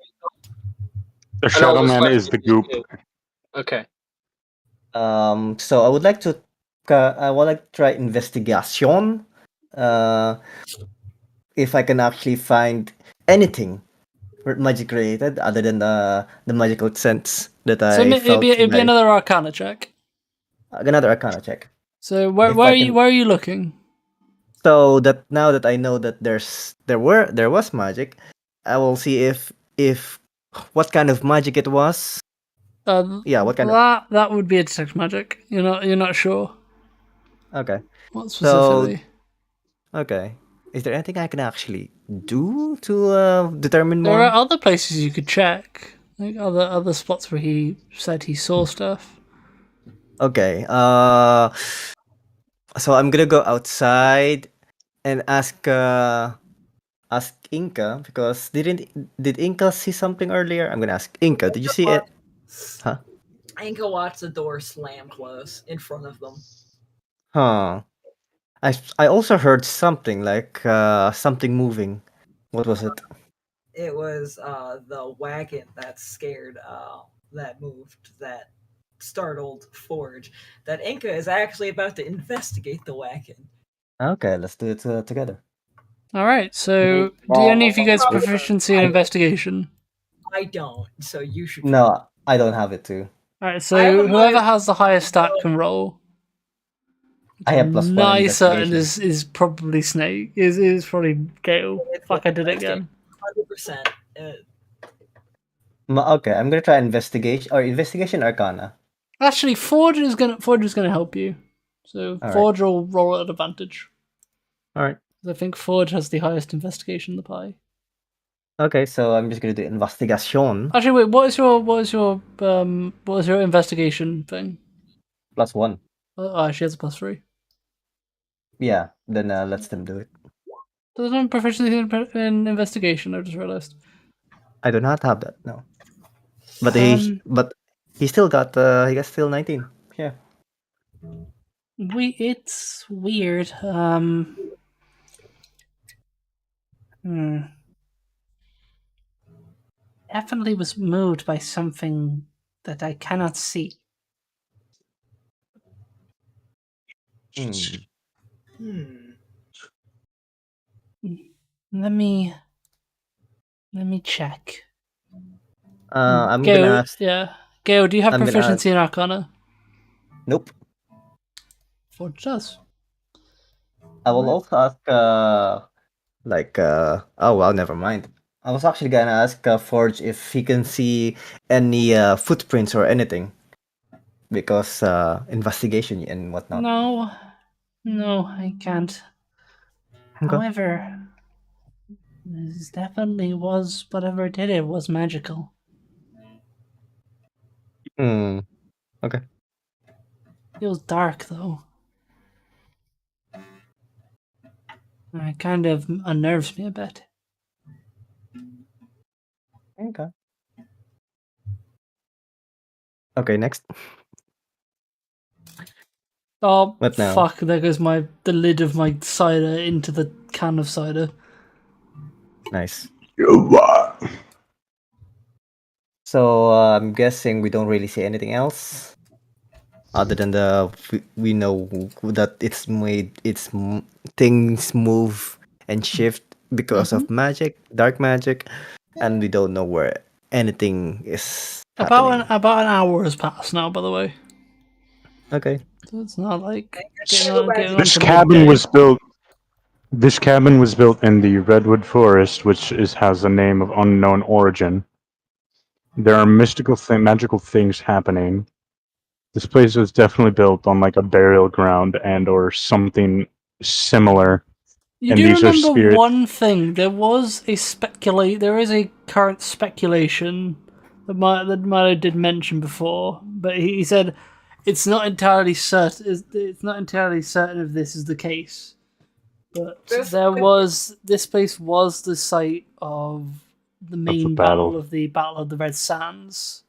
And all Shadow the Man sweat is the is goop. too. Okay. So I would like to try investigation. If I can actually find anything magic related other than the magical sense that So I it'd felt. be another Arcana check. Another Arcana check. So If I can- where are you looking? So that now that I know that there was magic, I will see if what kind of magic it was. Yeah, what kind of That would be a detect magic. You're not sure okay. what So specifically. okay. Is there anything I can actually do to determine There are more? other places you could check, like other spots where he said he saw stuff. Okay. So I'm gonna go outside and ask Inca because did Inca see something earlier? I'm gonna ask Inca. Did you see it? Huh? Anka watched the door slam close in front of them. Huh. I also heard something like something moving. What was it? It was the wagon that scared, that moved, that startled Forge. That Inca is actually about to investigate the wagon. Okay, let's do it together. All right. So do any of you guys proficiency in investigation? I don't, so you should. No, I don't have it too. All right. I have So a whoever minus- has the highest stat can roll. I have +1 Nice, and investigation. is probably Snake. Is probably Gale. Fuck, I did it again. 100%. Okay, I'm gonna try investigation Arcana. Actually, Forge is gonna help you. So All right. Forge will roll at advantage. All right. I think Forge has the highest investigation in the pie. Okay, so I'm just gonna do investigation Actually, wait. What was your investigation thing? +1. Oh, she has a +3. Yeah, then let's them do it. Doesn't have proficiency in investigation. I just realized. I do not have that, no. But he still got he got still 19. Yeah. It's weird. Definitely was moved by something that I cannot see. Hmm. Let me check. I'm Gale, gonna ask. yeah. Gale, do you have I'm gonna proficiency in Arcana? Nope. Forge does. I will also ask oh well, never mind. I was actually gonna ask Forge if he can see any footprints or anything because investigation and whatnot. No, I can't. Okay. However, this definitely was whatever did it was magical. Okay. Feels dark though. It kind of unnerves me a bit. Okay. Okay, next. Oh, What now? fuck, there goes the lid of my cider into the can of cider. Nice. Yuwa. So I'm guessing we don't really see anything else other than we know that things move and shift because of magic, dark magic, and we don't know where anything is happening. About an hour has passed now, by the way. Okay. So it's not like Should go back to getting on This to cabin midday. was built. This cabin was built in the redwood forest, which has a name of unknown origin. There are magical things happening. This place was definitely built on like a burial ground and or something similar. You And do these are remember spirits. one thing? There is a current speculation that Milo did mention before, but he said it's not entirely certain. It's not entirely certain if this is the case. But this place was the site of the main battle. Battle of the Red Sands,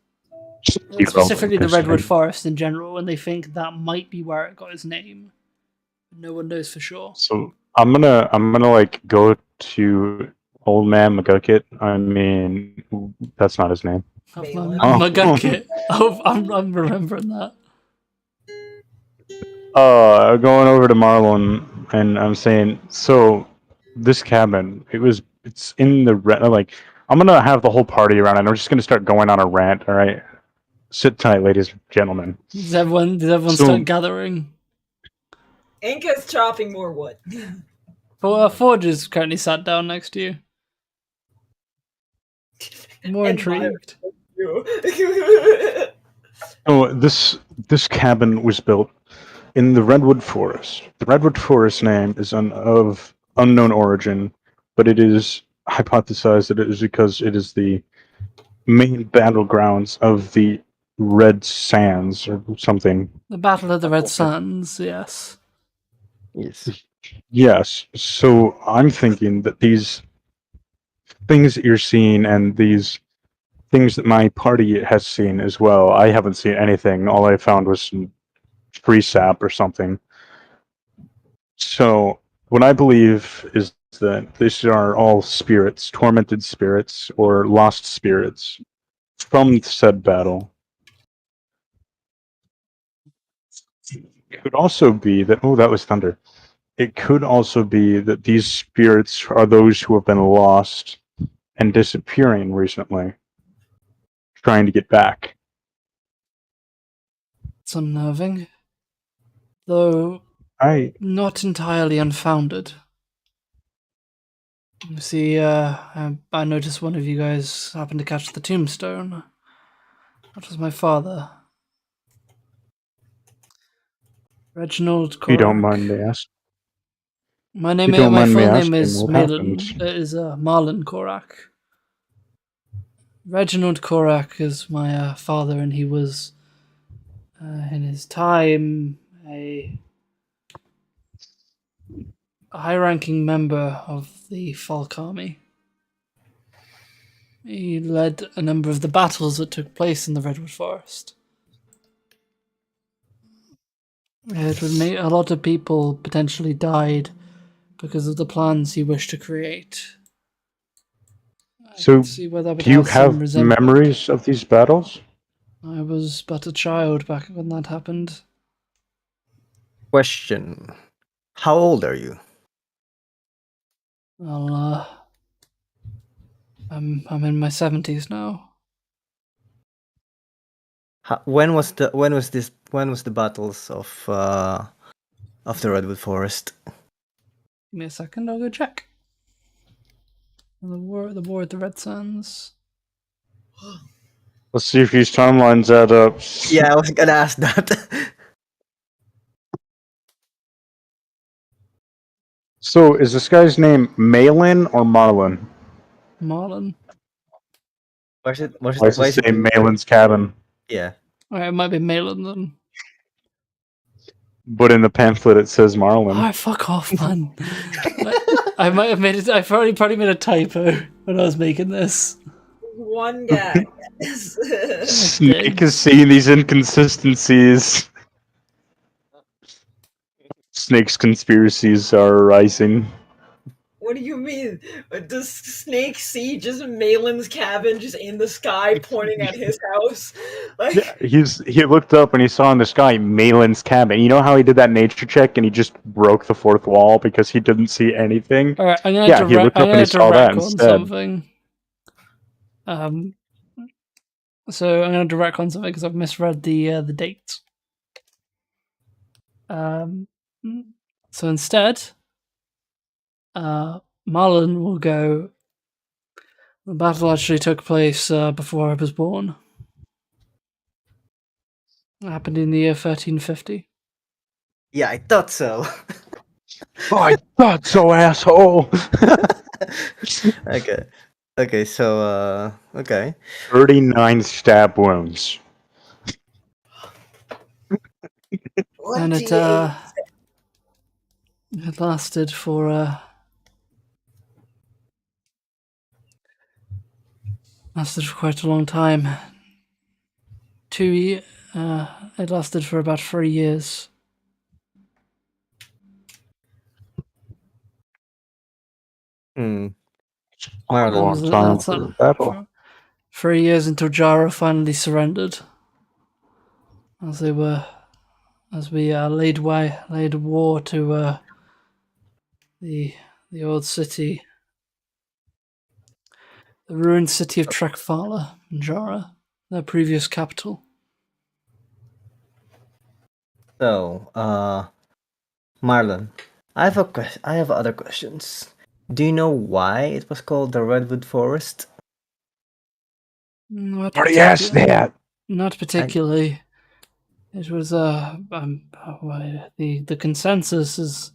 Hero, specifically the per se. Redwood Forest in general, and they think that might be where it got its name. No one knows for sure. So I'm gonna like go to Old Man McGucket. I mean, that's not his name. Balin. Magukit. Oh, I'm remembering that. Going over to Marlon, and I'm saying, so this cabin, it's in the like. I'm gonna have the whole party around, and I'm just gonna start going on a rant. All right, sit tight, ladies and gentlemen. Did everyone So- start gathering? Inca's chopping more wood. Forge is currently sat down next to you. More And intrigued. Oh, this cabin was built in the redwood forest. The redwood forest name is of unknown origin, but it is hypothesized that it is because it is the main battlegrounds of the Red Sands or something. The Battle of the Red Sands, yes. Yes. Yes. So I'm thinking that these things that you're seeing and these things that my party has seen as well, I haven't seen anything. All I found was some free sap or something. So what I believe is that these are all spirits, tormented spirits or lost spirits from said battle. It could also be that that was thunder. It could also be that these spirits are those who have been lost and disappearing recently, trying to get back. It's unnerving. Though not entirely unfounded. You see, I noticed one of you guys happened to catch the tombstone. That was my father. Reginald If you don't Korak. mind me asking. My you don't my mind me full name asking, is what Malin. happened? Is Marlon Korak. Reginald Korak is my father, and he was in his time a high-ranking member of the Falk army. He led a number of the battles that took place in the Redwood Forest. It would make a lot of people potentially died because of the plans he wished to create. I So, can see where that would do you have some have resemblance. memories of these battles? I was but a child back when that happened. Question: how old are you? Well, I'm in my 70s now. When was the battles of the Redwood Forest? Give me a second, I'll go check. The war at the Red Sands. Let's see if these timelines add up. Yeah, I was gonna ask that. So, is this guy's name Malin or Marlon? Marlon. Why is it? Why does it say Malin's cabin? Yeah. Alright, it might be Malin then. But in the pamphlet it says Marlon. Oh, fuck off, man. I might have made it. I probably made a typo when I was making this. One guy. Snake is seeing these inconsistencies. Snake's conspiracies are rising. What do you mean? Does Snake see just Malin's cabin just in the sky pointing at his house? Like, Yeah, he looked up and he saw in the sky Malin's cabin. You know how he did that nature check and he just broke the fourth wall because he didn't see anything? All right, I'm gonna Yeah, he looked up and he saw that on instead. something. So I'm gonna direct on something because I've misread the date. So instead, Marlon will go. The battle actually took place before I was born. It happened in the year 1350. Yeah, I thought so. Oh, I thought so, asshole. Okay. Okay, so okay. 39 stab wounds. And it lasted for quite a long time. It lasted for about 3 years. Hmm. Quite a Marlon. long time for a battle. 3 years until Jara finally surrendered. As we laid war to the old city, the ruined city of Trekfala in Jara, their previous capital. So, Marlon, I have other questions. Do you know why it was called the Redwood Forest? Already asked that. Not particularly. It was the consensus is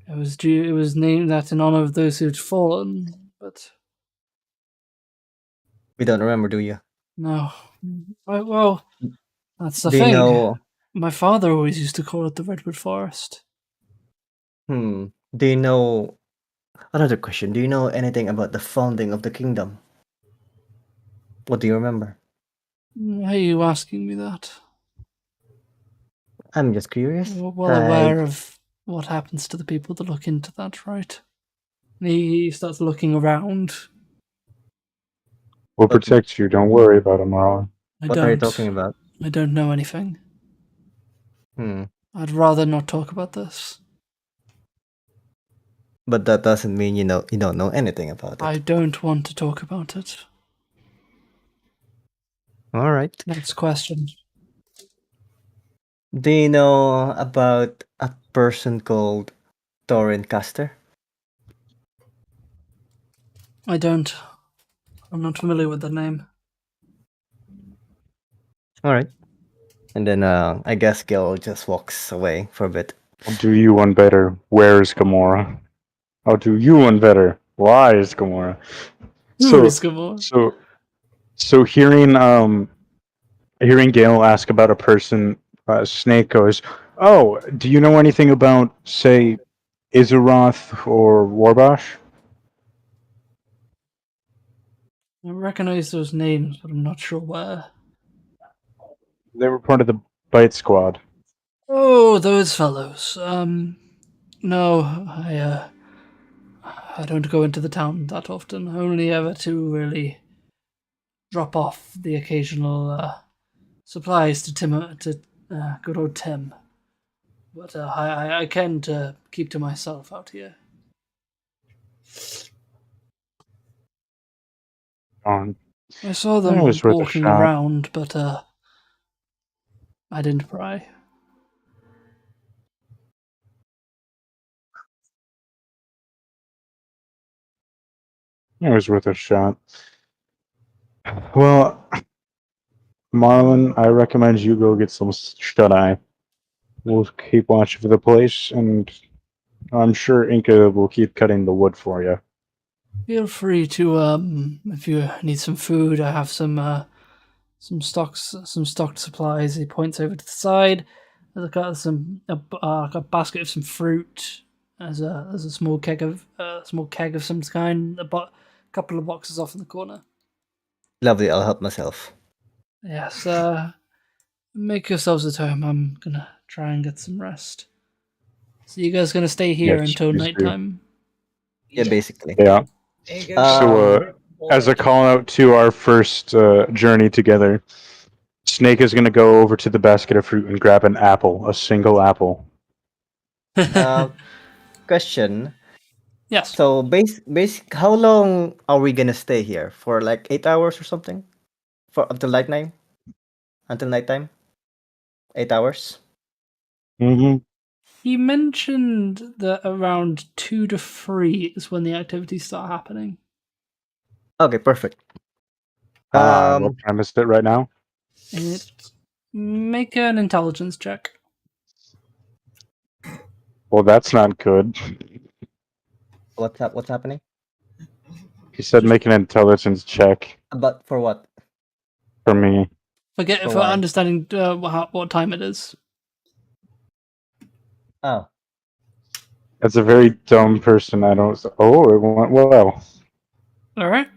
it was named that in honor of those who'd fallen, but We don't remember, do you? no. Well, that's the Do you thing. know? My father always used to call it the Redwood Forest. Do you know? Another question. Do you know anything about the founding of the kingdom? What do you remember? Why are you asking me that? I'm just curious. You're well aware of what happens to the people that look into that, right? He starts looking around. We'll protect you. Don't worry about him, Marlon. What are you talking about? I don't know anything. Hmm. I'd rather not talk about this. But that doesn't mean you don't know anything about it. I don't want to talk about it. All right. Next question. Do you know about a person called Thorin Caster? I don't. I'm not familiar with the name. All right. And then I guess Gil just walks away for a bit. I'll do you one better. Where's Gamora? I'll do you one better. Why is Gamora? Who is Gamora? So hearing Gale ask about a person, Snake goes, "Oh, do you know anything about, say, Izuroth or Warbosh?" I recognize those names, but I'm not sure where. They were part of the Bite Squad. Oh, those fellows. No, I don't go into the town that often. Only ever to really drop off the occasional supplies to good old Tim. But I can keep to myself out here. On. I saw them That was worth a walking shot. around, but I didn't pry. It was worth a shot. Well, Marlon, I recommend you go get some shut-eye. We'll keep watch for the place, and I'm sure Inca will keep cutting the wood for you. Feel free to if you need some food. I have some stocked supplies. He points over to the side. There's got a basket of some fruit. There's a small keg of some kind. A couple of boxes off in the corner. Lovely, I'll help myself. Yes, make yourselves at home. I'm gonna try and get some rest. So you guys gonna stay here Yes, until please do. nighttime? Yeah, basically. Yeah. Angus, Um, As a call out to our first journey together, Snake is going to go over to the basket of fruit and grab an apple, a single apple. Question. Yes. So, how long are we gonna stay here? For like 8 hours or something? For until nighttime? Until nighttime? 8 hours? Mm-hmm. He mentioned that around 2 to 3 is when the activities start happening. Okay, perfect. What time is it right now? Make an intelligence check. Well, that's not good. What's happening? He said make an intelligence check But for what? for me. Forget For for why? understanding what time it is. Oh, As a very dumb person, I don't. Oh, it went well. All right.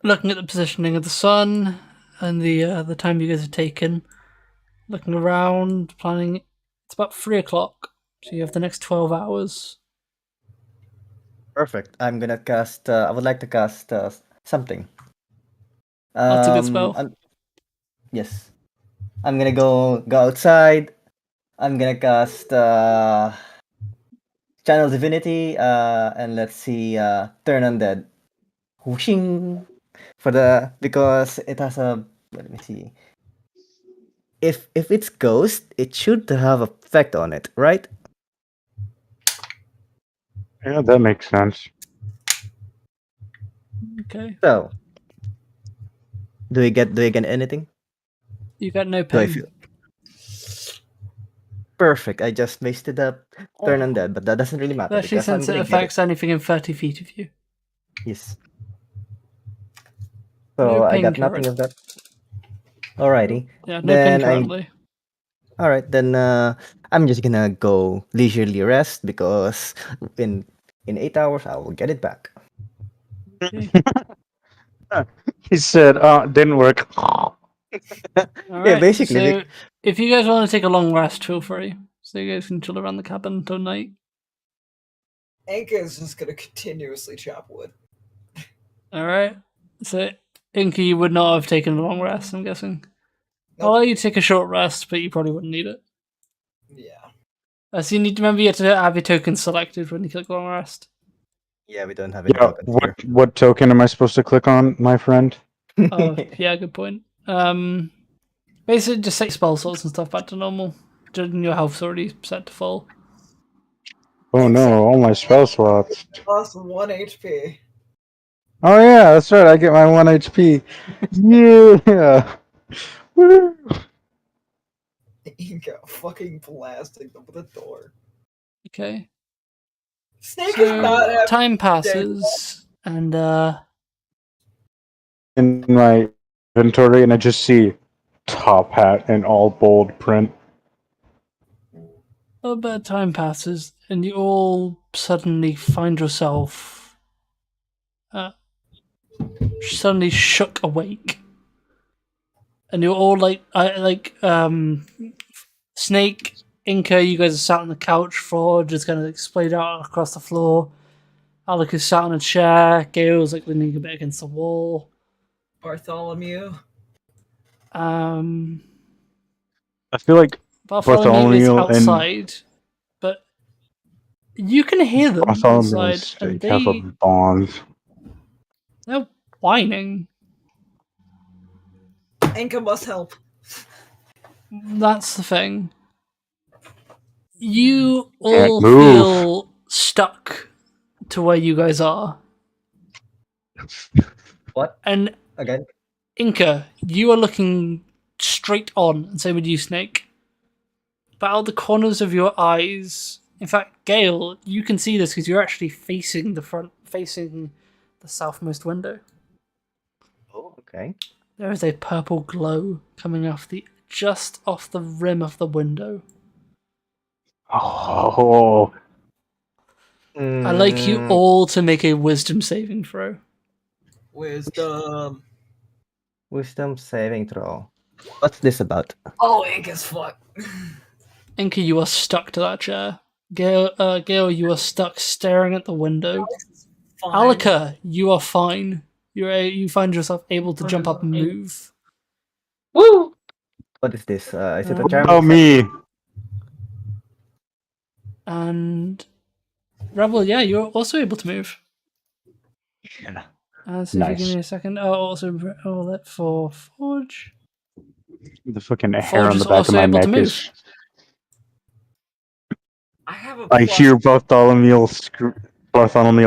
Looking at the positioning of the sun and the time you guys have taken, looking around, planning. It's about 3 o'clock, so you have the next 12 hours. perfect. I'm gonna cast. I would like to cast something. That's a good spell. Yes, I'm gonna go outside. I'm gonna cast Channel Divinity. And let's see. Turn Undead. Whooshing for because it has a. Let me see. If it's ghost, it should have effect on it, right? Yeah, that makes sense. Okay. So, do we get anything? You got no Do I ping. feel perfect? I just wasted up Turn Undead, but that doesn't really matter Especially because I'm since it gonna get it. affects anything in 30 feet of you. Yes. So No I ping got nothing of current. that. Alrighty. Yeah, no ping Then currently. alright, then I'm just gonna go leisurely rest because in 8 hours I will get it back. Okay. He said, didn't work. All Yeah, right. basically. So if you guys want to take a long rest, feel free. So you guys can chill around the cabin until night. Anka is just gonna continuously chop wood. All right. So Inky, you would not have taken a long rest, I'm guessing. Nope. I'll let you take a short rest, but you probably wouldn't need it. Yeah. So you need to remember you have to have your tokens selected when you click long rest. Yeah, we don't have any Yeah, tokens here. what token am I supposed to click on, my friend? Oh, yeah, good point. Basically, just set your spell slots and stuff back to normal. Your health's already set to full. Oh no, all my spell slots. Lost 1 HP. Oh yeah, that's right. I get my 1 HP. Yeah. Woo. Inka fucking blasting them with a door. Okay. Snake is not So having time passes, and In my inventory, and I just see top hat in all bold print. a little bit of time passes, and you all suddenly find yourself suddenly shook awake, and you're all Snake, Inca. You guys are sat on the couch floor, just kind of splayed out across the floor. Alec is sat on a chair. Gale's like leaning a bit against the wall. Bartholomew. I feel like Bartholomew is Bartholomew and outside, but you can hear them Bartholomew and outside, and Steak have a bond. they're whining. Inka must help. That's the thing. You Can't all move. feel stuck to where you guys are. What? And Again? Inca, you are looking straight on, and same with you, Snake. But out the corners of your eyes, in fact, Gale, you can see this because you're actually facing the southmost window. Oh, okay. There is a purple glow coming just off the rim of the window. Oh, I'd like you all to make a wisdom saving throw. Wisdom. Wisdom saving throw. What's this about? Oh, ink as fuck. Inka, you are stuck to that chair. Gale, you are stuck staring at the window. Fine. Alika, you are fine. You find yourself able to jump up and move. Woo! What is this? Is it a Um, charm? Oh, me. And Rebel, yeah, you're also able to move. Yeah. So if you give Nice. me a second, I'll also roll it for Forge. The fucking hair Forge on is the back of also my able to neck move. is. I have a I plus. hear Bartholomew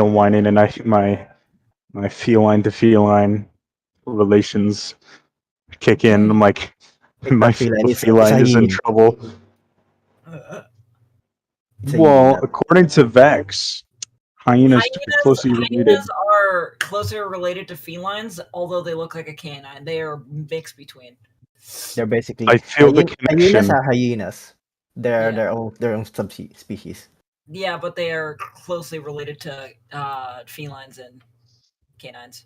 whining, and my feline to feline relations kick in. I'm like, my feline is feline is in hyena. trouble. It's a Well, hyena. according to Vex, hyenas to be closely related. Hyenas are closer related to felines, although they look like a canine. They are mixed between. They're basically I feel the hyenas connection. are hyenas. They're Yeah. their own subspecies. Yeah, but they are closely related to felines and canines.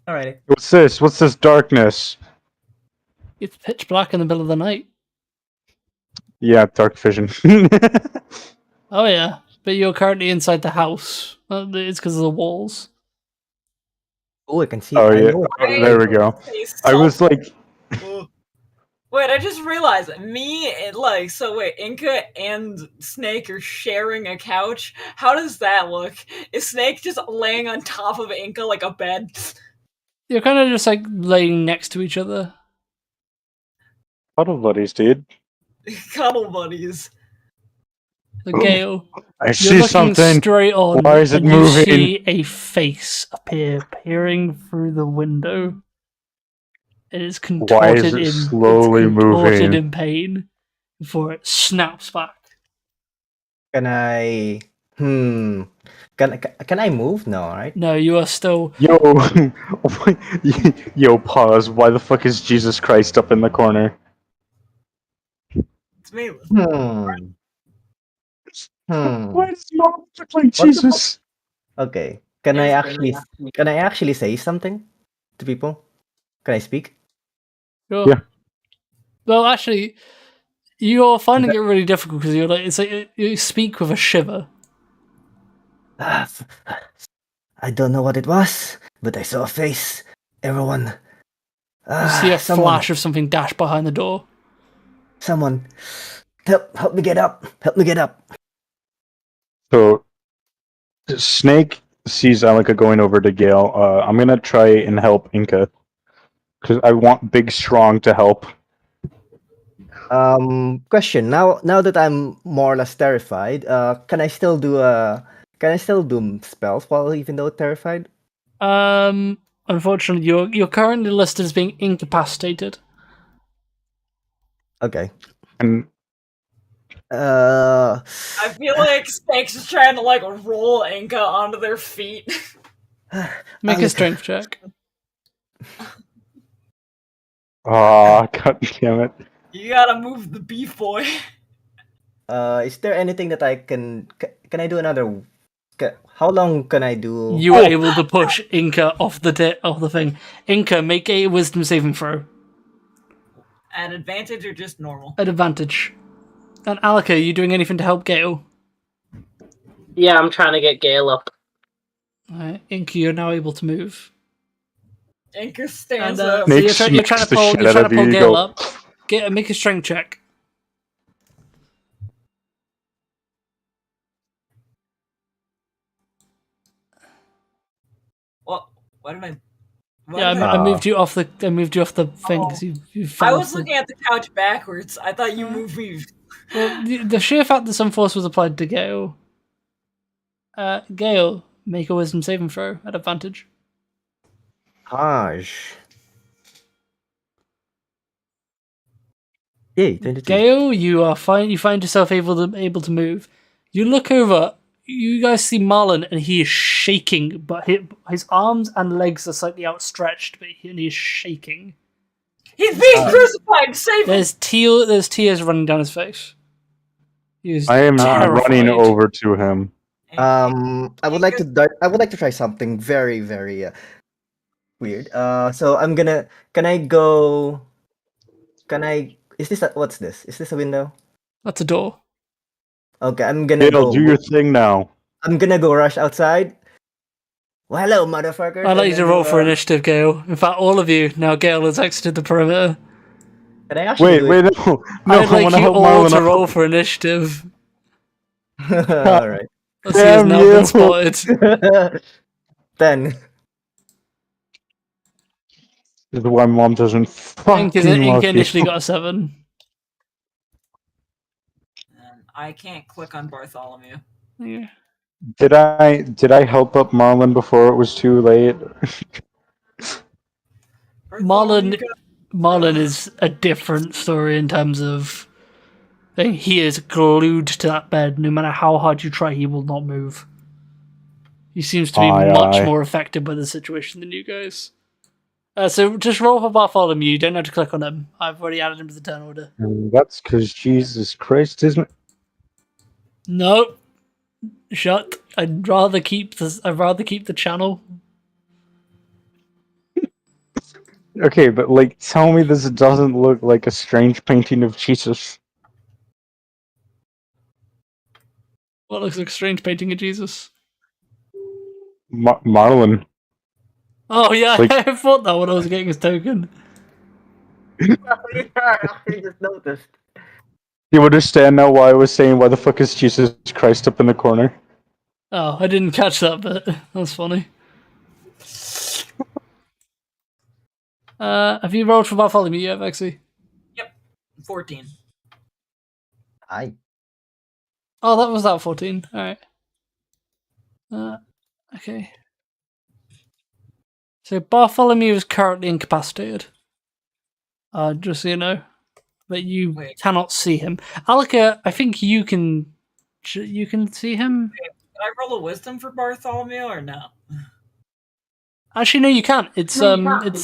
Alrighty. What's this? What's this darkness? It's pitch black in the middle of the night. Yeah, dark vision. Oh yeah, but you're currently inside the house. It's because of the walls. Oh, I can see. Oh I yeah, know. oh, there we go. I was like, Wait, I just realized me and Inca and Snake are sharing a couch. How does that look? Is Snake just laying on top of Inca like a bed? You're kind of just like laying next to each other. puddle buddies, dude. Cuddle buddies. The Gale, I you're see looking something. straight on, Why is it and moving? you see a face appear, peering through the window. It is Why is contorted it in slowly moving? in pain before it snaps back. Can I? Can I move? No, right? No, you are still. Yo, yo, pause. Why the fuck is Jesus Christ up in the corner? It's me. Why does he all look like the Jesus? Okay. Can I actually say something to people? Can I speak? Sure. Yeah. Well, actually, you're finding it really difficult because it's like you speak with a shiver. I don't know what it was, but I saw a face. Everyone. You see a flash of something dash behind the door. Someone. Help me get up. Help me get up. So, Snake sees Alika going over to Gale. I'm gonna try and help Inca because I want Big Strong to help. Question. Now that I'm more or less terrified, can I still do spells while even though terrified? Unfortunately, you're currently listed as being incapacitated. Okay. And Uh, I feel like Snake's just trying to roll Inca onto their feet. Make a Alika. strength check. oh, god damn it! You gotta move the beef boy. Is there anything that I can I do another? How long can I do? You were able to push Inca off the thing. Inca, make a wisdom saving throw. At advantage or just normal? At advantage. And Alika, are you doing anything to help Gale? Yeah, I'm trying to get Gale up. Alright, Inca, you're now able to move. Inca And stands so up. Nick you're trying to smacks the pull shit out of you, you Gale go- up. Make a strength check. What? Why did I? why Yeah, did I moved you off the thing because you fell I off was the- looking at the couch backwards. I thought you moved me. Well, the sheer fact that some force was applied to Gale. Gale, make a wisdom saving throw at advantage. Harsh. Yay, 22. Gale, you are fine. You find yourself able to move. You look over. You guys see Marlon, and he is shaking, but his arms and legs are slightly outstretched, and he is shaking. He's being crucified. Save him. There's tears running down his face. He is I am terrified. running over to him. I would like to try something very, very. Weird. So I'm gonna. Can I go? Can I? Is this what's this? Is this a window? That's a door. Okay, I'm gonna Gale, go. do your thing now. I'm gonna go rush outside. Well, hello, motherfuckers. I'd like and you to then, roll for initiative, Gale. In fact, all of you. Now Gale has exited the perimeter. Can I actually do Wait, it? no, no, I'd I like want to you help all Marlon to out. roll for initiative. All right. As he has Damn now you. been spotted. 10. This is why Mom doesn't fucking Inca love initially you. got a 7. And I can't click on Bartholomew. Yeah. Did I help up Marlon before it was too late? Bartholomew Marlon is a different story in terms of he is glued to that bed. No matter how hard you try, he will not move. He seems to be much Aye. more affected by the situation than you guys. So just roll for Bartholomew. You don't have to click on him. I've already added him to the turn order. And that's because Jesus Christ isn't. Nope. Shut. I'd rather keep the channel. Okay, but like, tell me this doesn't look like a strange painting of Jesus. What looks like a strange painting of Jesus? Marlon. Oh yeah, Like- I thought that when I was getting his token. I actually just noticed. You understand now why I was saying why the fuck is Jesus Christ up in the corner? Oh, I didn't catch that bit. That's funny. Have you rolled for Bartholomew yet, Vexy? 14. I. Oh, that was that 14. Alright. Okay. So Bartholomew is currently incapacitated. Just so you know. But you Wait. cannot see him. Alika, I think you can see him? Can I roll a wisdom for Bartholomew or no? Actually, no, you can't. It's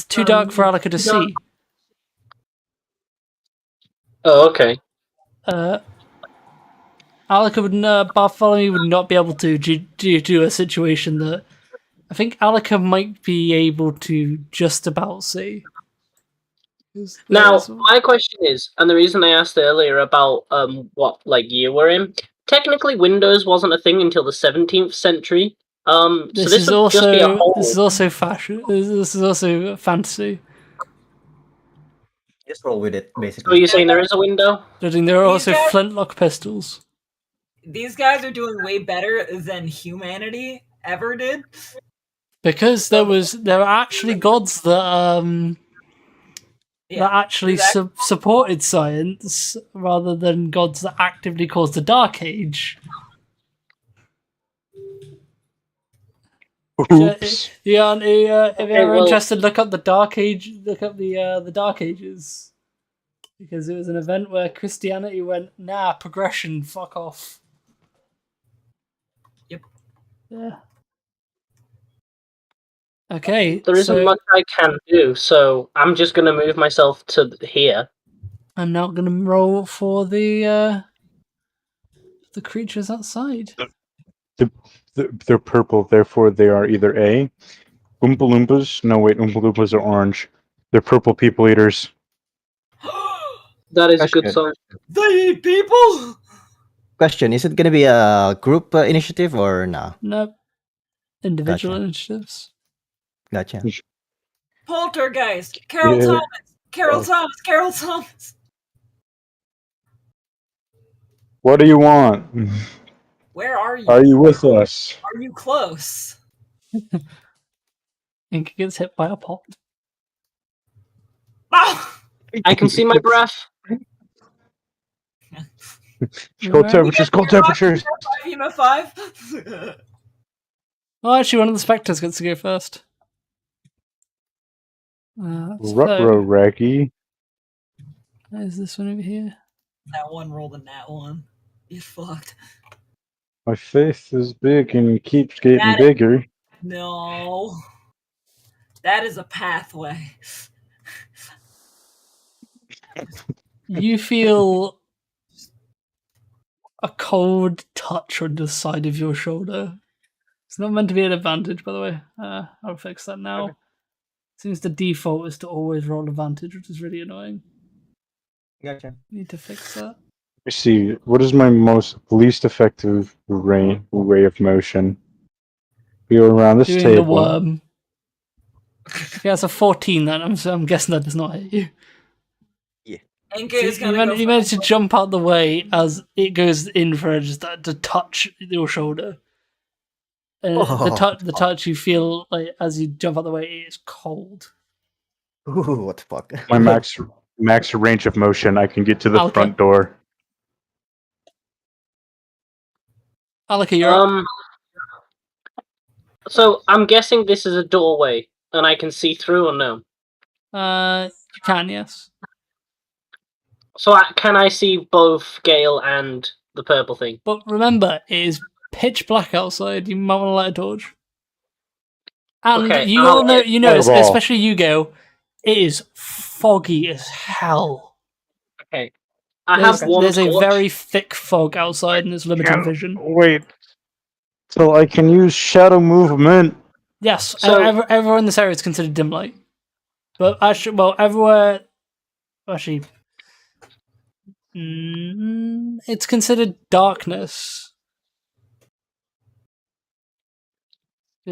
too dark for Alika to see. Oh, okay. Bartholomew would not be able to due to a situation that I think Alika might be able to just about see. Now, my question is, and the reason I asked earlier about what like year we're in, technically Windows wasn't a thing until the 17th century. So this this is would just be a also hole. this is also fashion. This is also fantasy. Just roll with it, So basically. you're saying there is a window? Judging there are These also guys- flintlock pistols. These guys are doing way better than humanity ever did. Because there are actually gods that that actually supported science rather than gods that actively caused the Dark Age. Oops. Yeah, and if Okay, you're well- interested, look up the Dark Age. Look up the Dark Ages, because it was an event where Christianity went, nah, progression, fuck off. Yep. Yeah. Okay. There isn't so much I can do, so I'm just gonna move myself to here. I'm now gonna roll for the creatures outside. They're purple, therefore they are either A. Oompa Loompas. No, wait, Oompa Loompas are orange. They're purple people eaters. That is a That's good good. song. They eat people. Question: is it gonna be a group initiative or no? Nope. Individual Gotcha. initiatives. Gotcha. Poltergeist. Carol Yeah. Thomas. Carol Oh. Thomas. Carol Thomas. What do you want? Where are you? Are you with us? Are you close? Inca gets hit by a pot. Ah! I can see my breath. Cold temperatures, cold temperatures. 5. Oh, actually, one of the spectres gets to go first. So, Ruh-roh, Raggy. there's this one over here. That one rolled a nat one. Get fucked. My faith is big and keeps getting Got it. bigger. No. That is a pathway. You feel a cold touch on the side of your shoulder. It's not meant to be an advantage, by the way. I'll fix that now. Seems the default is to always roll advantage, which is really annoying. Gotcha. Need to fix that. Let me see. What is my least effective way of motion? We go around this Doing table. the worm. Yeah, it's a 14 then. I'm guessing that does not hit you. Enke So is gonna go you managed to jump out the way as it goes in for just to touch your shoulder. The touch you feel like as you jump out the way is cold. Ooh, what the fuck? My max range of motion, I can get to the Alka. front door. Alaka, you're up. So I'm guessing this is a doorway, and I can see through, or no? You can, yes. So can I see both Gale and the purple thing? But remember, it is pitch black outside. You might want to light a torch. And Okay, you I'll all know, Fireball. especially you, Gale, it is foggy as hell. Okay. I have one There's a torch. very thick fog outside and there's limited vision. Wait. So I can use shadow movement. Yes, So- everywhere in this area is considered dim light. But actually, well, everywhere... Actually... it's considered darkness.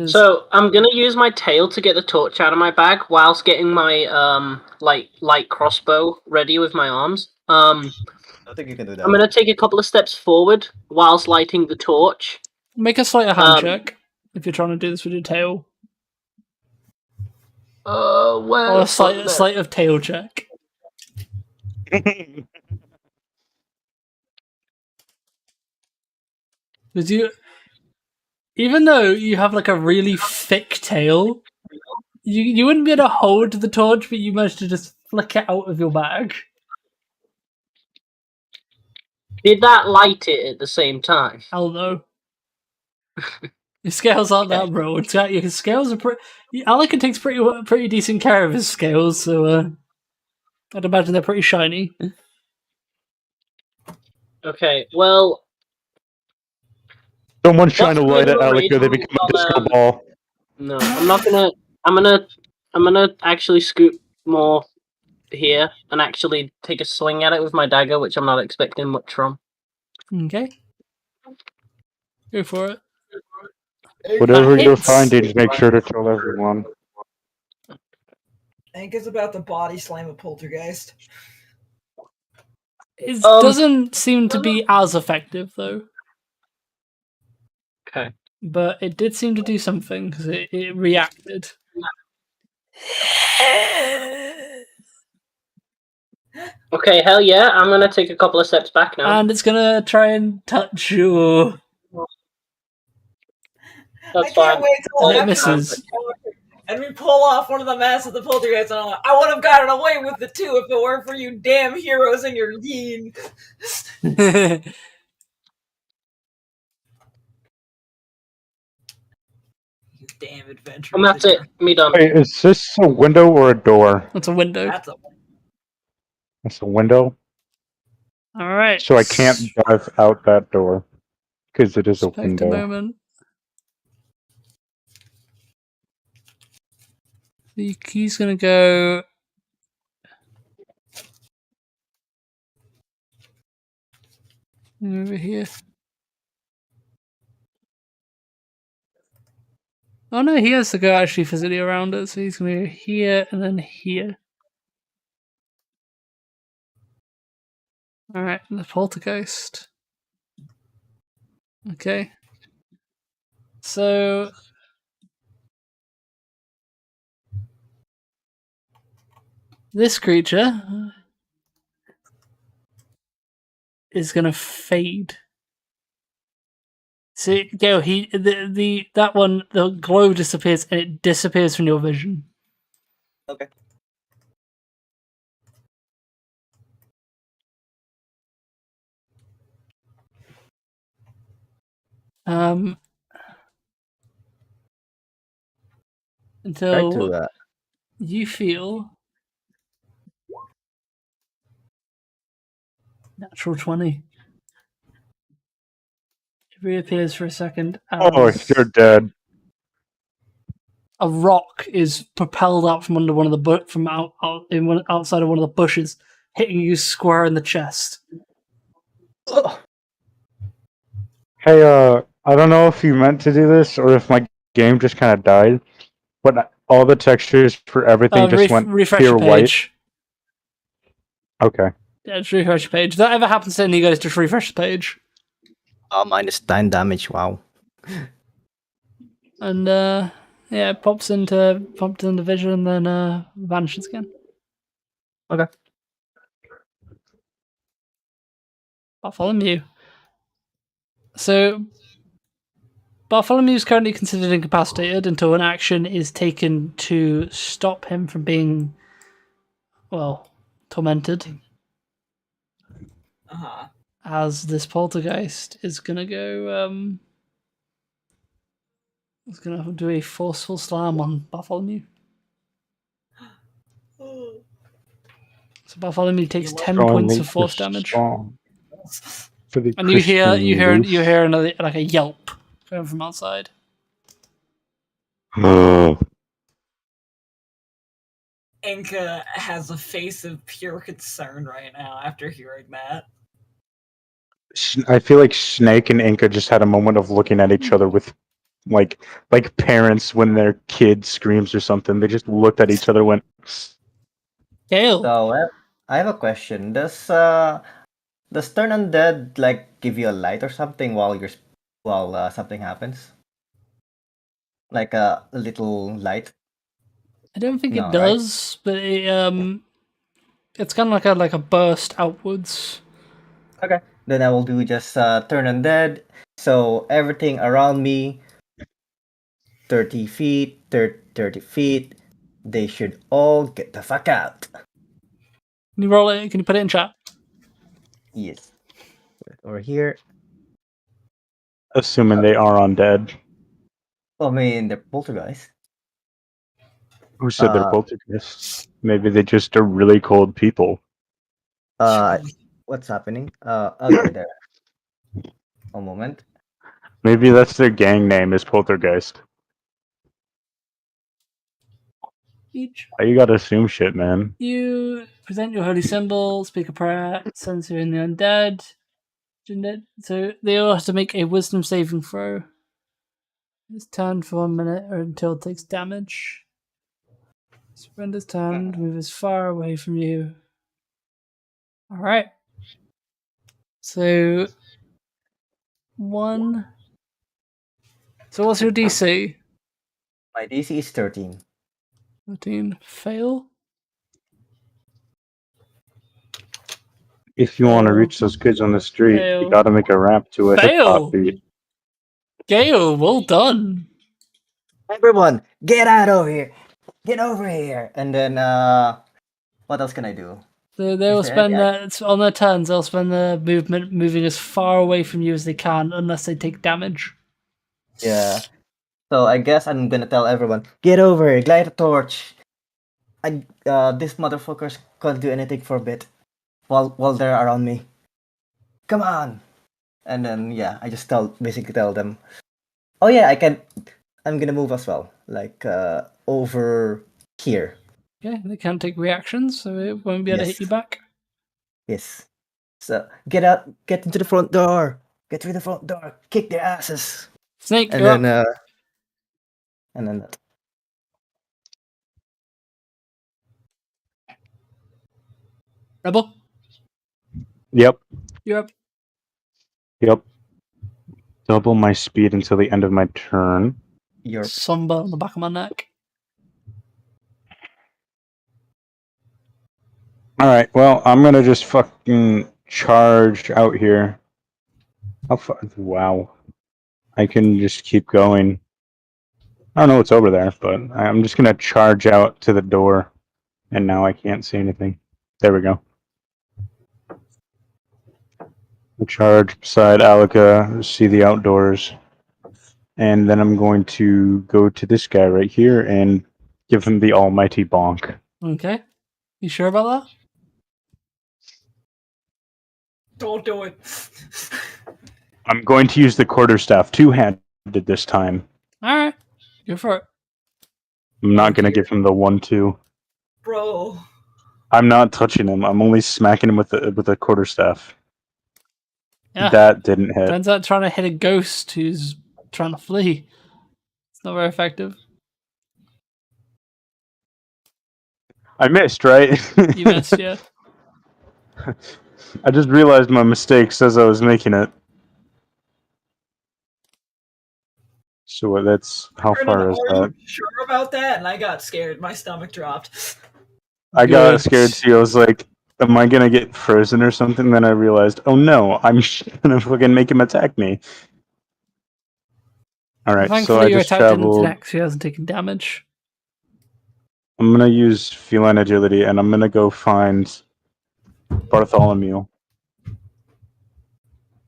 So I'm gonna use my tail to get the torch out of my bag, whilst getting my light crossbow ready with my arms. I think you can do that. I'm gonna take a couple of steps forward whilst lighting the torch. Make a sleight of hand check if you're trying to do this with your tail. Where? Or a sleight of tail check. Because even though you have like a really thick tail, you wouldn't be able to hold the torch, but you managed to just flick it out of your bag. Did that light it at the same time? Hell no. Your scales aren't that broad. Your scales are pretty. Alaka takes pretty decent care of his scales, so I'd imagine they're pretty shiny. Okay, well, Someone's trying to What's light it, going on, Alec, they Rachel? become a disco ball. no, I'm not gonna. I'm gonna actually scoot more here and actually take a swing at it with my dagger, which I'm not expecting much from. Okay. Go for it. Whatever you're hits. finding, make sure to tell everyone. Enke's about to body slam a poltergeist. It doesn't seem to be as effective, though. Okay. But it did seem to do something, because it reacted. Okay, hell yeah, I'm gonna take a couple of steps back now. And it's gonna try and touch you. That's I can't fine. wait till It after misses. this and we pull off one of the masks of the poltergeist, and I'm like, I would have gotten away with the two if it weren't for you damn heroes and your lean. You damn adventurers. And that's it. Me done. Wait, is this a window or a door? That's a window. That's a It's a window, Alright. so I can't dive out that door because it is a Expect a window. moment. He's gonna go. Over here. Oh no, he has to go actually physically around it, so he's gonna go here and then here. Alright, the poltergeist. Okay. So this creature is gonna fade. See, go. That one, the glow disappears and it disappears from your vision. Okay. Until you feel natural 20. It reappears for a second. Oh, you're dead. a rock is propelled out from under one of the outside of one of the bushes, hitting you square in the chest. Hey, I don't know if you meant to do this or if my game just kind of died, but all the textures for everything just went Refresh pure your page. white. Okay. Yeah, just refresh your page. If that ever happens to any of you guys, just refresh the page. -9 damage. Wow. And yeah, it pops into vision and then vanishes again. Okay. Bartholomew. So Bartholomew is currently considered incapacitated until an action is taken to stop him from being, well, tormented. As this poltergeist is gonna go, it's gonna do a forceful slam on Bartholomew. So Bartholomew takes 10 points of force damage. And you hear another, like a yelp coming from outside. Inca has a face of pure concern right now after hearing that. I feel like Snake and Inca just had a moment of looking at each other with, like parents when their kid screams or something. They just looked at each other, and went. Gale. So I have a question. Does Turn Undead like give you a light or something while something happens? Like a little light? I don't think No, it does, but it's kind of like a burst outwards. Okay. Then I will do just Turn Undead. So everything around me, 30 feet, 30 feet, they should all get the fuck out. Can you roll it? Can you put it in chat? Yes. Over here. Assuming they are undead. I mean, they're poltergeist. Who said they're poltergeists? Maybe they just are really cold people. What's happening? Okay, there. A moment. Maybe that's their gang name is Poltergeist. Why you gotta assume shit, man? You present your holy symbol, speak a prayer, censor in the undead. So they all have to make a wisdom saving throw. It's turned for 1 minute or until it takes damage. Surrender's turned, move as far away from you. Alright. So 1. So what's your DC? My DC is 13. 13. Fail. If you want to reach those kids on the street, you gotta make a ramp to a hip hop beat. Gale, well done. Everyone, get out of here! Get over here! And then, what else can I do? They'll spend on their turns. They'll spend their movement moving as far away from you as they can, unless they take damage. Yeah. So I guess I'm gonna tell everyone, get over here, light a torch. These motherfuckers can't do anything for a bit while they're around me. Come on! And then I just basically tell them, oh yeah, I'm gonna move as well, like over here. Okay, they can't take reactions, so it won't be able to hit you back. Yes. So get out, get into the front door, get through the front door, kick their asses. Snake, and go then up. And then that. Rebel. Yep. You're up. Yep. Double my speed until the end of my turn. Your Somber on the back of my neck. Alright, well, I'm gonna just fucking charge out here. Wow. I can just keep going. I don't know what's over there, but I'm just gonna charge out to the door. And now I can't see anything. There we go. I'll charge beside Alika, see the outdoors. And then I'm going to go to this guy right here and give him the almighty bonk. Okay. You sure about that? Don't do it. I'm going to use the quarterstaff two-handed this time. Alright. Go for it. I'm not Oh, gonna dear. give him the 1-2. Bro. I'm not touching him. I'm only smacking him with the quarterstaff. Yeah. That didn't hit. Turns out trying to hit a ghost who's trying to flee. It's not very effective. I missed, right? You missed, yeah. I just realized my mistakes as I was making it. So that's how Brennan, far is are that? you sure about that? And I got scared. My stomach dropped. I got Good. scared too. I was like, "Am I gonna get frozen or something?" Then I realized, "Oh no, I'm gonna fucking make him attack me." All right, so Thankfully, I your just attack didn't traveled. connect, so he hasn't taken damage. I'm gonna use feline agility, and I'm gonna go find Bartholomew.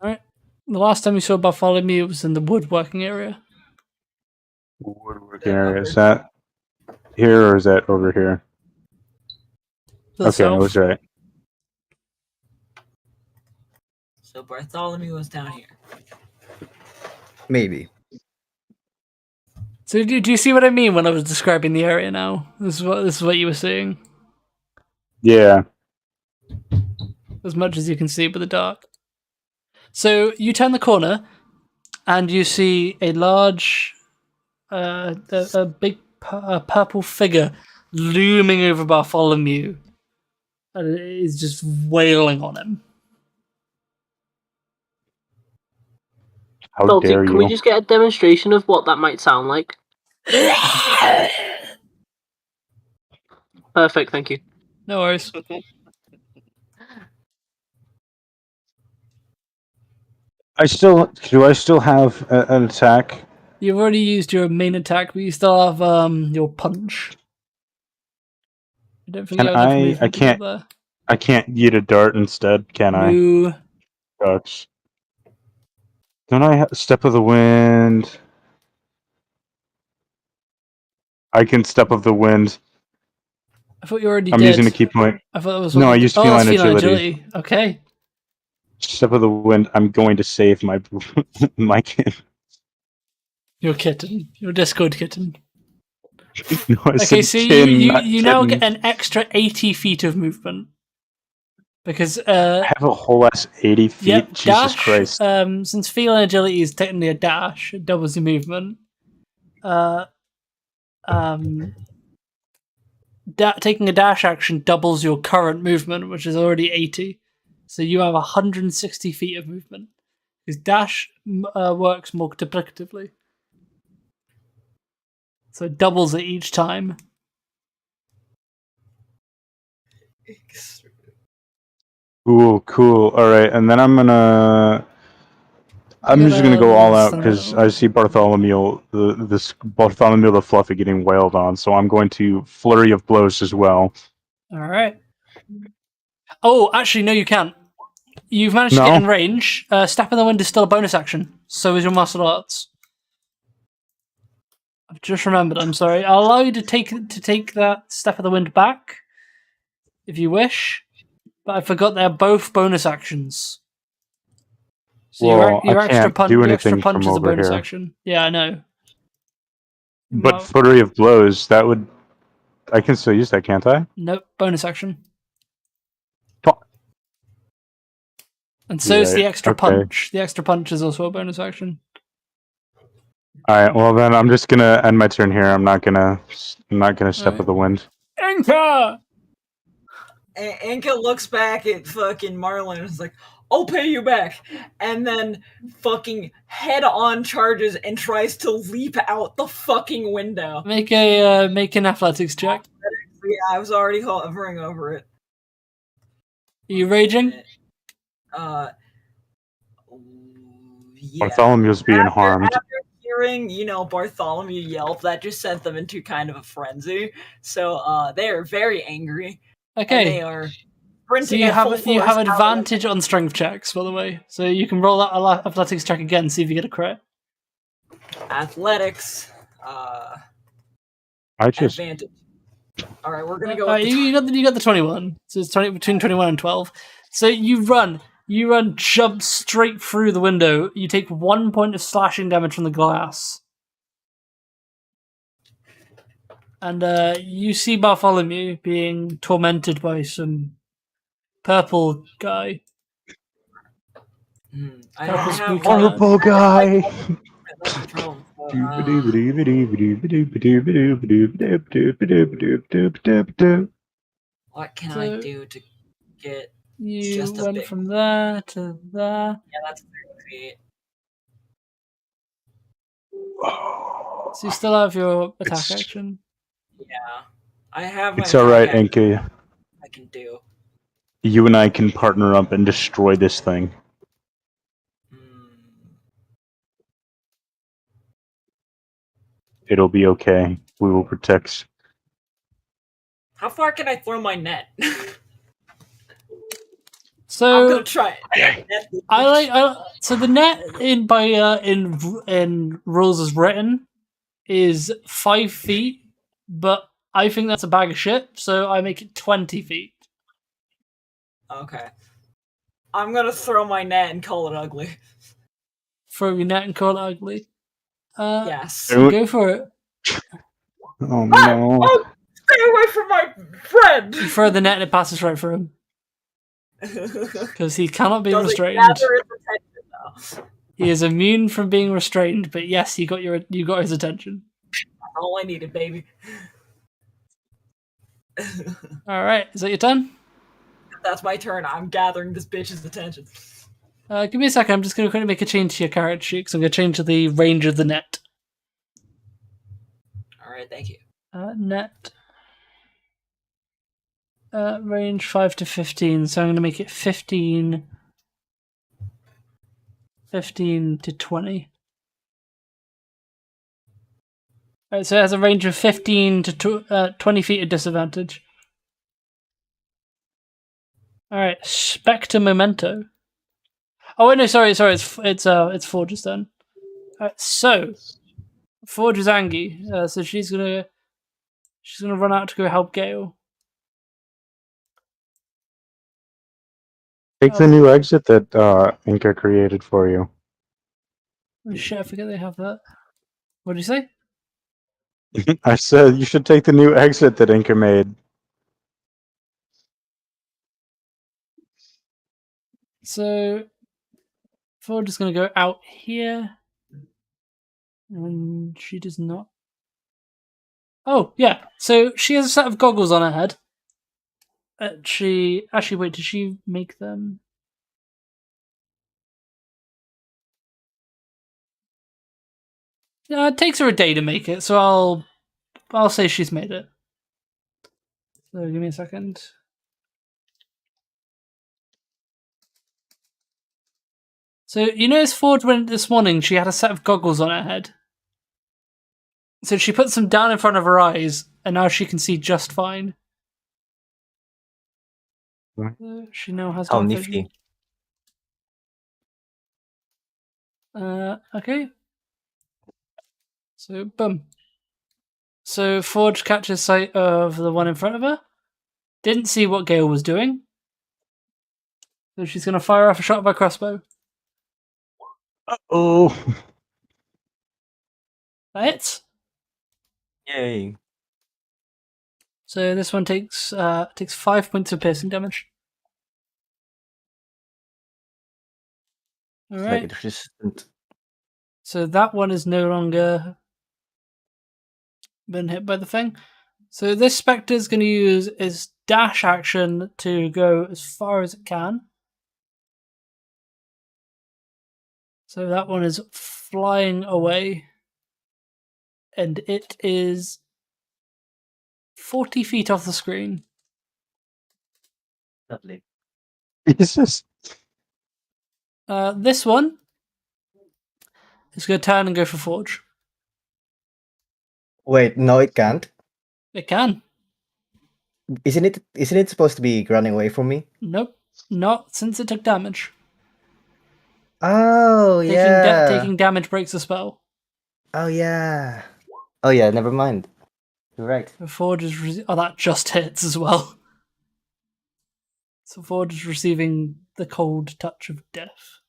Alright. The last time you saw Bartholomew was in the woodworking area. Woodworking area, is that here or is that over here? To the Okay, I south. was right. So Bartholomew was down here. Maybe. So do you see what I mean when I was describing the area now? This is what you were seeing. Yeah. As much as you can see with the dark. So you turn the corner and you see a large a big purple figure looming over Bartholomew. And it is just wailing on him. How Salty, dare can we you? just get a demonstration of what that might sound like? Perfect, thank you. No worries. Do I still have an attack? You've already used your main attack, but you still have your punch. I don't think Can you have enough I movement to get there. I can't yeet a dart instead, can I? No. Sucks. Don't I have Step of the Wind? I can Step of the Wind. I thought you already I'm did. using a key point. I thought that was No, what I you used did. Oh, that's feline feline agility. agility. Okay. Step of the Wind. I'm going to save my my kid. Your kitten. Your Discord kitten. No, I Okay, said so kin, you not now kitten. get an extra 80 feet of movement. Because I have a whole ass 80 feet. yep, Jesus dash. Christ. Since feline agility is technically a dash, it doubles your movement. Taking a dash action doubles your current movement, which is already 80. So you have 160 feet of movement. Because dash works multiplicatively. So it doubles it each time. Cool, cool. All right, and then I'm just gonna go all out because I see Bartholomew, this Bartholomew the Fluffy getting wailed on. So I'm going to flurry of blows as well. All right. Oh, actually, no, you can't. You've managed to No? get in range. Step in the Wind is still a bonus action. So is your martial arts. I've just remembered. I'm sorry. I'll allow you to take that Step of the Wind back, if you wish. But I forgot they're both bonus actions. So Well, your I extra can't do your extra anything punch from is a over bonus here. action. Yeah, I know. But flurry of blows, that would. I can still use that, can't I? Nope, bonus action. Fuck. And so is the Right, extra okay. punch. The extra punch is also a bonus action. All right. Well, then I'm just gonna end my turn here. I'm not gonna Step of the Wind. Anchor! Anka looks back at fucking Marlon and is like, I'll pay you back. And then fucking head on charges and tries to leap out the fucking window. Make an athletics check. Yeah, I was already hovering over it. Are you raging? Yeah. Bartholomew's being harmed. After hearing, Bartholomew yelp, that just sent them into kind of a frenzy. So they are very angry. Okay. And they are sprinting So you at full have force advantage on strength checks, by the way. So you can roll that athletics check again, see if you get a crit. Athletics. I just. Advantage. All right, we're gonna go. With you got the 21. So it's between 21 and 12. So you run, jump straight through the window. You take 1 point of slashing damage from the glass. And you see Bartholomew being tormented by some purple guy. I Purple don't have spooky Purple guy. That's the problem. What can I So- do to get? You Just a went bit. from there to there. Yeah, that's 30 feet. So you still have your attack It's- action. Yeah, I have my. It's all right, attack action Enki. I can do. You and I can partner up and destroy this thing. Hmm. It'll be okay. We will protect. How far can I throw my net? I'm So gonna try it. so the net in rules as written is 5 feet, but I think that's a bag of shit, so I make it 20 feet. Okay. I'm gonna throw my net and call it ugly. Throw your net and call it ugly. Yes. Go for it. Oh no! Oh, stay away from my friend. You throw the net and it passes right through him because he cannot be Does it restrained. gather his attention though? He is immune from being restrained, but yes, you got his attention. That's all I needed, baby. All right, is that your turn? That's my turn. I'm gathering this bitch's attention. Give me a second. I'm just going to quickly make a change to your character sheet because I'm going to change to the range of the net. All right, thank you. Net. Range 5 to 15, so I'm going to make it 15 to 20. Alright, so it has a range of 15 to 20 feet at disadvantage. Alright, Spectre Memento. Oh wait, no, sorry, it's Forge's turn. So Forge is angry, so she's gonna run out to go help Gale. Take the new exit that Inca created for you. Oh shit, I forget they have that. What did you say? I said you should take the new exit that Inca made. So Forge is gonna go out here. And she does not. Oh, yeah. So she has a set of goggles on her head. Wait, did she make them? It takes her a day to make it, so I'll say she's made it. So give me a second. So you notice Ford went this morning, she had a set of goggles on her head. So she puts them down in front of her eyes, and now she can see just fine. She now has How dark nifty. vision. Okay. So, boom. So Forge catches sight of the one in front of her. Didn't see what Gale was doing. So she's going to fire off a shot by crossbow. Oh, That hits. Yay. So this one takes 5 points of piercing damage. All Like right. it's resistant. So that one is no longer been hit by the thing. So this Spectre is going to use its dash action to go as far as it can. So that one is flying away. And it is 40 feet off the screen. Lovely. Jesus! This one is going to turn and go for Forge. Wait, no, it can't. It can. Isn't it supposed to be running away from me? Nope. Not since it took damage. Oh yeah. Taking damage breaks the spell. Oh yeah. Oh yeah. Never mind. You're right. The Forge is that just hits as well. So Forge is receiving the cold touch of death.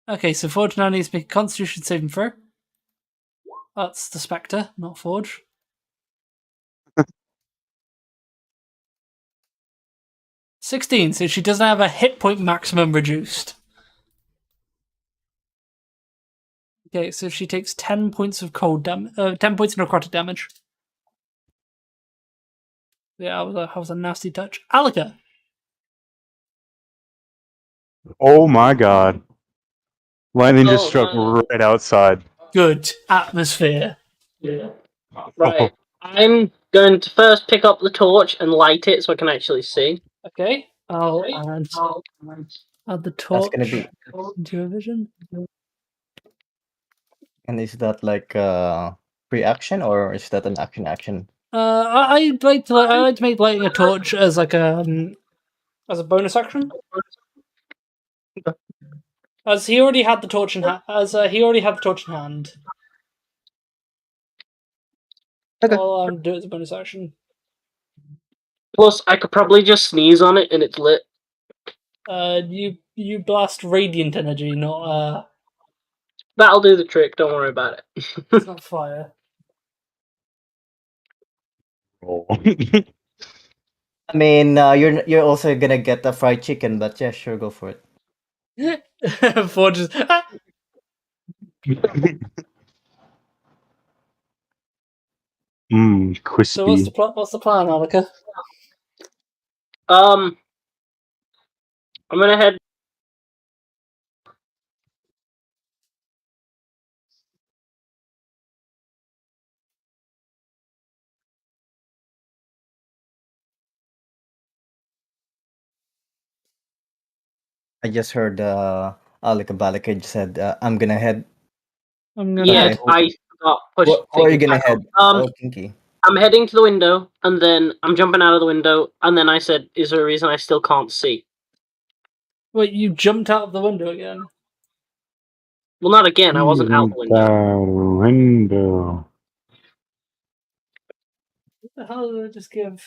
Okay, so Forge now needs to make a Constitution saving throw. That's the Spectre, not Forge. $16, so she doesn't have a hit point maximum reduced. Okay, so she takes 10 points of cold damage, 10 points of necrotic damage. Yeah, that was a nasty touch. Alika. Oh my god. Lightning just Oh, struck no. right outside. Good atmosphere. Yeah. Right. I'm going to first pick up the torch and light it so I can actually see. Okay, I'll add the torch gonna be- into your vision. And is that like pre-action or is that an action? I like to make lighting a torch as like a bonus action. As he already had the torch in hand. Okay. All I'm do it as a bonus action. Plus, I could probably just sneeze on it and it's lit. You blast radiant energy, not That'll do the trick, don't worry about it. it's not fire. Oh. I mean, you're also gonna get a fried chicken, but yeah, sure, go for it. Forge is Crispy. So what's the plan, Alika? I'm gonna head. I just heard Alika Balika just said, "I'm gonna head." I'm gonna Yeah, head. I forgot. Push Where are you things gonna back head? up. Oh, Kinky. I'm heading to the window, and then I'm jumping out of the window, and then I said, "Is there a reason I still can't see?" Wait, you jumped out of the window again? Well, not again. I wasn't out the window. Window. What the hell did I just give?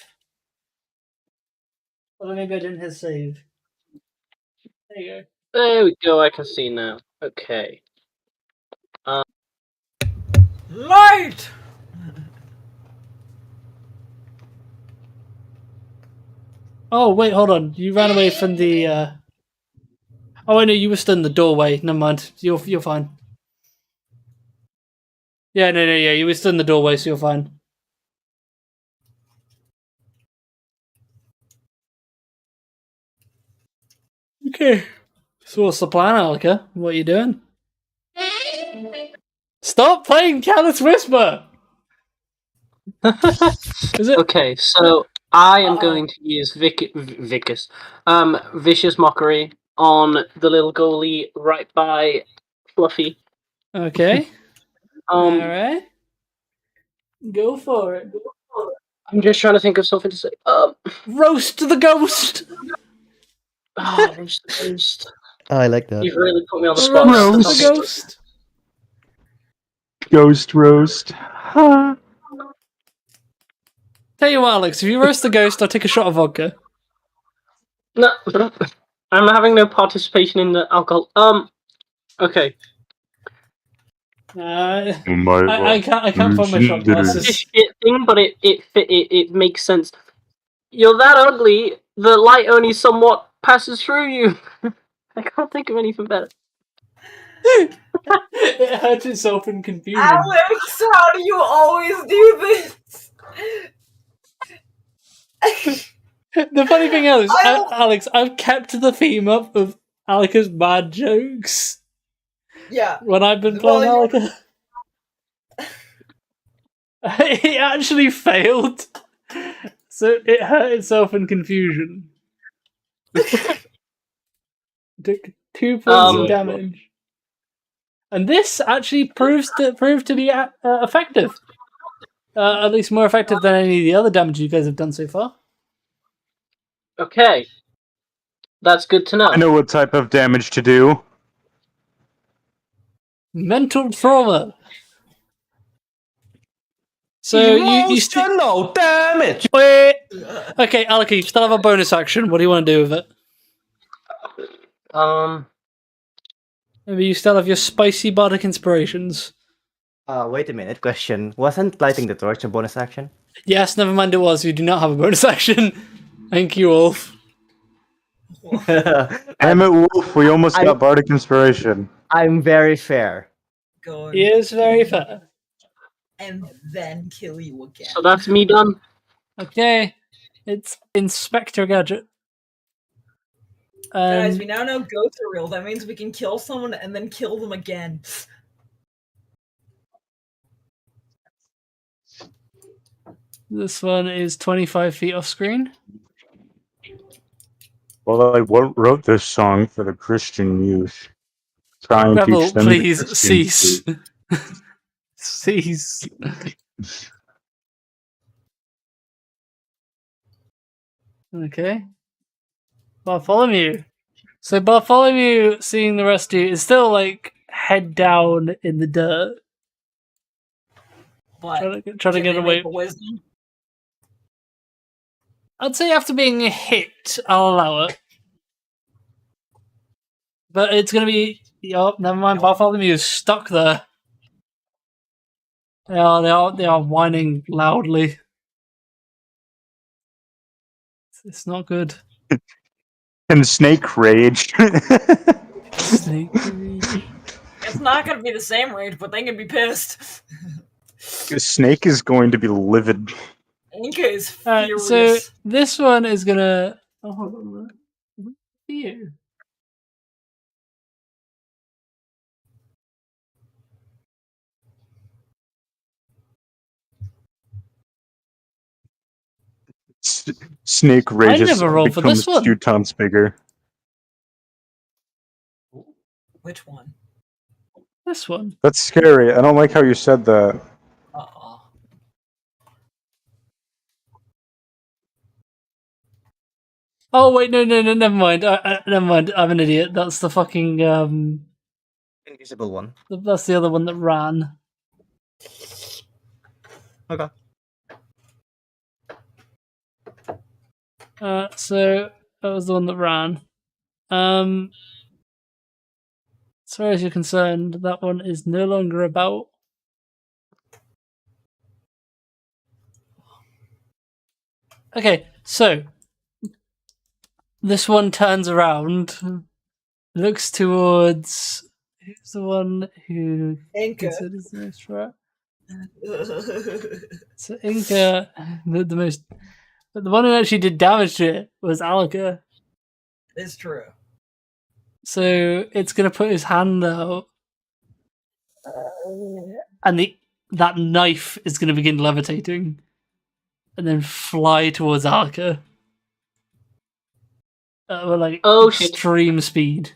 Oh, maybe I didn't hit save. There you go. There we go. I can see now. Okay. Light! Oh wait, hold on. You ran away from the. Oh, I know you were still in the doorway. Never mind. You're fine. Yeah, no, yeah. You were still in the doorway, so you're fine. Okay. So what's the plan, Alika? What are you doing? Stop playing Careless Whisper! Is it? Okay, so I am going to use Vicious Mockery on the little goalie right by Fluffy. Okay. Alright. Go for it. I'm just trying to think of something to say. Roast the ghost! Roast. Oh, I like that. You've really put me on the Roast spot. the ghost! Ghost roast. Ha. Tell you what, Alex, if you roast the ghost, I'll take a shot of vodka. No, I'm having no participation in the alcohol. Okay. I can't find my shot It's a glasses. shit thing, but it makes sense. You're that ugly. The light only somewhat passes through you. I can't think of anything better. It hurts itself in confusion. Alex, how do you always do this? The funny thing is, Alex, I've kept the theme up of Alika's bad jokes Yeah. when I've been playing Alika. It actually failed, so it hurt itself in confusion. Took 2 points of damage, and this actually proved to be effective. At least more effective than any of the other damage you guys have done so far. Okay. That's good to know. I know what type of damage to do. Mental trauma. So you no damage. Wait. Okay, Alika, you still have a bonus action. What do you want to do with it? Maybe you still have your spicy bardic inspirations. Wait a minute. Question: wasn't lighting the torch a bonus action? Yes, never mind. It was. You do not have a bonus action. Thank you, Wolf. Damn it, Wolf! We almost got Bardic Inspiration. I'm very fair. Go He is very fair. and then kill you again. So that's me done. Okay, it's Inspector Gadget. Guys, we now know ghosts are real. That means we can kill someone and then kill them again. This one is 25 feet off screen. Well, I wrote this song for the Christian youth. Try and Rebel, teach them. the please Christian cease. faith. Cease. Okay. Bartholomew. So Bartholomew, seeing the rest of you, is still like head down in the dirt. But Trying to can get they away. make a wisdom? I'd say after being hit, I'll allow it. But it's gonna be. Oh, never mind. Bartholomew is stuck there. They are whining loudly. It's not good. And Snake rage. Snake rage. It's not going to be the same rage, but they can be pissed. Snake is going to be livid. Inca is Alright, furious. so this one is gonna. Oh, hold on. What are you? Snake rages. never rolled for this becomes one. 2 tons bigger. Which one? This one. That's scary. I don't like how you said that. Uh-oh. Oh wait, no, never mind. Never mind. I'm an idiot. That's the fucking Invisible one. That's the other one that ran. Okay. So that was the one that ran. As far as you're concerned, that one is no longer about. Okay, so this one turns around, looks towards who's the one who Inca. considers the most threat. So Inca, the most, but the one who actually did damage to it was Alaka. It's true. So it's gonna put his hand out, and that knife is gonna begin levitating, and then fly towards Alaka. With like extreme speed.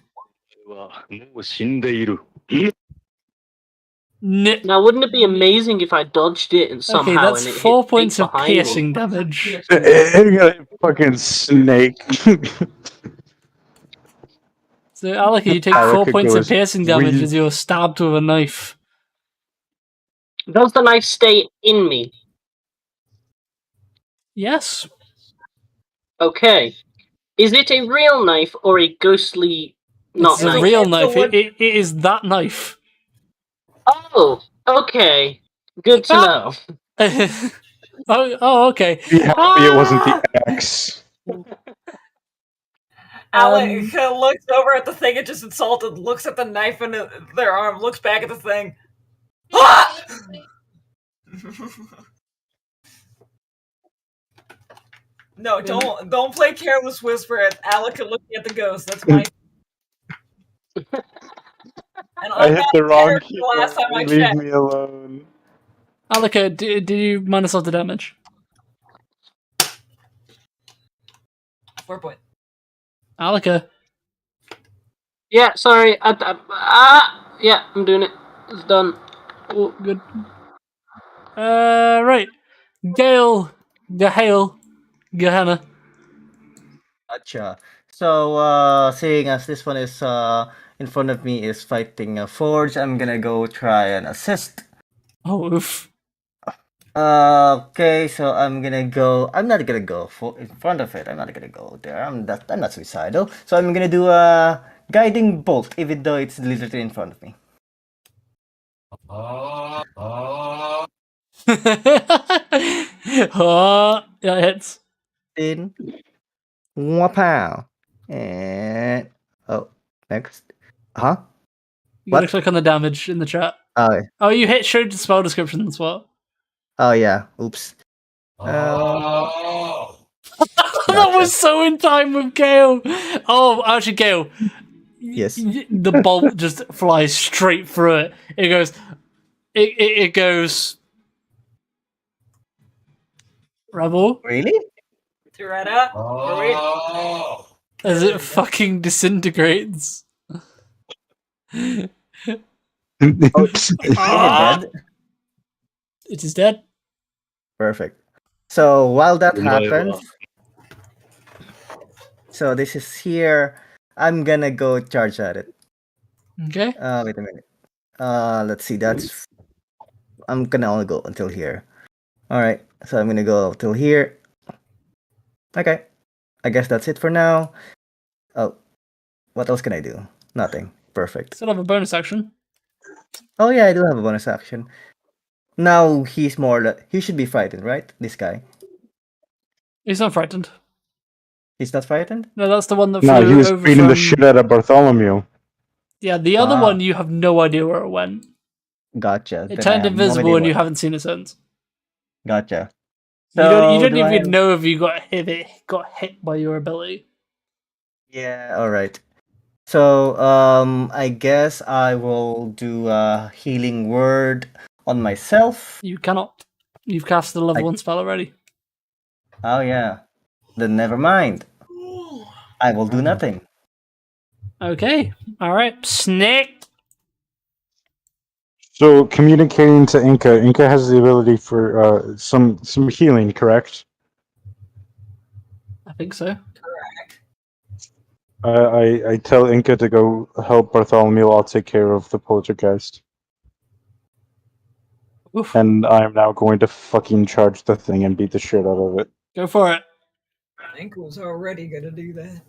Now, wouldn't it be amazing if I dodged it and somehow Okay, that's and it 4 hit points of behind me? piercing damage. Fucking snake. So, Alaka, you take Alaka 4 points of goes, piercing damage "We-" as you're stabbed with a knife. Does the knife stay in me? Yes. Okay. Is it a real knife or a ghostly not It's a knife? real It's a knife. wood- It is that knife. Oh, okay. Good to know. Oh, okay. Be happy it wasn't the axe. Alec looks over at the thing it just insulted, looks at the knife in their arm, looks back at the thing. Ah! No, don't play Careless Whisper at Alec looking at the ghost. That's my. And I hit the wrong the last time I keyboard. Leave checked. me alone. Alaka, did you minus off the damage? 4 point. Alaka. Yeah, sorry. Yeah, I'm doing it. It's done. Oh, good. Right. Gale. Gehenna. Gotcha. So, seeing as this one is in front of me is fighting a Forge, I'm gonna go try and assist. Oh, oof. Okay, so I'm not gonna go in front of it. I'm not gonna go there. I'm not suicidal. So I'm gonna do a guiding bolt, even though it's literally in front of me. Oh, yeah, it hits. In. Wapow. And next. Huh? You gotta What? click on the damage in the chat. Oh, Oh, you hit show spell description as well. oh yeah. Oops. That was so in time with Gale. Oh, actually, Gale. Yes. The bolt just flies straight through it. It goes. It goes. Rebel. Really? Right up. As it fucking disintegrates. Oh, is it dead? It is dead. Perfect. So while that Really happens, so this is here. I'm gonna go charge at it. Okay. Wait a minute. Let's see. I'm gonna only go until here. All right. So I'm gonna go till here. Okay. I guess that's it for now. Oh, what else can I do? Nothing. Perfect. Still have a bonus action. Oh yeah, I do have a bonus action. Now he should be frightened, right? This guy. He's not frightened. He's not frightened? No, that's the one that No, flew he was over beating from... the shit out of Bartholomew. Yeah, the other Ah. one, you have no idea where it went. Gotcha. It Then I turned have no invisible idea and you what- haven't seen it since. Gotcha. You don't do I even have- know if you got hit by your ability. Yeah, alright. So, I guess I will do a healing word on myself. You cannot. You've cast the level 1 spell already. Oh, yeah. Then never mind. I will do nothing. Okay. Alright. Snake. So communicating to Inca, Inca has the ability for some healing, correct? I think so. I tell Inca to go help Bartholomew. I'll take care of the poltergeist. Oof. And I'm now going to fucking charge the thing and beat the shit out of it. Go for it. I think was already gonna do that.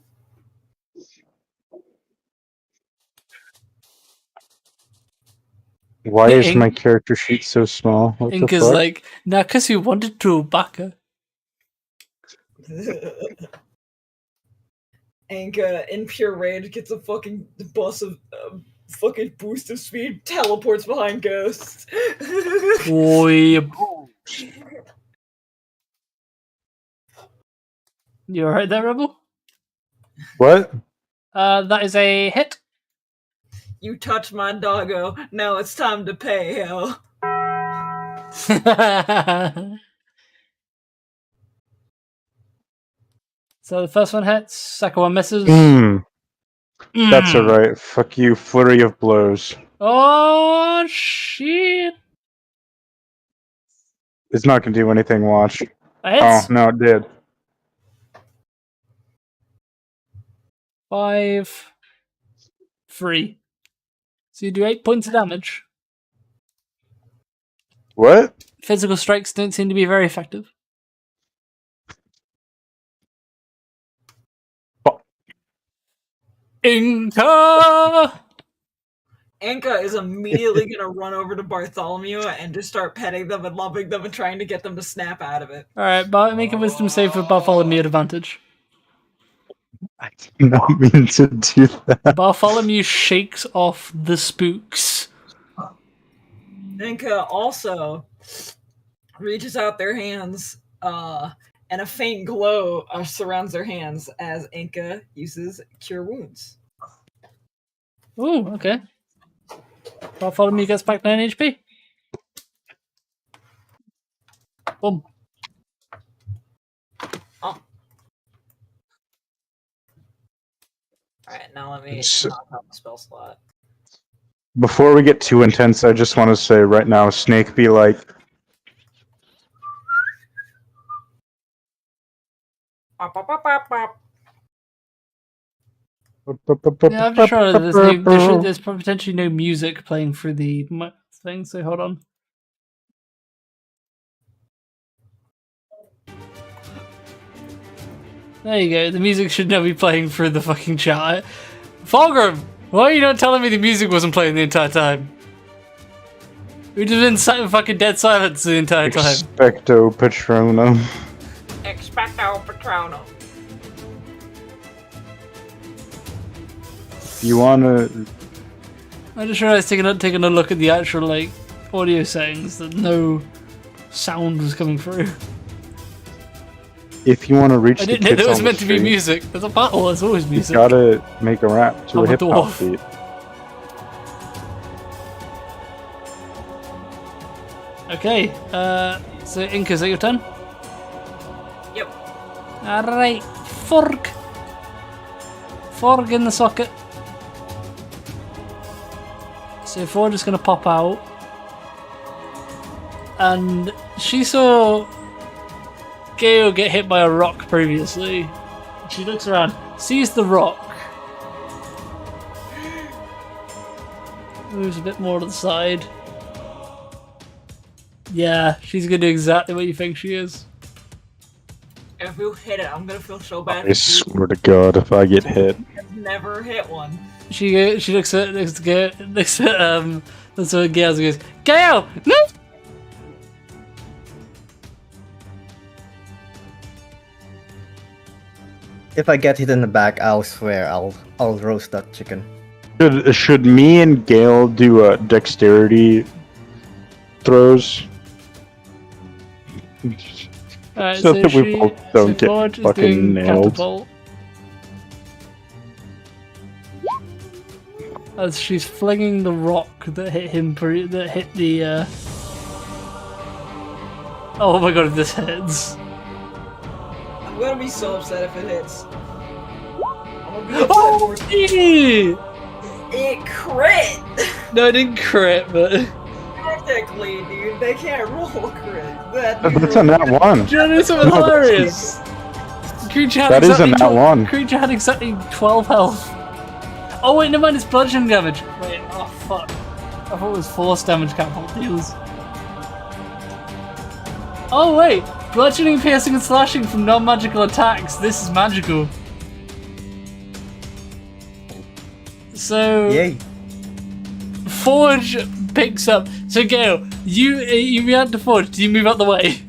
Why Yeah, is my character sheet so small? What the Inca's fuck? like, nah, because you wanted to, Baka. Anka, in pure rage, gets a fucking bus of fucking boost of speed, teleports behind Ghost. Oi. You alright there, Rebel? What? That is a hit. You touch my doggo, now it's time to pay, hell. So the first one hits, second one misses. That's Mm. alright. Fuck you, flurry of blows. Oh, shit. It's not gonna do anything, watch. That Oh, hits. no, it did. 5, 3. So you do 8 points of damage. What? Physical strikes don't seem to be very effective. Inca! Anka is immediately gonna run over to Bartholomew and just start petting them and loving them and trying to get them to snap out of it. Alright, but make a wisdom save for Bartholomew at advantage. I did not mean to do that. Bartholomew shakes off the spooks. Anka also reaches out their hands, and a faint glow surrounds their hands as Anka uses Cure Wounds. Ooh, okay. Bartholomew gets back 9 HP. Boom. Alright, now let me So- knock out the spell slot. Before we get too intense, I just want to say right now, Snake be like, Bop, bop, bop, bop, bop. Yeah, I'm just sure there's potentially no music playing through the thing, so hold on. There you go, the music should now be playing through the fucking chat. Fulgrim, why are you not telling me the music wasn't playing the entire time? We just been fucking dead silence the entire time. Expecto Patronum. Expecto Patronum. You wanna? I just realized taking a look at the actual like audio settings that no sound was coming through. If you want to reach I the didn't know kids there was on meant the to be street, music. There's a battle. There's always you music. gotta make a rap to I'm a a hip hop dwarf. beat. Okay. So Ink, is that your turn? Yep. All right. Fork. Fork in the socket. So Forge is gonna pop out, and she saw Gale get hit by a rock previously. She looks around, sees the rock, moves a bit more to the side. Yeah, she's gonna do exactly what you think she is. If you hit it, I'm gonna feel so bad. I swear to God, if I get hit, I've never hit one. She looks at Gale, looks at that's what Gale goes, Gale, no. If I get hit in the back, I'll swear I'll roast that chicken. should me and Gale do dexterity throws? Alright, So that we both don't get Forge is fucking doing nailed. catapult. As she's flinging the rock that hit him, that hit the. Oh my god! If this hits. I'm gonna be so upset if it hits. I'm gonna be upset Oh, more. gee! It crit! No, I didn't crit, but. Technically, dude, they can't roll a crit. That's a nat one. Do you know something hilarious? Creature had That is a exactly nat one. Creature had exactly 12 health. Oh wait, never mind, it's bludgeoning damage. Wait, oh fuck. I thought it was force damage catapult deals. Oh wait, bludgeoning, piercing, and slashing from non-magical attacks. This is magical. So Yay! Forge picks up. So Gale, you react to Forge. Do you move out the way?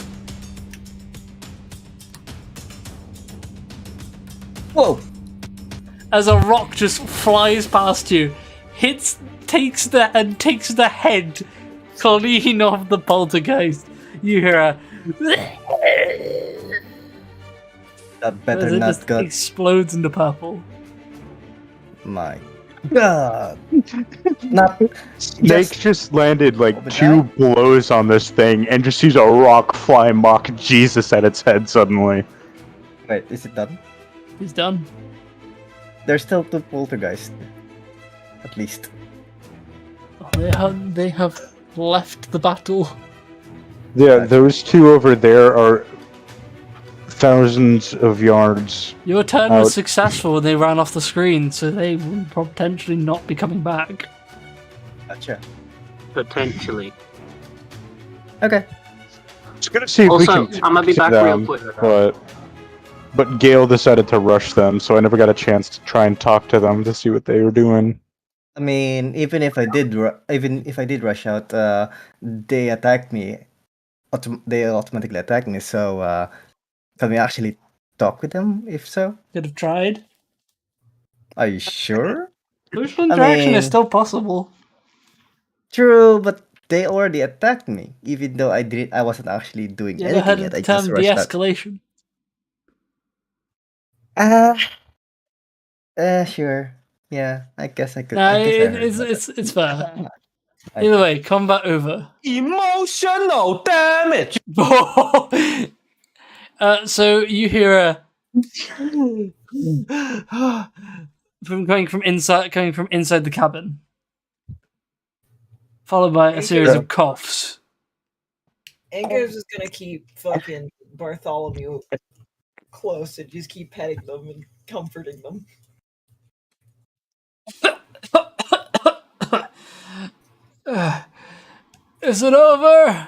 Whoa! As a rock just flies past you, takes the head clean off the poltergeist. You hear a That better as it not just got explodes into purple. my God! Not Snake just landed like Over 2 blows on this thing and just sees a rock fly mock Jesus at its head suddenly. wait. Is it done? He's done. There's still 2 poltergeists, at least. They have left the battle. Yeah, those 2 over there are thousands of yards. Your turn Out. was successful and they ran off the screen, so they will potentially not be coming back. Gotcha. Potentially. Okay. Just gonna see if we Also, can I'm gonna be talk back to real them, quick. But Gale decided to rush them, so I never got a chance to try and talk to them to see what they were doing. I mean, even if I did rush out, they attacked me. They automatically attacked me. So, can we actually talk with them? If so, Could have tried. are you sure? Social interaction mean- is still possible. True, but they already attacked me, even though I wasn't actually doing You ever heard anything of yet. the I term just rushed out. de-escalation? Sure. Yeah, I guess I could. No, I guess I heard about it's fair. it. Either way, combat over. Emotional damage. So you hear a coming from inside the cabin, followed by a series of coughs. Anko's just gonna keep fucking Bartholomew close and just keep petting them and comforting them. Is it over?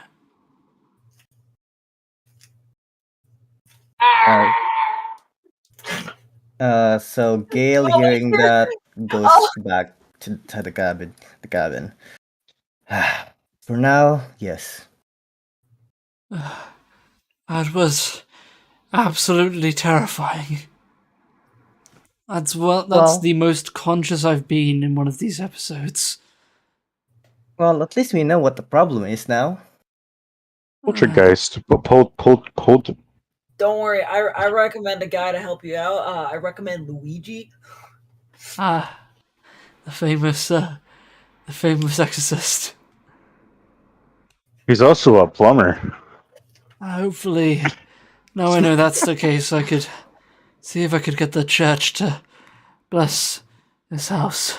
So Gale, hearing that, goes back to the cabin. For now, yes. That was absolutely terrifying. That's Well- the most conscious I've been in one of these episodes. Well, at least we know what the problem is now. Poltergeist. Don't worry, I recommend a guy to help you out. I recommend Luigi. The famous exorcist. He's also a plumber. Hopefully, now I know that's the case, I could see if I could get the church to bless this house.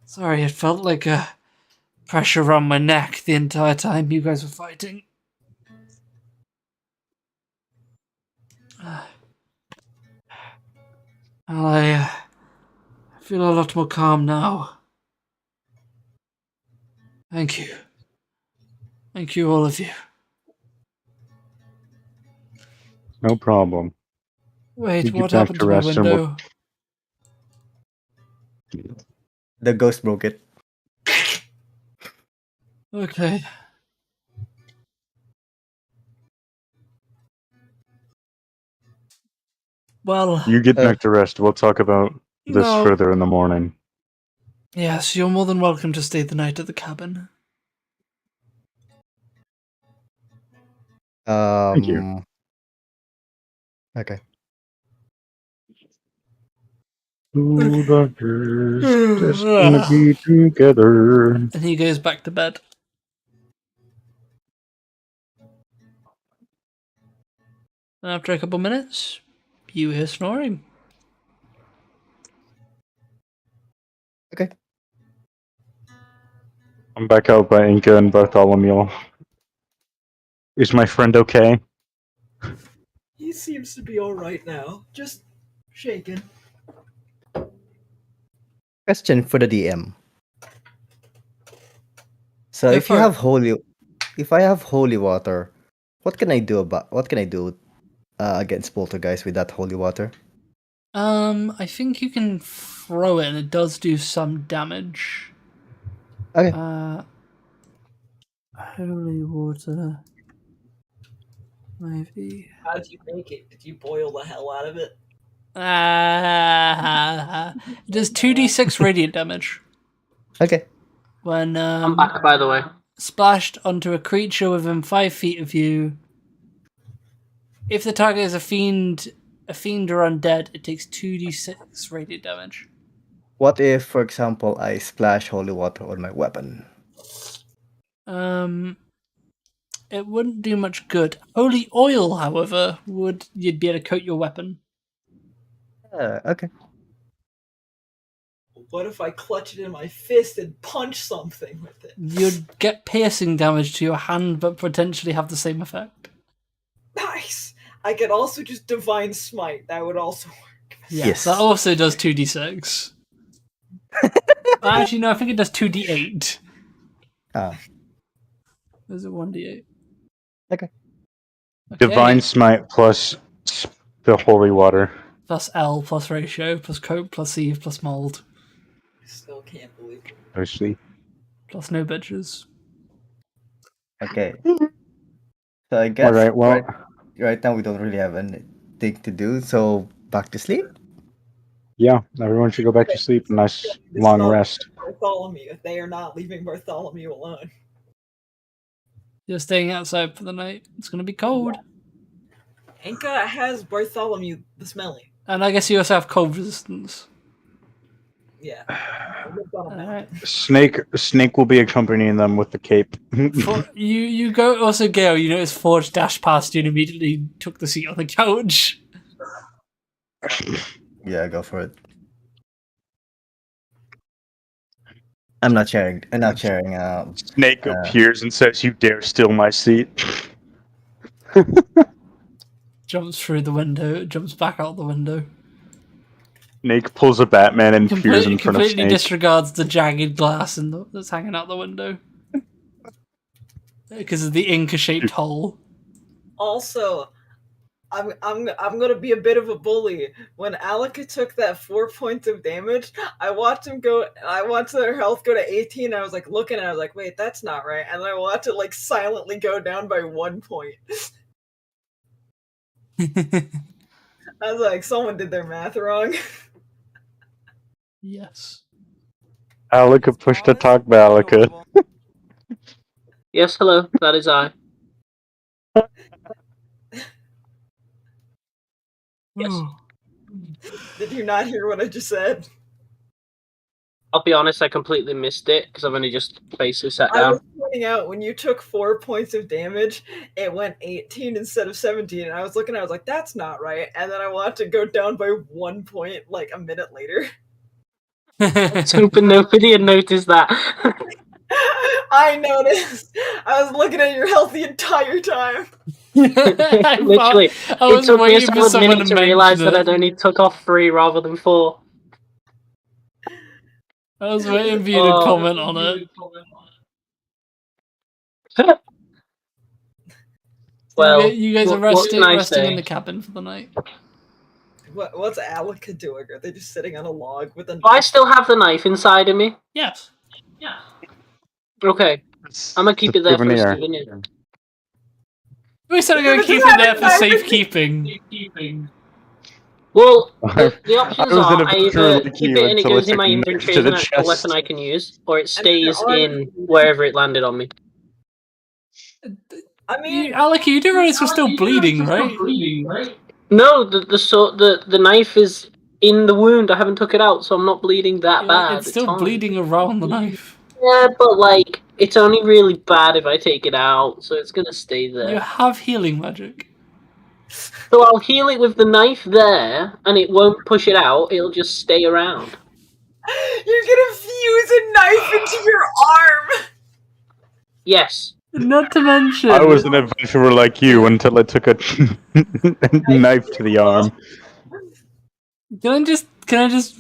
Sorry, it felt like a pressure around my neck the entire time you guys were fighting. Well, I feel a lot more calm now. Thank you. Thank you, all of you. No problem. Wait, You get what back happened to to my rest and we'll- window? The ghost broke it. Okay. Well, You get back to rest. We'll talk about this No. further in the morning. yes, you're more than welcome to stay the night at the cabin. Thank you. Okay. Two doctors just gonna be together. And he goes back to bed. And after a couple minutes, you hear snoring. Okay. I'm back out by Inca and Bartholomew. Is my friend okay? He seems to be alright now. Just shaken. Question for the DM. So Go if you for have it. if I have holy water, what can I do against poltergeist with that holy water? I think you can throw it and it does do some damage. Okay. Holy water. Maybe. How did you make it? Did you boil the hell out of it? It does 2d6 radiant damage. Okay. When I'm back, by the way. splashed onto a creature within 5 feet of you. If the target is a fiend or undead, it takes 2d6 radiant damage. What if, for example, I splash holy water on my weapon? It wouldn't do much good. Holy oil, however, you'd be able to coat your weapon. Okay. What if I clutch it in my fist and punch something with it? You'd get piercing damage to your hand, but potentially have the same effect. Nice! I could also just divine smite. That would also work. Yes. That also does 2d6. Actually, no, I think it does 2d8. Ah. Is it 1d8? Okay. Divine Smite plus the holy water. Plus L, plus ratio, plus coat, plus Eve, plus mold. I still can't believe it. Mostly. Plus no bitches. Okay. So I guess Alright, well. right now we don't really have anything to do, so back to sleep? Yeah, everyone should go back to sleep. Nice This long moment, rest. Bartholomew. They are not leaving Bartholomew alone. You're staying outside for the night. It's going to be cold. Inca has Bartholomew the Smelly. And I guess you also have cold resistance. Yeah. I lived on a mountain. Snake will be accompanying them with the cape. You go also, Gale, you notice Forge dashed past you and immediately took the seat on the couch. Yeah, go for it. I'm not sharing. Snake appears and says, "You dare steal my seat." Jumps through the window, jumps back out the window. Snake pulls a Batman and peers in front of Completely Snake. disregards the jagged glass that's hanging out the window. Because of the Inca-shaped hole. Also, I'm gonna be a bit of a bully. When Alaka took that 4 points of damage, I watched their health go to 18. I was like looking, and I was like, wait, that's not right. And then I watched it like silently go down by 1 point. I was like, someone did their math wrong. Yes. Alaka push to talk, Balaka. Yes, hello, that is I. Yes. Did you not hear what I just said? I'll be honest, I completely missed it because I've only just basically sat I down. was pointing out when you took 4 points of damage, it went 18 instead of 17. And I was looking, I was like, that's not right. And then I watched it go down by 1 point like a minute later. I was hoping nobody had noticed that. I noticed. I was looking at your health the entire time. Literally, I was it took me a waiting for solid someone minute to to realise mention that I'd it. only took off 3 rather than 4. I was waiting for you to comment on it. Well, you guys are what can I resting say? in the cabin for the night. What's Alaka doing? Are they just sitting on a log with a Do I still have the knife inside of me? Yes. Yeah. Okay, I'm gonna keep it there for a souvenir. We said we're Yeah, going to but keep you it there haven't for tried to- safekeeping. Well, the options I was are an I adventurer either like keep you it and it until goes I in my took a knife inventory to as the an actual chest. weapon I can use, or it And then stays on- in wherever it landed on me. I mean, Alec, you do realize we're still bleeding, right? No, the knife is in the wound. I haven't took it out, so I'm not bleeding that bad. It's still fine. bleeding around the knife. Yeah, but like it's only really bad if I take it out, so it's gonna stay there. You have healing magic. So I'll heal it with the knife there, and it won't push it out. It'll just stay around. you're gonna fuse a knife into your arm. Yes. Not to mention, I was an adventurer like you until I took a knife to the arm. Can I just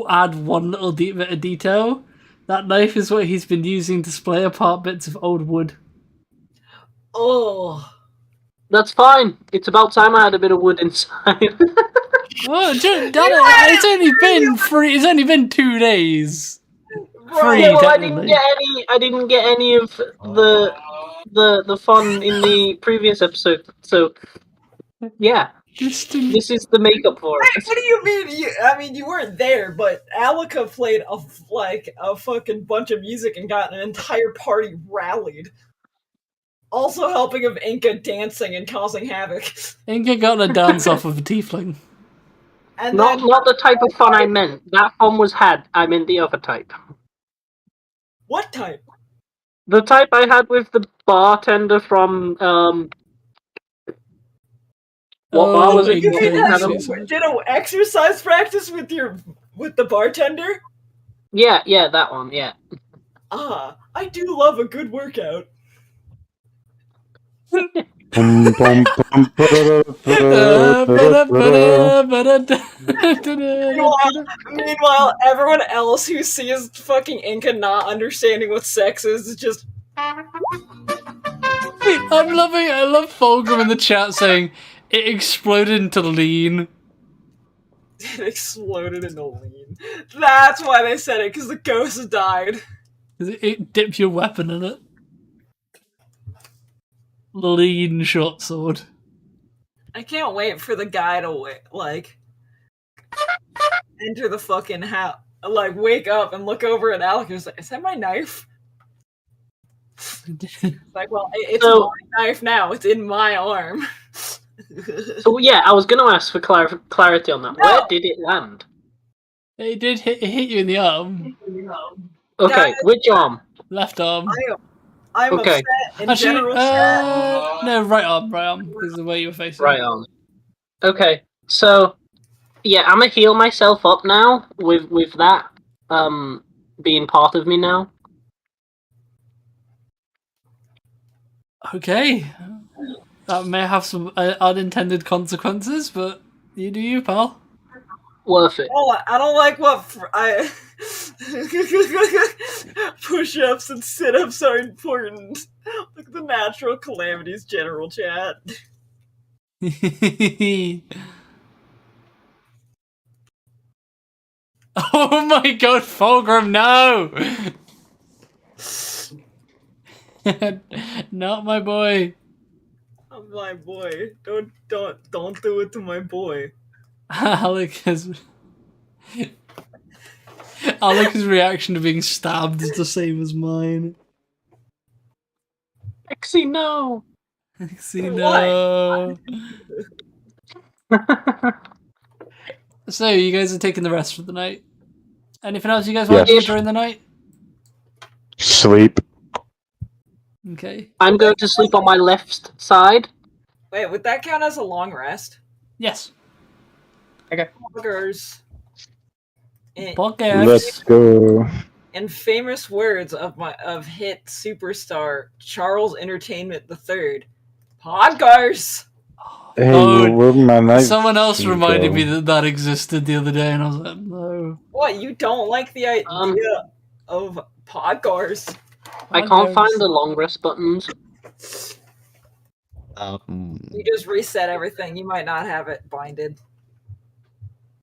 add one little bit of detail? That knife is what he's been using to splay apart bits of old wood. Oh, That's fine. It's about time I had a bit of wood inside. Oh, it's only been 3. It's only been 2 days. right. Yeah, well, I technically. didn't get any of the fun in the previous episode. So yeah, Just this is the makeup for it. What do you mean? I mean, you weren't there, but Alaka played a fucking bunch of music and got an entire party rallied. Also helping of Inca dancing and causing havoc. Inga got a dance off of a tiefling. And Not the type of fun I meant. That fun was had. I meant the other type. What type? The type I had with the bartender from what bar was it? You mean that Inca. you did an exercise practice with the bartender? Yeah, that one. Yeah. Ah, I do love a good workout. Meanwhile, everyone else who sees fucking Inca not understanding what sex is just. I love Fulgrim in the chat saying it exploded into lean. It exploded into lean. That's why they said it, because the ghost died. It dipped your weapon in it. Lean short sword. I can't wait for the guy to enter the fucking house, wake up and look over at Alec. He's like, "Is that my knife?" Like, well, it's my knife now. It's in my arm. So yeah, I was going to ask for clarity on that. No. Where did it land? It did hit you in the arm. Okay, Guys, which arm? Left arm. I'm Okay. upset in Actually, general. no, right arm. This is the way you're facing. Right arm. Okay, so yeah, I'm gonna heal myself up now with that being part of me now. Okay. That may have some unintended consequences, but you do you, pal. Worth it. Oh, I don't like what I. Push-ups and sit-ups are important. Look at the natural calamities general chat. Oh my god, Fulgrim, no! Not my boy. Oh, my boy. Don't do it to my boy. Alex's reaction to being stabbed is the same as mine. Pixie, no. See, no. So you guys are taking the rest for the night. Anything else you guys want to Yes. do during the night? Sleep. Okay. I'm going to sleep on my left side. Wait, would that count as a long rest? Yes. Buggers. Podcast. Let's go. In famous words of hit superstar Charles Entertainment III, Podgars. Hey, Oh, where my knife? Someone else reminded go? me that existed the other day, and I was like, no. What, you don't like the idea of Podgars? I can't find the long rest buttons. You just reset everything. You might not have it binded.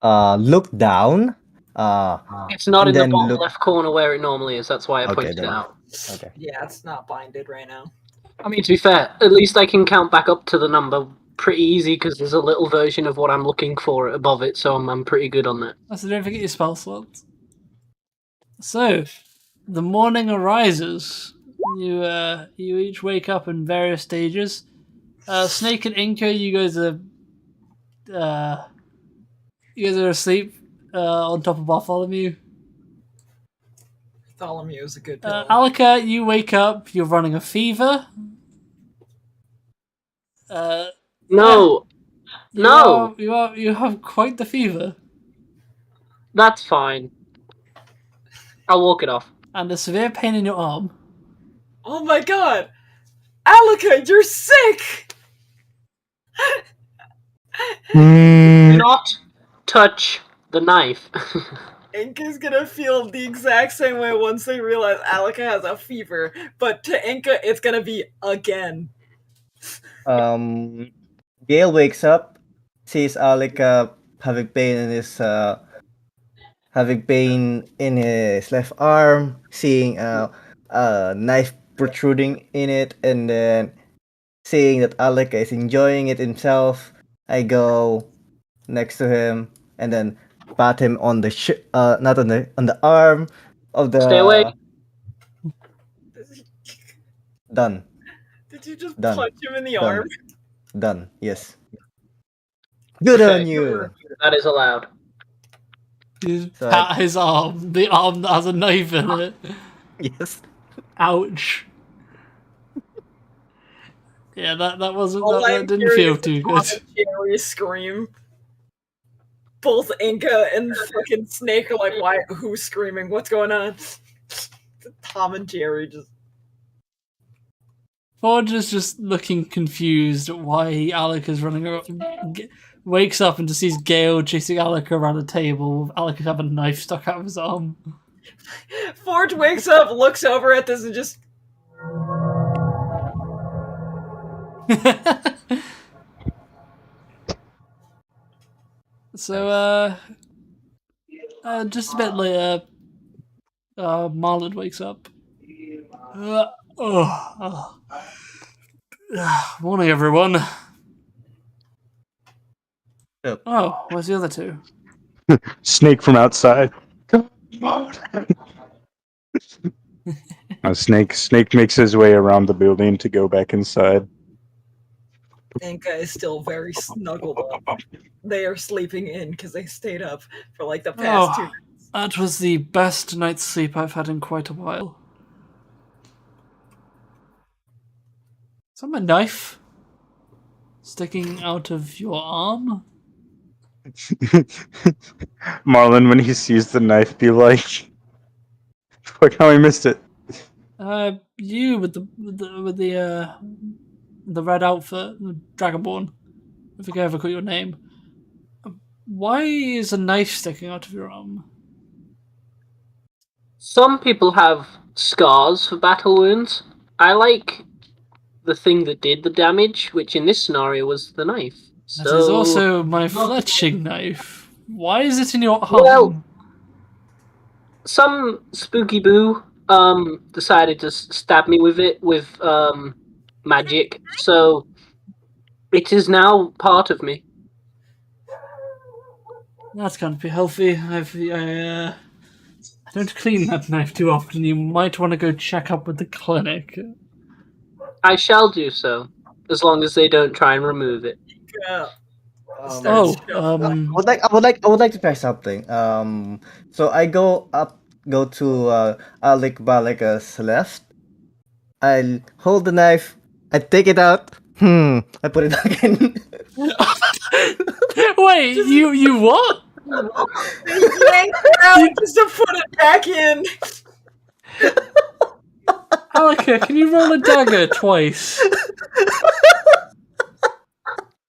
Look down. It's not And in the then bottom look- left corner where it normally is. That's why I Okay, pointed it then. out. Okay. Yeah, it's not binded right now. I mean, to be fair, at least I can count back up to the number pretty easy because there's a little version of what I'm looking for above it, so I'm pretty good on that. So don't forget your spell slots. So, the morning arises. You each wake up in various stages. Snake and Inca, you guys are asleep on top of Bartholomew. Bartholomew is a good pillow. Alika, you wake up. You're running a fever. No, no, you have quite the fever that's fine. I'll walk it off. and a severe pain in your arm. Oh my god! Alika, you're sick! Do not touch the knife. Inka's gonna feel the exact same way once they realize Alika has a fever, but to Inka, it's gonna be again. Gale wakes up, sees Alika having pain in his left arm, seeing a knife protruding in it, and then seeing that Alika is enjoying it himself. I go next to him and then pat him on the not on the arm of the. Stay away. Done. Did you just Done. punch him in the Done. arm? Done. Yes. Good Okay. on you. That is allowed. You So pat his arm, the arm that has a knife in it. Yes. Ouch. Yeah, that wasn't All I'm that didn't hearing feel is too Tom good. and Jerry scream. Both Inka and fucking Snake are like, "Why? Who's screaming? What's going on?" Tom and Jerry just. Forge is just looking confused at why Alec is running around. Wakes up and just sees Gale chasing Alec around a table with Alec having a knife stuck out of his arm. Forge wakes up, looks over at this, and just. So, just a bit later, Marlon wakes up. Morning, everyone. Yep. Oh, where's the other two? Snake from outside. Come on. Snake makes his way around the building to go back inside. Inka is still very snuggled up. They are sleeping in because they stayed up for like the past 2 Oh, that was the best night's sleep I've had in quite a while. Is that my knife sticking out of your arm? Marlon, when he sees the knife, be like, "Fuck, how I missed it." You with the red outfit, the Dragonborn. I think I ever call your name. Why is a knife sticking out of your arm? Some people have scars for battle wounds. I like the thing that did the damage, which in this scenario was the knife. That is also my fletching knife. Why is it in your arm? Well, some spooky boo decided to stab me with it with magic, so it is now part of me. That's gonna be healthy. I don't clean that knife too often. You might want to go check up with the clinic. I shall do so, as long as they don't try and remove it. Yeah. I would like to try something. So I go to like a Celeste. I hold the knife. I take it out. I put it back in. Wait, you what? Yank it out just to put it back in. Alika, can you roll a dagger twice?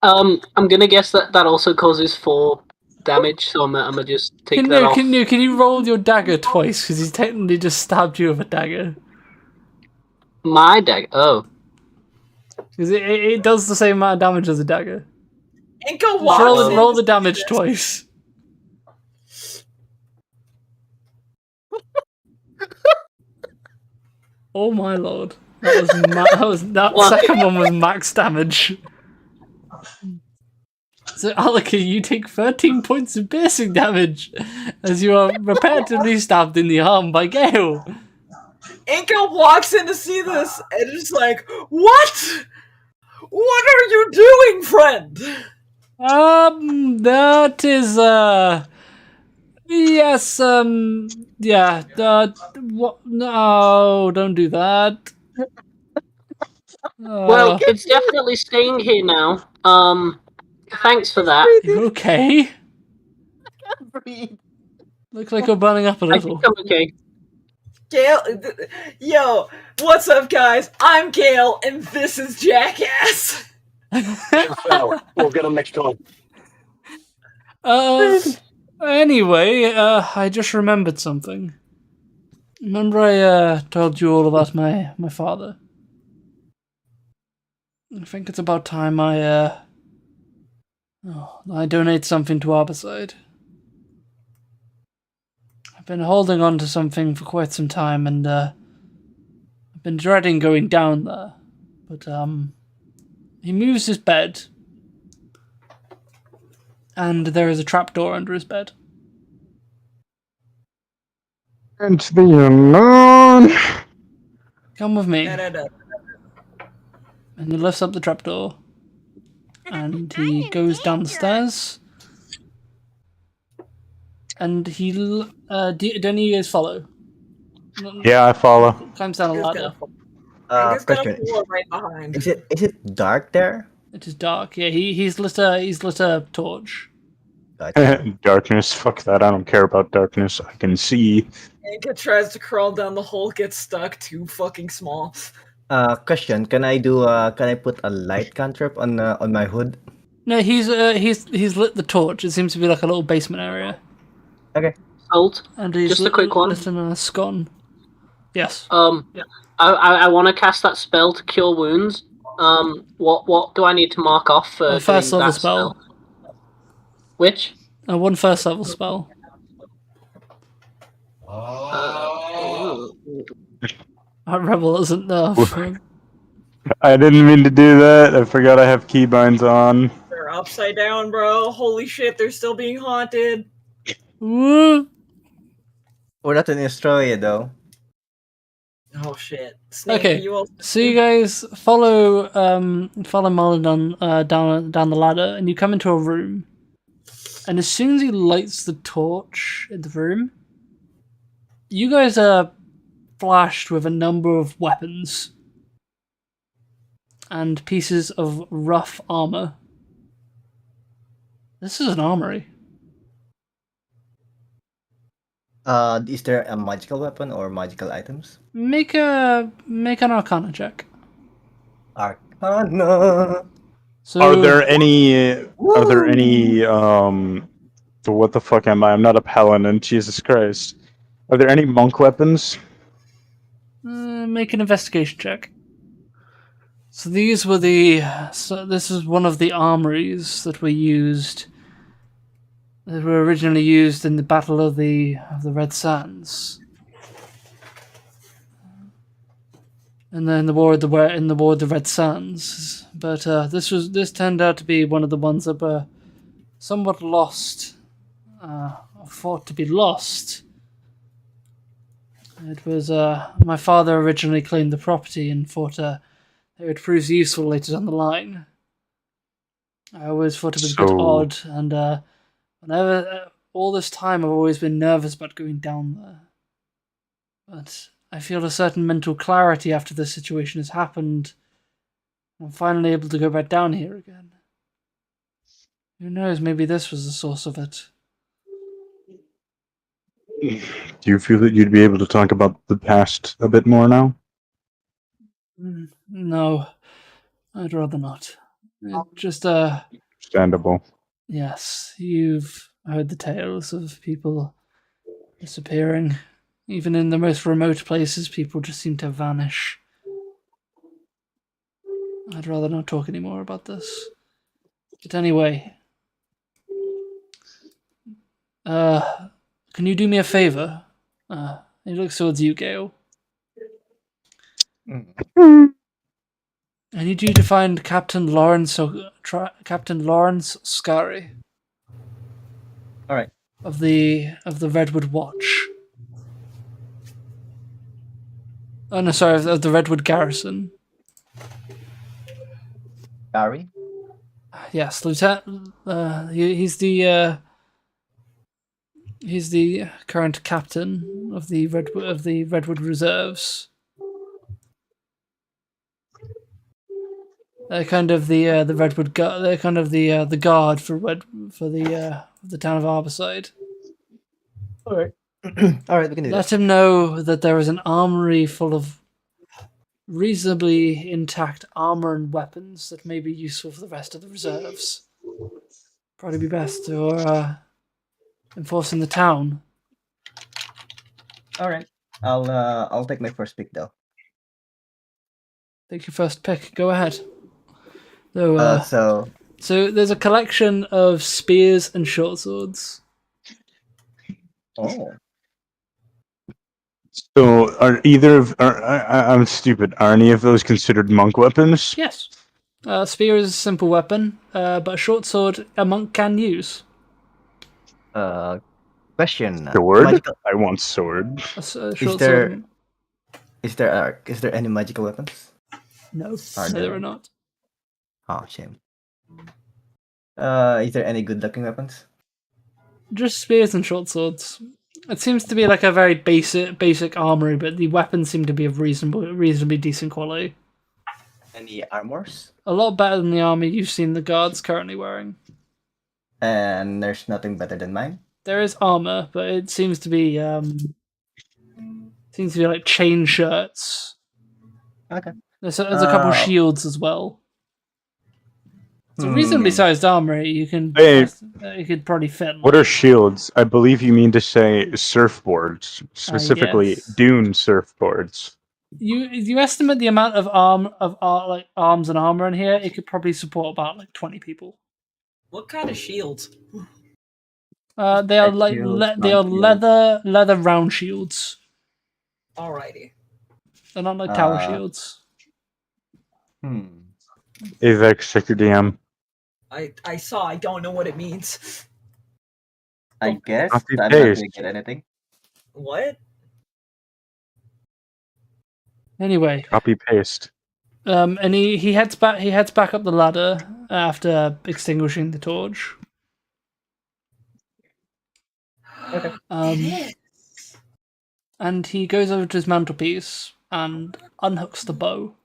I'm gonna guess that also causes 4 damage, so I'm gonna just take that off. Can you roll your dagger twice? Because he's technically just stabbed you with a dagger. My dagger. Oh. Because it does the same amount of damage as a dagger. Inko Just roll walks the damage twice. Oh my lord! That second one was max damage. So Alika, you take 13 points of piercing damage as you are repetitively stabbed in the arm by Gale. Inko walks in to see this and is like, "What? What are you doing, friend?" That is yes, yeah, what? No, don't do that. Well, it's definitely staying here now. Thanks for that. You okay? Breathe. Looks like you're burning up a I little. think I'm okay. Gale, yo, what's up, guys? I'm Gale, and this is Jackass. We'll get him next time. Anyway, I just remembered something. Remember I told you all about my father? I think it's about time I donate something to Arbicide. I've been holding on to something for quite some time, and I've been dreading going down there. But he moves his bed, and there is a trapdoor under his bed. Into the unknown. Come with me. Da-da-da. And he lifts up the trapdoor, and he goes down the stairs. And he, don't you guys follow? Yeah, I follow. Climbs down a ladder. Inko's gonna Question. pull it right behind. Is it dark there? It is dark. Yeah, he's lit a torch. Gotcha. Darkness, fuck that. I don't care about darkness. I can see. Inko tries to crawl down the hole, gets stuck, too fucking small. Question. Can I put a light cantrip on my hood? No, he's lit the torch. It seems to be like a little basement area. Okay. Salt. And he's Just a quick one. lit a scone. Yes. I want to cast that spell to cure wounds. What do I need to mark off for A first doing level that spell. Which? One first level spell. Rebel isn't there. I didn't mean to do that. I forgot I have keybinds on. They're upside down, bro. Holy shit, they're still being haunted. Woo! We're not in Australia though. Oh shit. Snake, Okay, are you all... so you guys follow Mullen down the ladder, and you come into a room. And as soon as he lights the torch in the room, you guys are flashed with a number of weapons and pieces of rough armor. This is an armory. Is there a magical weapon or magical items? Make an Arcana check. Arcana. So, Are there any? What the fuck am I? I'm not a paladin. Jesus Christ. Are there any monk weapons? make an investigation check. So these were the. So this is one of the armories that were used. That were originally used in the Battle of the Red Sands. And then the war of the Red Sands. But this turned out to be one of the ones that were somewhat lost. Thought to be lost. It was my father originally claimed the property and thought it would prove useful later down the line. I always thought it was a bit odd, and whenever all this time I've always been nervous about going down there. But I feel a certain mental clarity after this situation has happened. I'm finally able to go back down here again. Who knows, maybe this was the source of it. Do you feel that you'd be able to talk about the past a bit more now? No, I'd rather not. Just, Understandable. yes, you've heard the tales of people disappearing. Even in the most remote places, people just seem to vanish. I'd rather not talk anymore about this. But anyway, can you do me a favor? He looks towards you, Gale. I need you to find Captain Lawrence Scary. All right. Of the Redwood Watch. Oh no, sorry, of the Redwood Garrison. Gary? Yes, Lieutenant. He's the current captain of the Redwood Reserves. They're kind of the Redwood guard. They're kind of the guard for the town of Harborside. All right. All right, we can do Let that. him know that there is an armory full of reasonably intact armor and weapons that may be useful for the rest of the reserves. Probably be best to enforce in the town. All right. I'll take my first pick though. Take your first pick. Go ahead. So there's a collection of spears and short swords. Oh. So, are either of... I'm stupid. Are any of those considered monk weapons? Yes. Spear is a simple weapon, but a short sword a monk can use. Question. Sword? Magical... I want sword. Is there any magical weapons? No, there are not. Oh, shame. Is there any good looking weapons? Just spears and short swords. It seems to be like a very basic armory, but the weapons seem to be of reasonably decent quality. Any armors? A lot better than the army you've seen the guards currently wearing. And there's nothing better than mine? There is armor, but it seems to be like chain shirts. Okay. There's a couple shields as well. It's a reasonably sized armory. You could probably fit. What are shields? I believe you mean to say surfboards, specifically yes. dune surfboards. You estimate the amount of arms and armor in here? It could probably support about like 20 people. What kind of shields? They are like leather round shields. Alrighty. They're not like tower shields. Avex, check your DM. I saw. I don't know what it means. I guess Copy I'm not paste. gonna get anything. What? Anyway, Copy paste. and he heads back up the ladder after extinguishing the torch. Okay. And he goes over to his mantelpiece and unhooks the bow.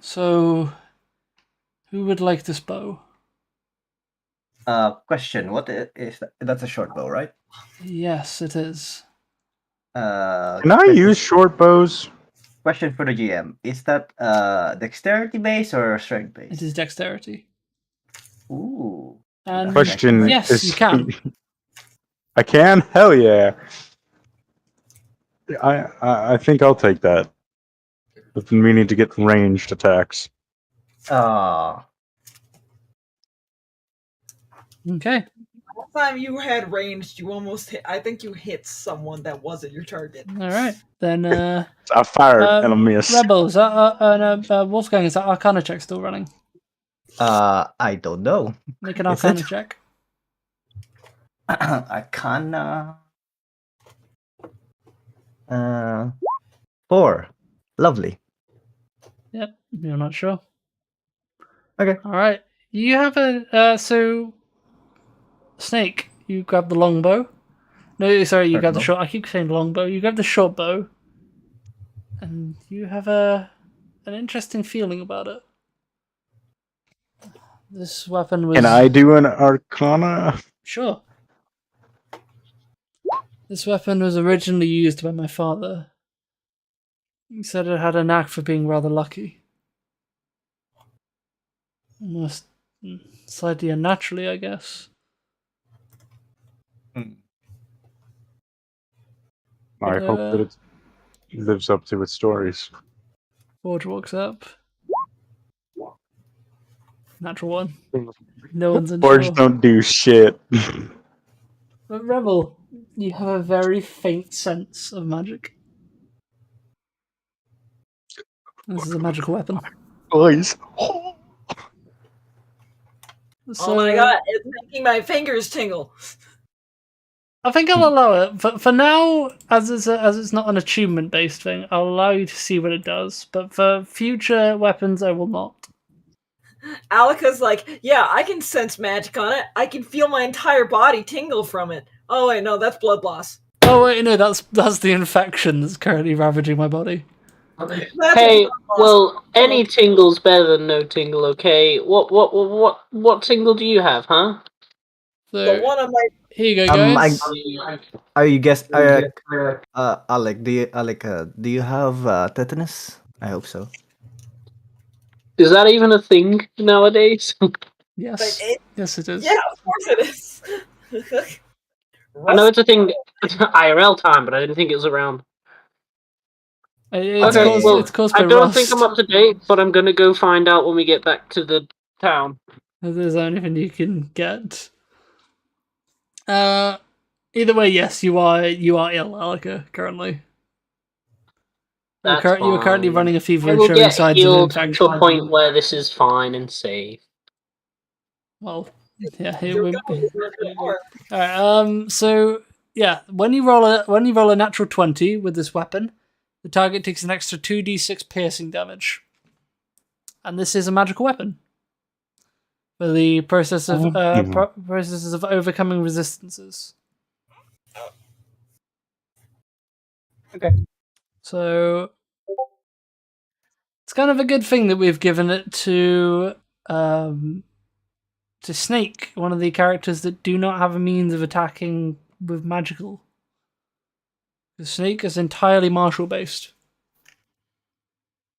So, who would like this bow? Question. What is that? That's a short bow, right? Yes, it is. Can I use short bows? Question for the GM. Is that dexterity base or strength base? It is dexterity. Ooh. And Question yes, is... you can. I can? Hell yeah. I think I'll take that. I've been meaning to get ranged attacks. Okay. Last time you had ranged, you almost hit. I think you hit someone that wasn't your target. All right. Then, I fired and I missed. Rebels, Wolfgang, is that Arcana check still running? I don't know. Make an Is Arcana it? check. Arcana. 4. Lovely. Yep, you're not sure. Okay. All right. You have so Snake, you grab the longbow. No, sorry, you grab the short. I keep saying longbow. You grab the short bow, and you have an interesting feeling about it. This weapon was. Can I do an Arcana? Sure. This weapon was originally used by my father. He said it had a knack for being rather lucky. Almost slightly unnaturally, I guess. I hope that it lives up to its stories. Forge walks up. Natural one. No one's unsure. Forge don't do shit. But Rebel, you have a very faint sense of magic. This is a magical weapon. Boys. Oh my god, it's making my fingers tingle. I think I'll allow it. For now, as it's not an achievement-based thing, I'll allow you to see what it does. But for future weapons, I will not. Alika's like, yeah, I can sense magic on it. I can feel my entire body tingle from it. Oh wait, no, that's blood loss. Oh wait, no, that's the infection that's currently ravaging my body. Hey, well, any tingle's better than no tingle. Okay, what tingle do you have, huh? The one on my. Here you go, guys. Are you guess? Alec, do you have tetanus? I hope so. Is that even a thing nowadays? Yes. Yes, it is. Yeah, of course it is. I know it's a thing IRL time, but I didn't think it was around. It's caused by I don't rust. think I'm up to date, but I'm gonna go find out when we get back to the town. There's the only thing you can get. Either way, yes, you are ill, Alika, currently. You are currently running a fever I and will showing get signs of healed infection. to a point where this is fine and safe. Well, yeah, it would be. Alright, so yeah, when you roll a natural 20 with this weapon, the target takes an extra 2d6 piercing damage. And this is a magical weapon. For the processes of overcoming resistances. Okay. So it's kind of a good thing that we've given it to Snake, one of the characters that do not have a means of attacking with magical. The Snake is entirely martial based.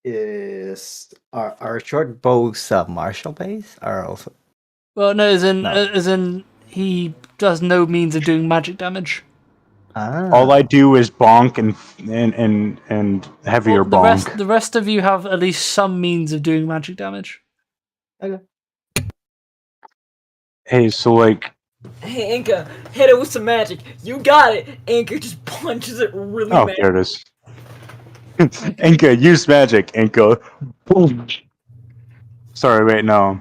Is our short bows martial base are also? Well, no, as in he does no means of doing magic damage. All I do is bonk and heavier bonk. The rest of you have at least some means of doing magic damage. Okay. Hey, so like. Hey, Inka, hit it with some magic. You got it. Inka just punches it really Oh, mad. there it is. Inka, use magic. Inka. Boom. Sorry, wait, no.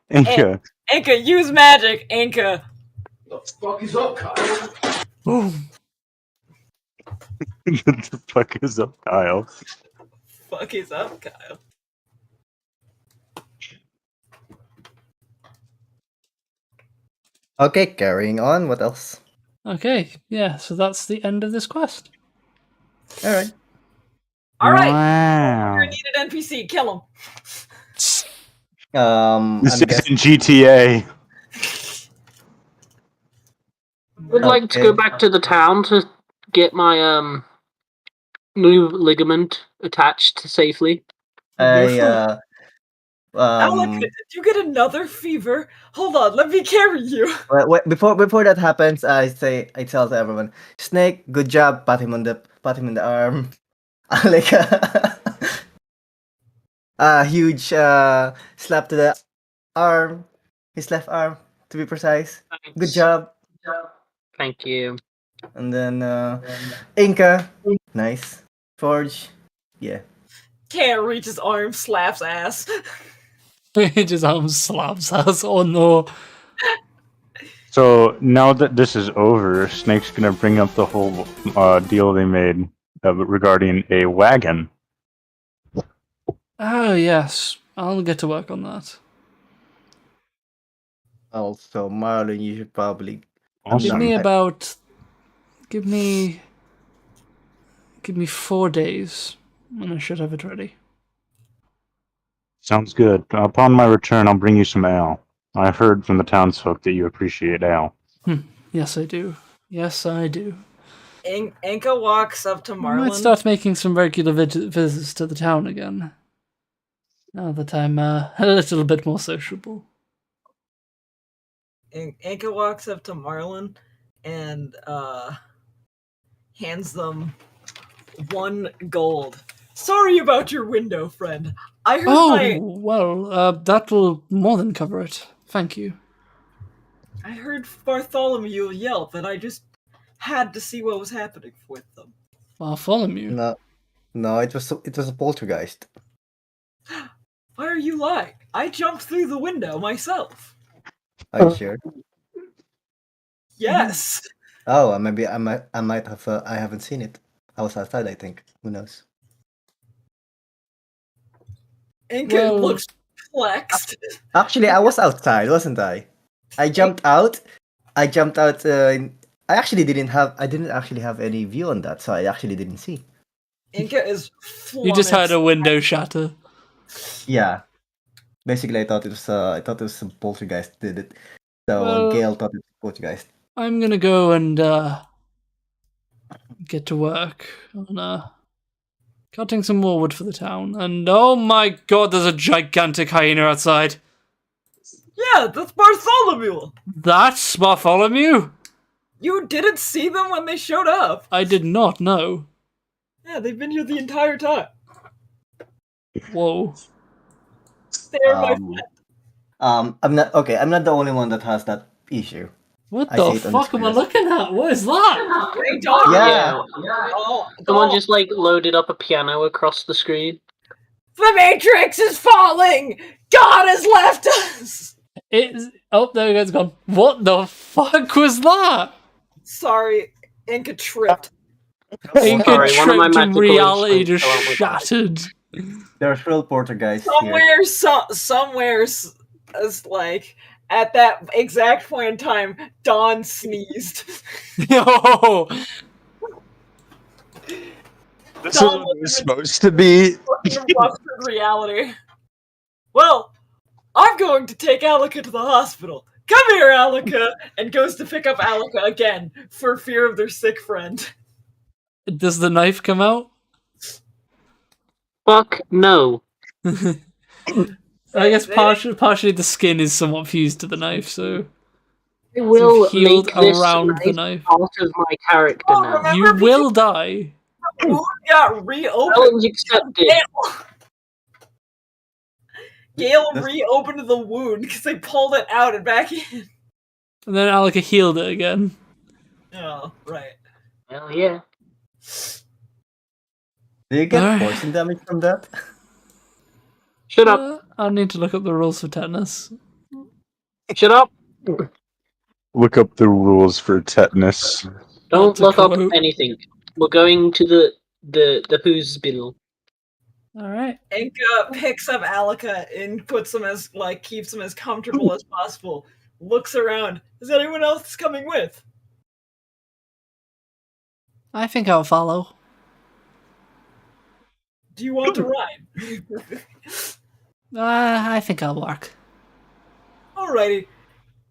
Inka. Inka, use magic. Inka. What the fuck is up, Kyle? Boom. What the fuck is up, Kyle? Fuck is up, Kyle? Okay, carrying on. What else? Okay, yeah, so that's the end of this quest. All right. All right. Wow. You're a needed NPC. Kill him. This isn't GTA. Would like to go back to the town to get my new ligament attached safely. Alec, did you get another fever? Hold on, let me carry you. Wait, before that happens, I tell to everyone, Snake, good job. Pat him on the arm. Alec, A huge slap to the arm, his left arm, to be precise. Thanks. Good job. Thank you. And then Inca, nice. Forge, yeah. Can't reach his arm, slaps ass. His arm slaps us. Oh no. So now that this is over, Snake's gonna bring up the whole deal they made regarding a wagon. Oh yes, I'll get to work on that. Also, Marlon, you should probably. Give Awesome. me about. Give me 4 days, and I should have it ready. Sounds good. Upon my return, I'll bring you some ale. I heard from the townsfolk that you appreciate ale. Yes, I do. Yes, I do. Inca walks up to I might Marlon. start making some regular visits to the town again. Now that I'm a little bit more sociable. Inca walks up to Marlon and hands them 1 gold. Sorry about your window, friend. I heard Oh, well, that will more than cover it. Thank you. I heard Bartholomew yell that I just had to see what was happening with them. Bartholomew. No, it was a poltergeist. Why are you lying? I jumped through the window myself. Are you sure? Yes. Oh, maybe I might have. I haven't seen it. I was outside, I think. Who knows? Inca Well- looks perplexed. Actually, I was outside, wasn't I? I jumped out. I didn't actually have any view on that, so I actually didn't see. Inca is You just heard flummoxed. a window shatter. Yeah. Basically, I thought it was some poltergeist did it. So Well- Gale thought it was poltergeist. I'm gonna go and get to work on cutting some more wood for the town. And oh my god, there's a gigantic hyena outside. Yeah, that's Bartholomew. That's Bartholomew? You didn't see them when they showed up. I did not know. Yeah, they've been here the entire time. Whoa. They're my I'm not okay. I'm not the only one that has that issue. What I the see it on the fuck am I screen. looking at? What is that? Hey, dog. Yeah. Oh, Someone oh, just like loaded up a piano across the screen. the Matrix is falling. God has left us. Oh, there it goes, gone. What the fuck was that? Sorry, Inca tripped. Inca Sorry, one of my tripped and magical reality instruments just fell out my bag. shattered. There's real poltergeists here. Somewhere, as like at that exact point in time, Dawn sneezed. Yo! This is what it's supposed to be. Fucking ruptured reality. Well, I'm going to take Alika to the hospital. Come here, Alika! And goes to pick up Alika again for fear of their sick friend. Does the knife come out? Fuck no. I guess partially the skin is somewhat fused to the knife, so I will healed make this around the knife knife. part of my character Oh, now. remember- You will die. The wound got reopened. Challenge accepted. Gale This- reopened the wound because they pulled it out and back in. And then Alika healed it again. Oh, right. Hell yeah. Do you get Alright. poison damage from that? Shut up. I need to look up the rules for tetanus. Shut up. Look up the rules for tetanus. Don't to look up quote- anything. We're going to the who's bill. Alright. Inca picks up Alika and puts him as keeps him as comfortable as possible. Looks around. Is anyone else coming with? I think I'll follow. Do you want to ride? I think I'll walk. Alrighty.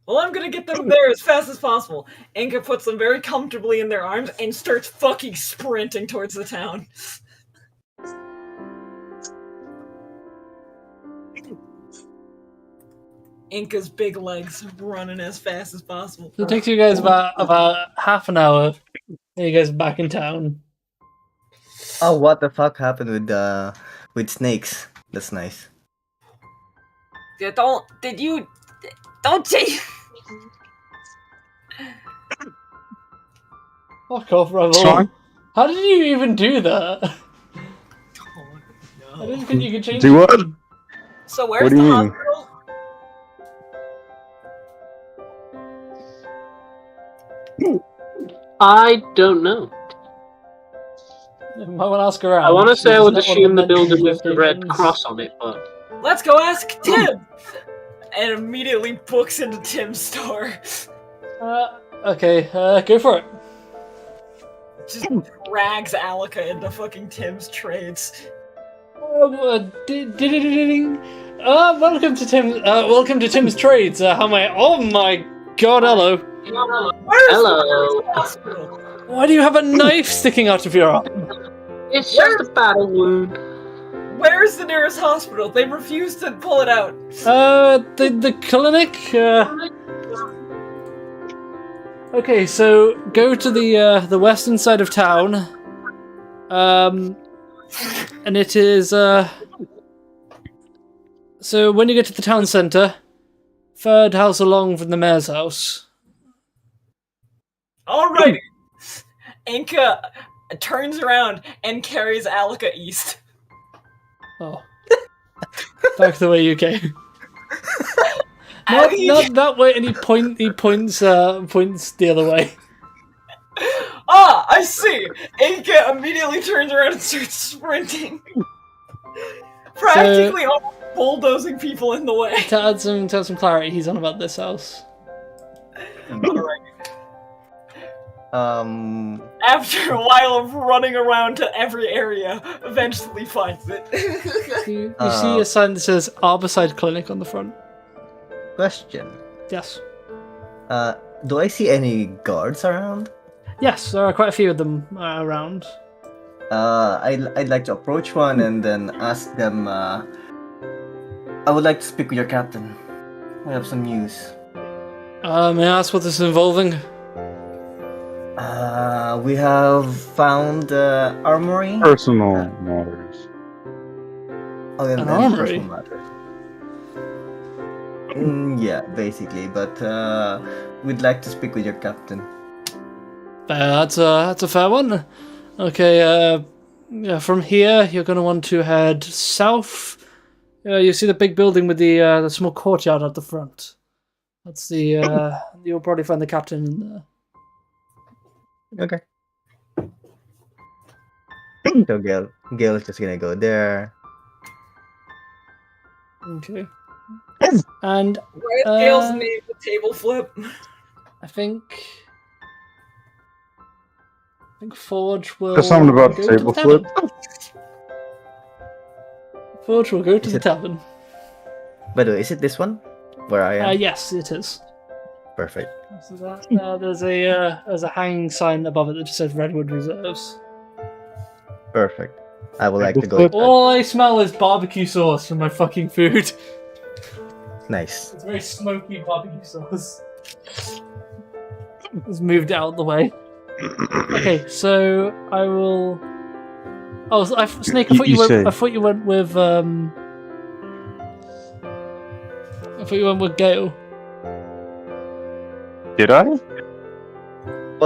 Well, I'm gonna get them there as fast as possible. Inca puts them very comfortably in their arms and starts fucking sprinting towards the town. Inca's big legs running as fast as possible. So it takes you guys about half an hour. And you guys are back in town. Oh, what the fuck happened with snakes? That's nice. Yeah, don't change. Fuck off, What's Rebel. wrong? How did you even do that? I didn't think you could change Do what? it. So where's What do the you mean? hospital? I don't know. You might want to ask around. I want to say I would It's not one assume of the building mentioned with the red locations. cross on it, but Let's go ask Tim. And immediately books into Tim's store. Okay, go for it. Just drags Alika into fucking Tim's trades. Welcome to Tim's Trades. How may I? Oh my God, hello. Where's Hello. the hospital? Why do you have a knife sticking out of your arm? it's just a battle wound. Where's the nearest hospital? They refuse to pull it out. The clinic. Okay, so go to the western side of town. And it is so when you get to the town centre, third house along from the mayor's house. Alrighty. Inca turns around and carries Alika east. Oh. Back the way you came. And he- Not that way, and he points the other way. Ah, I see. Inca immediately turns around and starts sprinting. Practically almost bulldozing people in the way. To add some clarity, he's on about this house. Alright. After a while of running around to every area, eventually finds it. You see a sign that says Arbourside Clinic on the front. Question. Yes. Do I see any guards around? Yes, there are quite a few of them around. I'd like to approach one and then ask them. I would like to speak with your captain. I have some news. May I ask what this is involving? We have found armory. Personal matters. Oh, and An then armory? personal matters. Yeah, basically. But we'd like to speak with your captain. That's a fair one. Okay, yeah, from here you're going to want to head south. You see the big building with the small courtyard at the front. That's the you'll probably find the captain in there. Okay. So Gail's just gonna go there. Okay. And Right, Gale's name the table flip. I think Forge will There's something about go to table the tavern. flip. Forge will go to Is the it- tavern. By the way, is it this one? Where I am? Yes, it is. Perfect. So that, there's a hanging sign above it that just says Redwood Reserves. Perfect. I would like to go. Flip. All I smell is barbecue sauce from my fucking food. Nice. It's very smoky barbecue sauce. Let's moved it out of the way. Okay, so I will. Oh, Snake! I thought I thought you went with I thought you went with Gale. Did I? Well,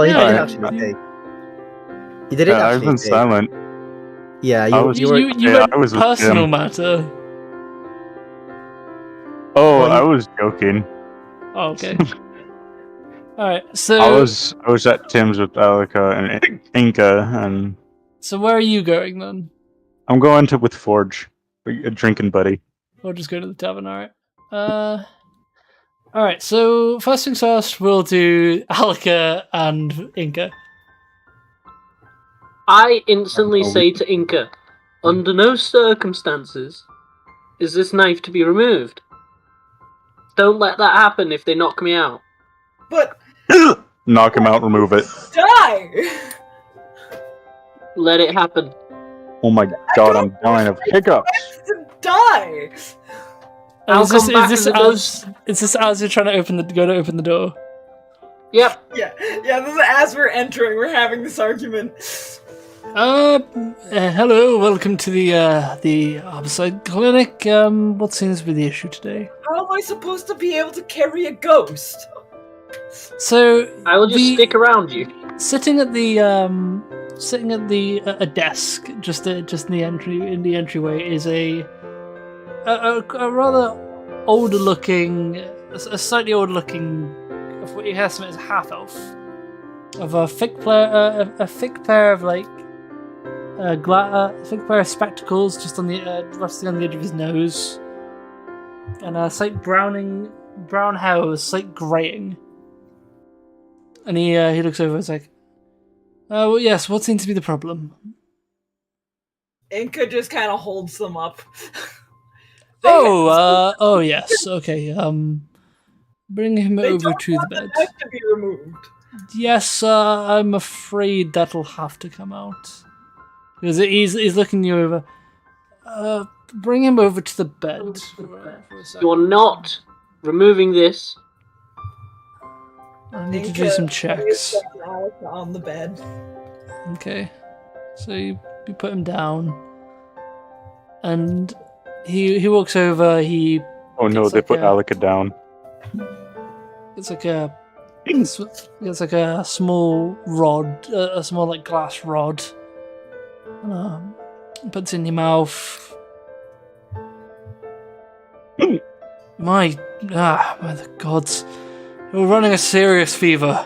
he Yeah, didn't yeah. actually say. He didn't I've actually been say. silent. Yeah, I was- you were. You yeah, went I was with personal Jim. matter. Oh, Well, I was joking. Oh, okay. All right. So I was at Tim's with Alika and Inca, and so where are you going then? I'm going to with Forge, a drinking buddy. We'll just go to the tavern. All right. All right. So first things first, we'll do Alika and Inca. I instantly say to Inca, under no circumstances is this knife to be removed. Don't let that happen if they knock me out. But Knock him out, remove it. die! Let it happen. Oh my god, I'm dying of hiccups. To die! I'll Is this, come back is, as a this as you're trying to open the door? Yep. Yeah, this is as we're entering, we're having this argument. Hello, welcome to the Homicide Clinic. What seems to be the issue today? How am I supposed to be able to carry a ghost? So I will just stick around you. sitting at a desk just in the entryway is a rather older looking, a slightly older looking, what you estimate is a half elf, of a thick pair of like thick pair of spectacles just on the resting on the edge of his nose, and a slight brown hair with slight graying. And he looks over and is like, well, yes, what seems to be the problem? Inca just kind of holds them up. Oh, yes, okay, bring him They over don't to the want bed. knife to be removed. Yes, I'm afraid that'll have to come out. Because he's looking you over. Bring him over to the bed. For a second. You're not removing this. I need to Inca do some lays checks. down Alka on the bed. Okay. So you put him down. And he walks over, he... Oh no, It's they like put a- Alika down. It's like a small rod, a small like glass rod. Puts it in your mouth. my the gods! You're running a serious fever.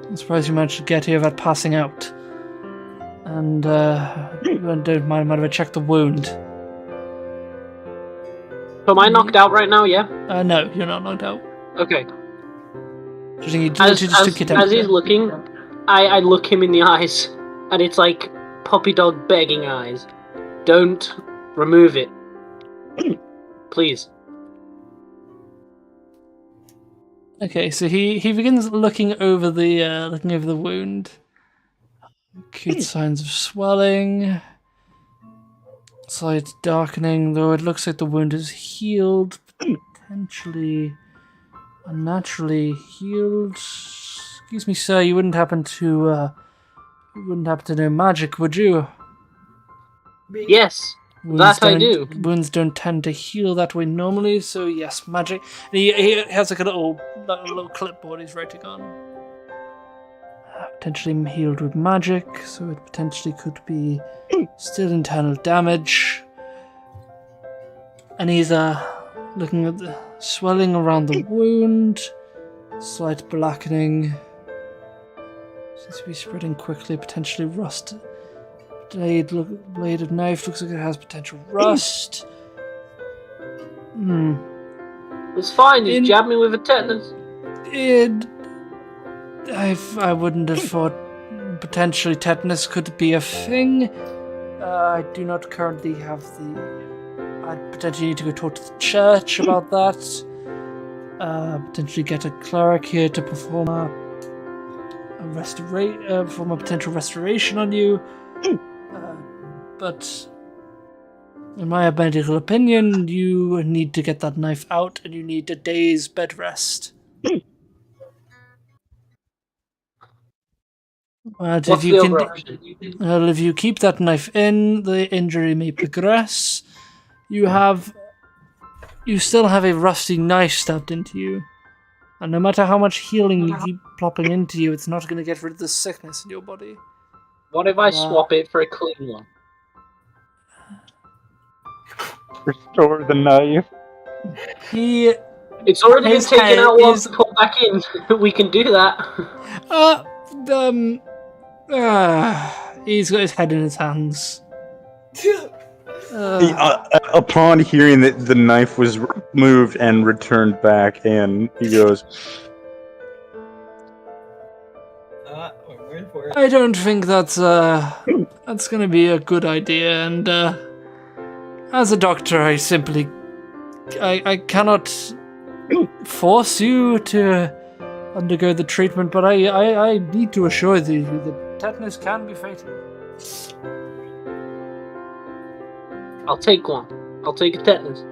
I'm surprised you managed to get here without passing out. And don't mind if I check the wound. So am I knocked out right now? Yeah. No, you're not knocked out. Okay. Just think you As just took your temperature. he's looking, I look him in the eyes, and it's like puppy dog begging eyes. Don't remove it, please. Okay, so he begins looking over the wound. Acute signs of swelling, slight darkening, though it looks like the wound is healed, potentially unnaturally healed. Excuse me, sir, you wouldn't happen to know magic, would you? Yes, that I do. Wounds don't tend to heal that way normally, so yes, magic. And he has like a little clipboard he's writing on. Potentially healed with magic, so it potentially could be still internal damage. And he's looking at the swelling around the wound, slight blackening. Seems to be spreading quickly, potentially rust. Blade of knife looks like it has potential rust. It's fine. Just jab me with a tetanus. I wouldn't have thought potentially tetanus could be a thing. I do not currently have I'd potentially need to go talk to the church about that. Potentially get a cleric here to perform perform a potential restoration on you. But in my medical opinion, you need to get that knife out, and you need a day's bed rest. What's the other option? If you keep that knife in, the injury may progress. You still have a rusty knife stabbed into you, and no matter how much healing you keep plopping into you, it's not going to get rid of the sickness in your body. What if I swap it for a clean one? Restore the knife. It's already been taken out once and put back in. We can do that. He's got his head in his hands. Upon hearing that the knife was removed and returned back in, he goes, I'm waiting for it. I don't think that's going to be a good idea, and as a doctor, I cannot force you to undergo the treatment, but I need to assure you that tetanus can be fatal. I'll take one. I'll take a tetanus.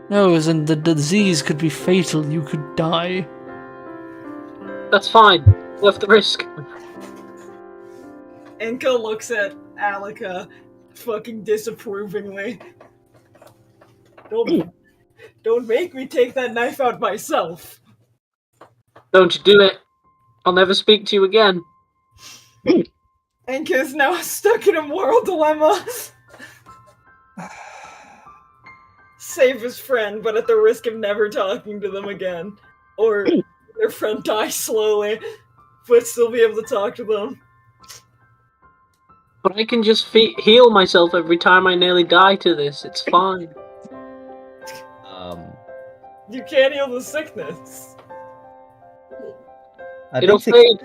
No, as in the disease could be fatal. You could die. That's fine. Worth the risk. Inka looks at Alika fucking disapprovingly. Don't make me take that knife out myself. Don't you do it. I'll never speak to you again. Inka is now stuck in a moral dilemma. Save his friend, but at the risk of never talking to them again. Or their friend dies slowly, but still be able to talk to them. But I can just heal myself every time I nearly die to this. It's fine. You can't heal the sickness. It'll fade.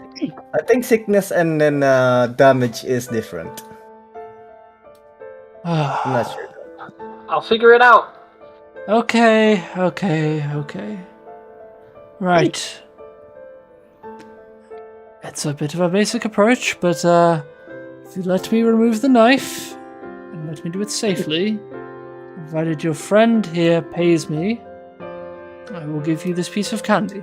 I think sickness and then damage is different. I'm not sure. I'll figure it out. Okay. Right. It's a bit of a basic approach, but if you let me remove the knife, and let me do it safely, provided your friend here pays me, I will give you this piece of candy.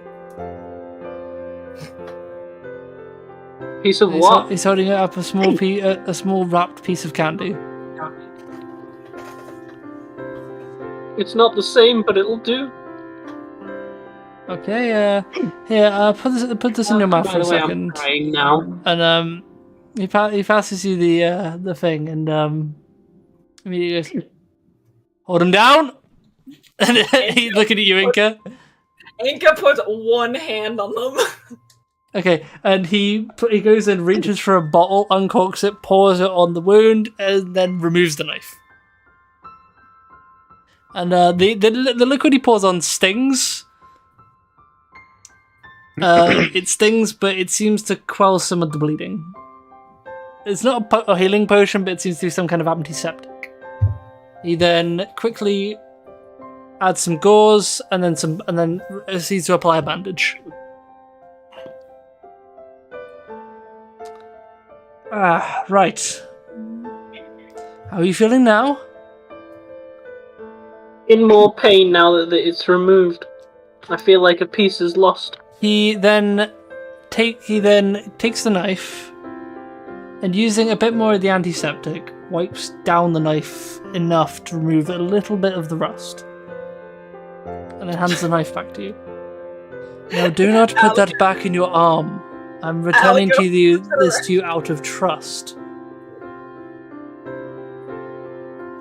Piece of what? He's holding up a small wrapped piece of candy. It's not the same, but it'll do. Okay, here, put this in your mouth for a second. I'm crying now. And he passes you the thing, and immediately goes, "Hold him down." And he's looking at you, Inka. Inka puts one hand on them. Okay, and he goes and reaches for a bottle, uncorks it, pours it on the wound, and then removes the knife. And the liquid he pours on stings. It stings, but it seems to quell some of the bleeding. It's not a healing potion, but it seems to be some kind of antiseptic. He then quickly adds some gauze, and then proceeds to apply a bandage. Right. How are you feeling now? In more pain now that it's removed. I feel like a piece is lost. He then takes the knife, and using a bit more of the antiseptic, wipes down the knife enough to remove a little bit of the rust, and then hands the knife back to you. Now, do not put that back in your arm. I'm returning this to you out of trust.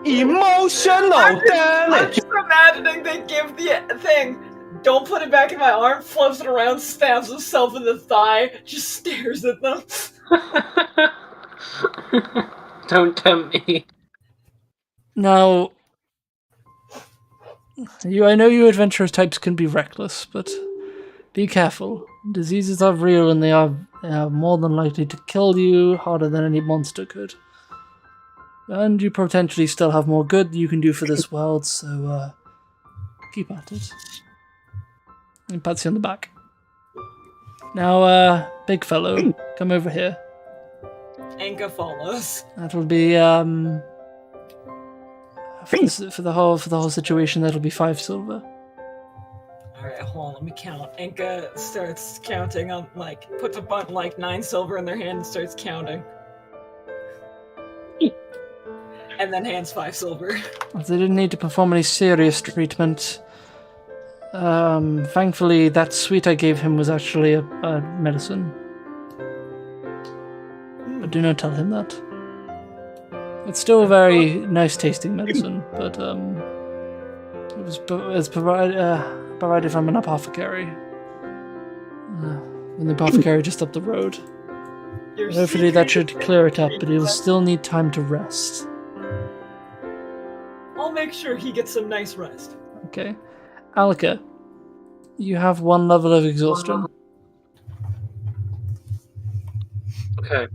Emotional, damn I'm it! just imagining they give the thing. Don't put it back in my arm, flips it around, stabs himself in the thigh, just stares at them. Don't tempt me. Now, I know you adventurous types can be reckless, but be careful. Diseases are real, and they are more than likely to kill you harder than any monster could. And you potentially still have more good you can do for this world, so keep at it. And pats you on the back. Now, big fellow, come over here. Inka follows. That'll be for the whole situation. That'll be 5 silver. Alright, hold on, let me count. Inka starts counting on, puts a 9 silver in their hand and starts counting. And then hands 5 silver. They didn't need to perform any serious treatment. Thankfully, that sweet I gave him was actually a medicine. But do not tell him that. It's still a very nice tasting medicine, but it was provided from an apothecary. An apothecary just up the road. Hopefully that should clear it up, but he'll still need time to rest. I'll make sure he gets some nice rest. Okay. Alika, you have 1 level of exhaustion. Okay.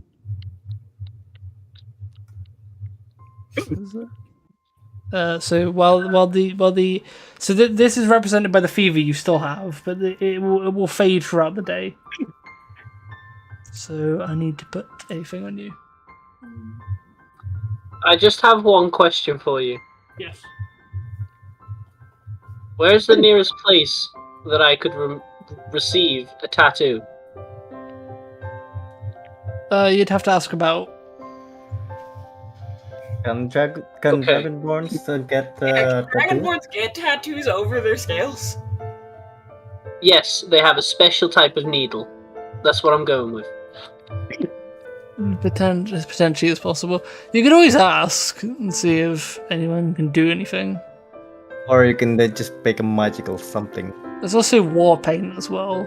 So this is represented by the fever you still have, but it will fade throughout the day. So I need to put a thing on you. I just have one question for you. Yes. Where's the nearest place that I could receive a tattoo? You'd have to ask about Can Okay. Dragonborns get Yeah, tattoo? Dragonborns get tattoos over their scales. Yes, they have a special type of needle. That's what I'm going with. Potentially it's possible. You could always ask and see if anyone can do anything. Or you can just make a magical something. There's also war paint as well.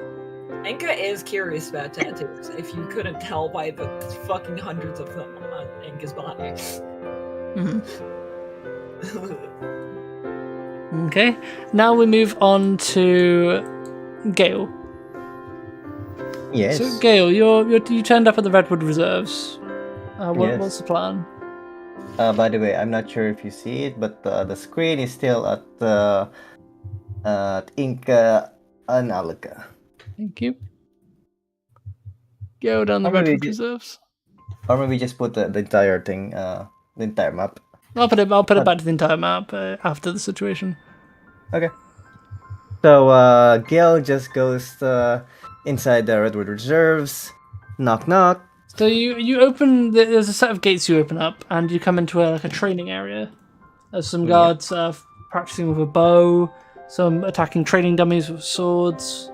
Enka is curious about tattoos, if you couldn't tell by the fucking hundreds of them on Enka's body. Okay, now we move on to Gale. Yes. So Gale, you turned up at the Redwood Reserves. Yes. What's the plan? By the way, I'm not sure if you see it, but the screen is still at Inca Analga. Thank you. Go down the Or maybe Redwood just- Reserves. Or maybe just put the entire thing, the entire map. I'll put it back to the entire map after the situation. Okay. So Gale just goes inside the Redwood Reserves. Knock knock. So you open. There's a set of gates you open up, and you come into a training area. There's some guards practicing with a bow, some attacking training dummies with swords.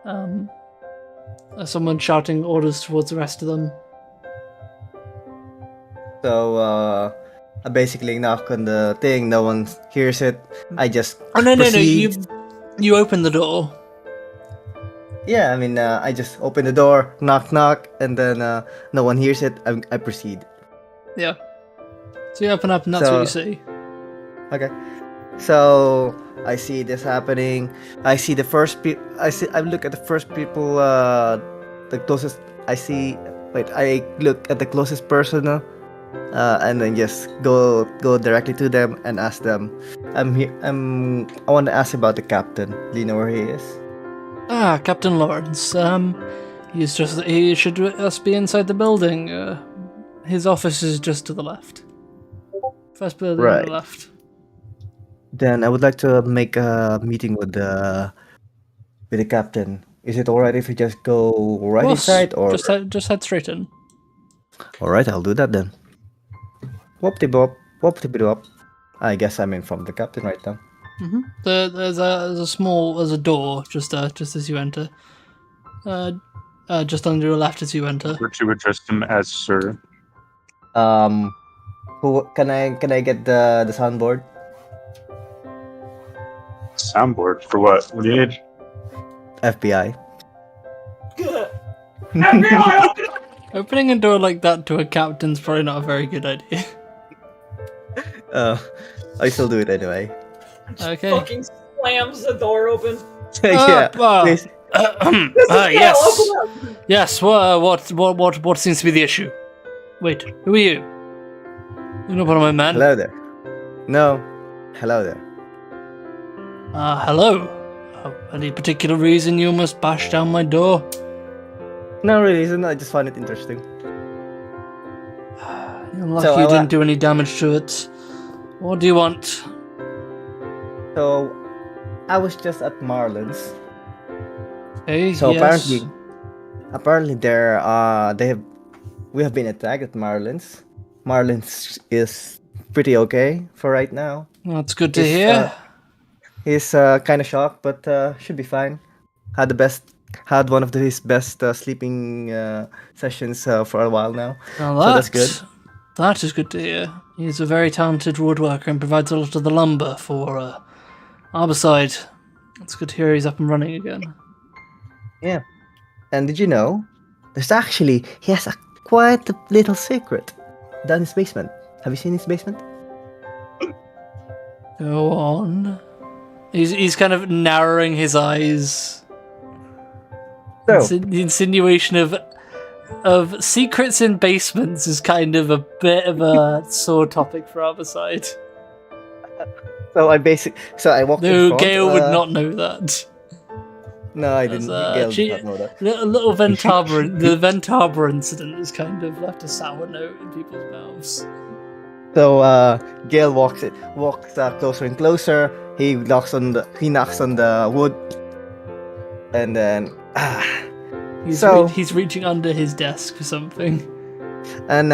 There's someone shouting orders towards the rest of them. So I basically knock on the thing. No one hears it. I just Oh no! proceed. You open the door. Yeah, I mean, I just open the door, knock knock, and then no one hears it. I proceed. Yeah. So you open up, and that's what you So- see. Okay. So I see this happening. I see the first people. I look at the first people. The closest. I see. Wait. I look at the closest person, and then just go directly to them and ask them. I'm here. I want to ask about the captain. Do you know where he is? Ah, Captain Lawrence. He should just be inside the building. His office is just to the left. First building on Right. the left. Then I would like to make a meeting with the captain. Is it alright if we just go right Boss, inside, or just head straight in. alright? I'll do that then. Whoop-de bop, whoop-de-bop. I guess I'm in front of the captain right now. There's a door just as you enter. Just on your left as you enter. We're to address him as sir. Who can I get the soundboard? Soundboard for what? What do you need? FBI. FBI, open up! Opening a door like that to a captain's probably not a very good idea. I still do it anyway. Okay. Fucking slams the door open. Yeah. Please. Yes. Open up. Yes. What seems to be the issue? Wait, who are you? You're not one of my men. Hello there. No. Hello there. Hello. Any particular reason you must bash down my door? No reason. I just find it interesting. You're lucky So, you I didn't do any damage to it. What do you want? So, I was just at Marlin's. Hey, So yes. apparently we have been attacked at Marlin's. Marlin's is pretty okay for right now. That's good to It's, hear. He's kind of shocked, but should be fine. Had one of his best sleeping sessions for a while now. Now so that's good. That is good to hear. He's a very talented woodworker and provides a lot of the lumber for Arbourside. It's good to hear he's up and running again. Yeah. And did you know? He has quite a little secret down his basement. Have you seen his basement? Go on. He's kind of narrowing his eyes. So, The insinuation of secrets in basements is kind of a bit of a sore topic for Arbourside. so I walked in No, front. Gale would not know that. No, I As, didn't. Gale she- did not know that. Little Vent Harbor, the Vent Harbor incident has kind of left a sour note in people's mouths. So Gale walks closer and closer. He knocks on the wood, and then He's So- he's reaching under his desk for something. And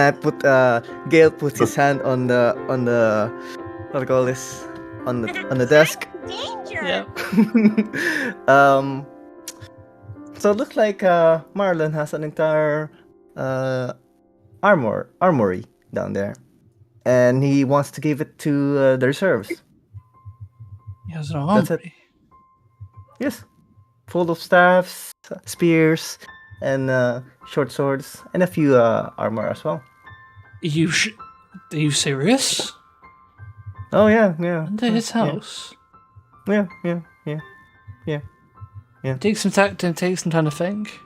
Gale puts his hand on the what do you call this, on the desk. Yeah. So it looks like Marlon has an entire armory down there, and he wants to give it to the reserves. He has an That's it. armory. Yes, full of staffs, spears, and short swords, and a few armor as well. Are you serious? Oh yeah. Under his house. Yeah. Take some time to think.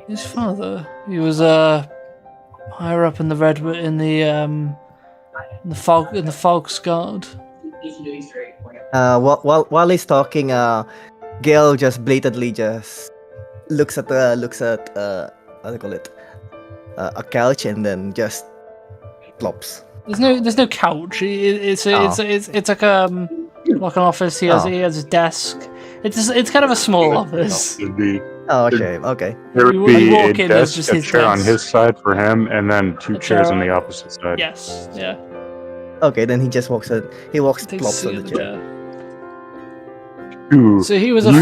His father, he was higher up in the Fog's Guard. While he's talking, Gale just blatantly just looks at what do you call it, a couch, and then just plops. There's no couch. It's like like an office. He has his desk. It's kind of a small office. Oh, okay. There would You be a walk in, there's desk, just a his chair on desk. his side for him, and then two A chairs chair on the on- opposite side. Yes, yeah. Okay, then he just walks in. He walks Takes a plops seat on in the the chair. chair. Ooh, So he was you a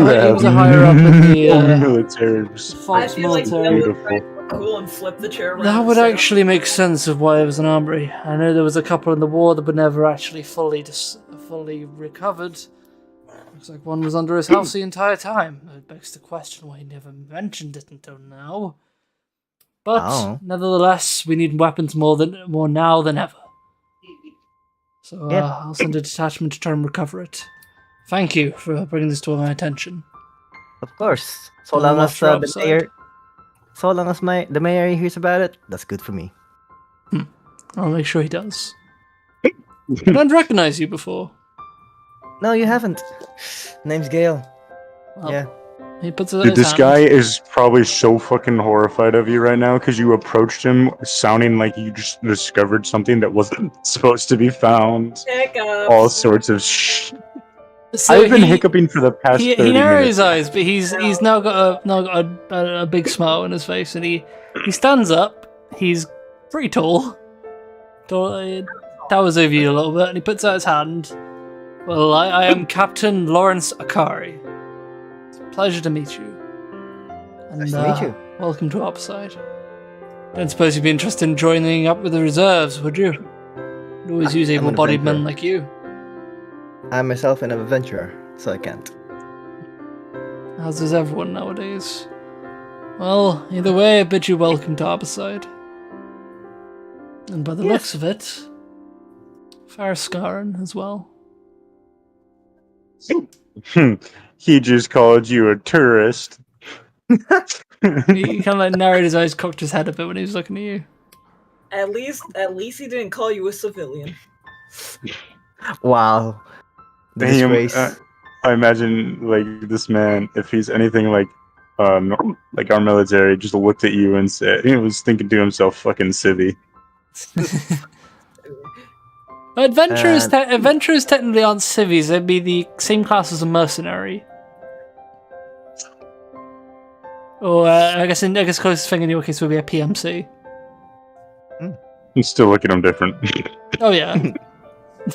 higher up in the military. I Fog's feel like military. Gale would try and look cool and flip the chair around. That would and sit actually make sense of why it was an armory. I know there was a couple in the war that were never actually fully recovered. Looks like one was under his house the entire time. It begs the question why he never mentioned it until now. But Oh. nevertheless, we need weapons more now than ever. So Yeah. I'll send a detachment to try and recover it. Thank you for bringing this to my attention. Of course. So Well, long I'm as after the upside. mayor, the mayor hears about it, that's good for me. I'll make sure he does. I don't recognize you before. No, you haven't. Name's Gale. Well, Yeah. He puts it in Dude, his this hand. guy is probably so fucking horrified of you right now because you approached him sounding like you just discovered something that wasn't supposed to be found. Hiccups. All sorts of shit. So I've been he- hiccuping for the past 30 he narrowed minutes. his eyes, but he's now got a big smile on his face, and he stands up. He's pretty tall. Towers over you a little bit, and he puts out his hand. Well, I am Captain Lawrence Akari. It's a pleasure to meet you. And, Nice to meet you. Welcome to Upside. Don't suppose you'd be interested in joining up with the reserves, would you? You'd always use I'm an able-bodied men adventurer. like you. I'm myself an adventurer, so I can't. As is everyone nowadays. Well, either way, I bid you welcome to Arbicide. And by the looks of it, Farscaran as well. He just called you a tourist. He kind of like narrowed his eyes, cocked his head a bit when he was looking at you. At least he didn't call you a civilian. Wow. The Damn, disgrace. I imagine like this man, if he's anything like like our military, just looked at you and said he was thinking to himself, "Fucking civvy." Adventurers technically aren't civvies, they'd be the same class as a mercenary. Or I guess closest thing in your case would be a PMC. You still look at him different. Oh yeah.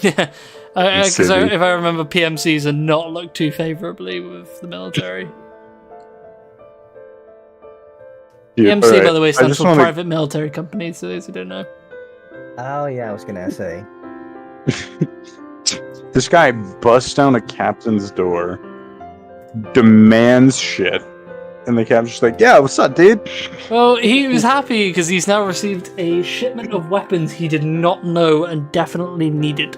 Yeah. Because Civvy. if I remember, PMCs are not looked too favourably with the military. Dude, PMC, alright, by the way, I stands just for wanna- Private Military Company, so those who don't know. Oh yeah, I was gonna say. This guy busts down a captain's door, demands shit, and the captain's just like, "Yeah, what's up, dude?" Well, he was happy because he's now received a shipment of weapons he did not know and definitely needed.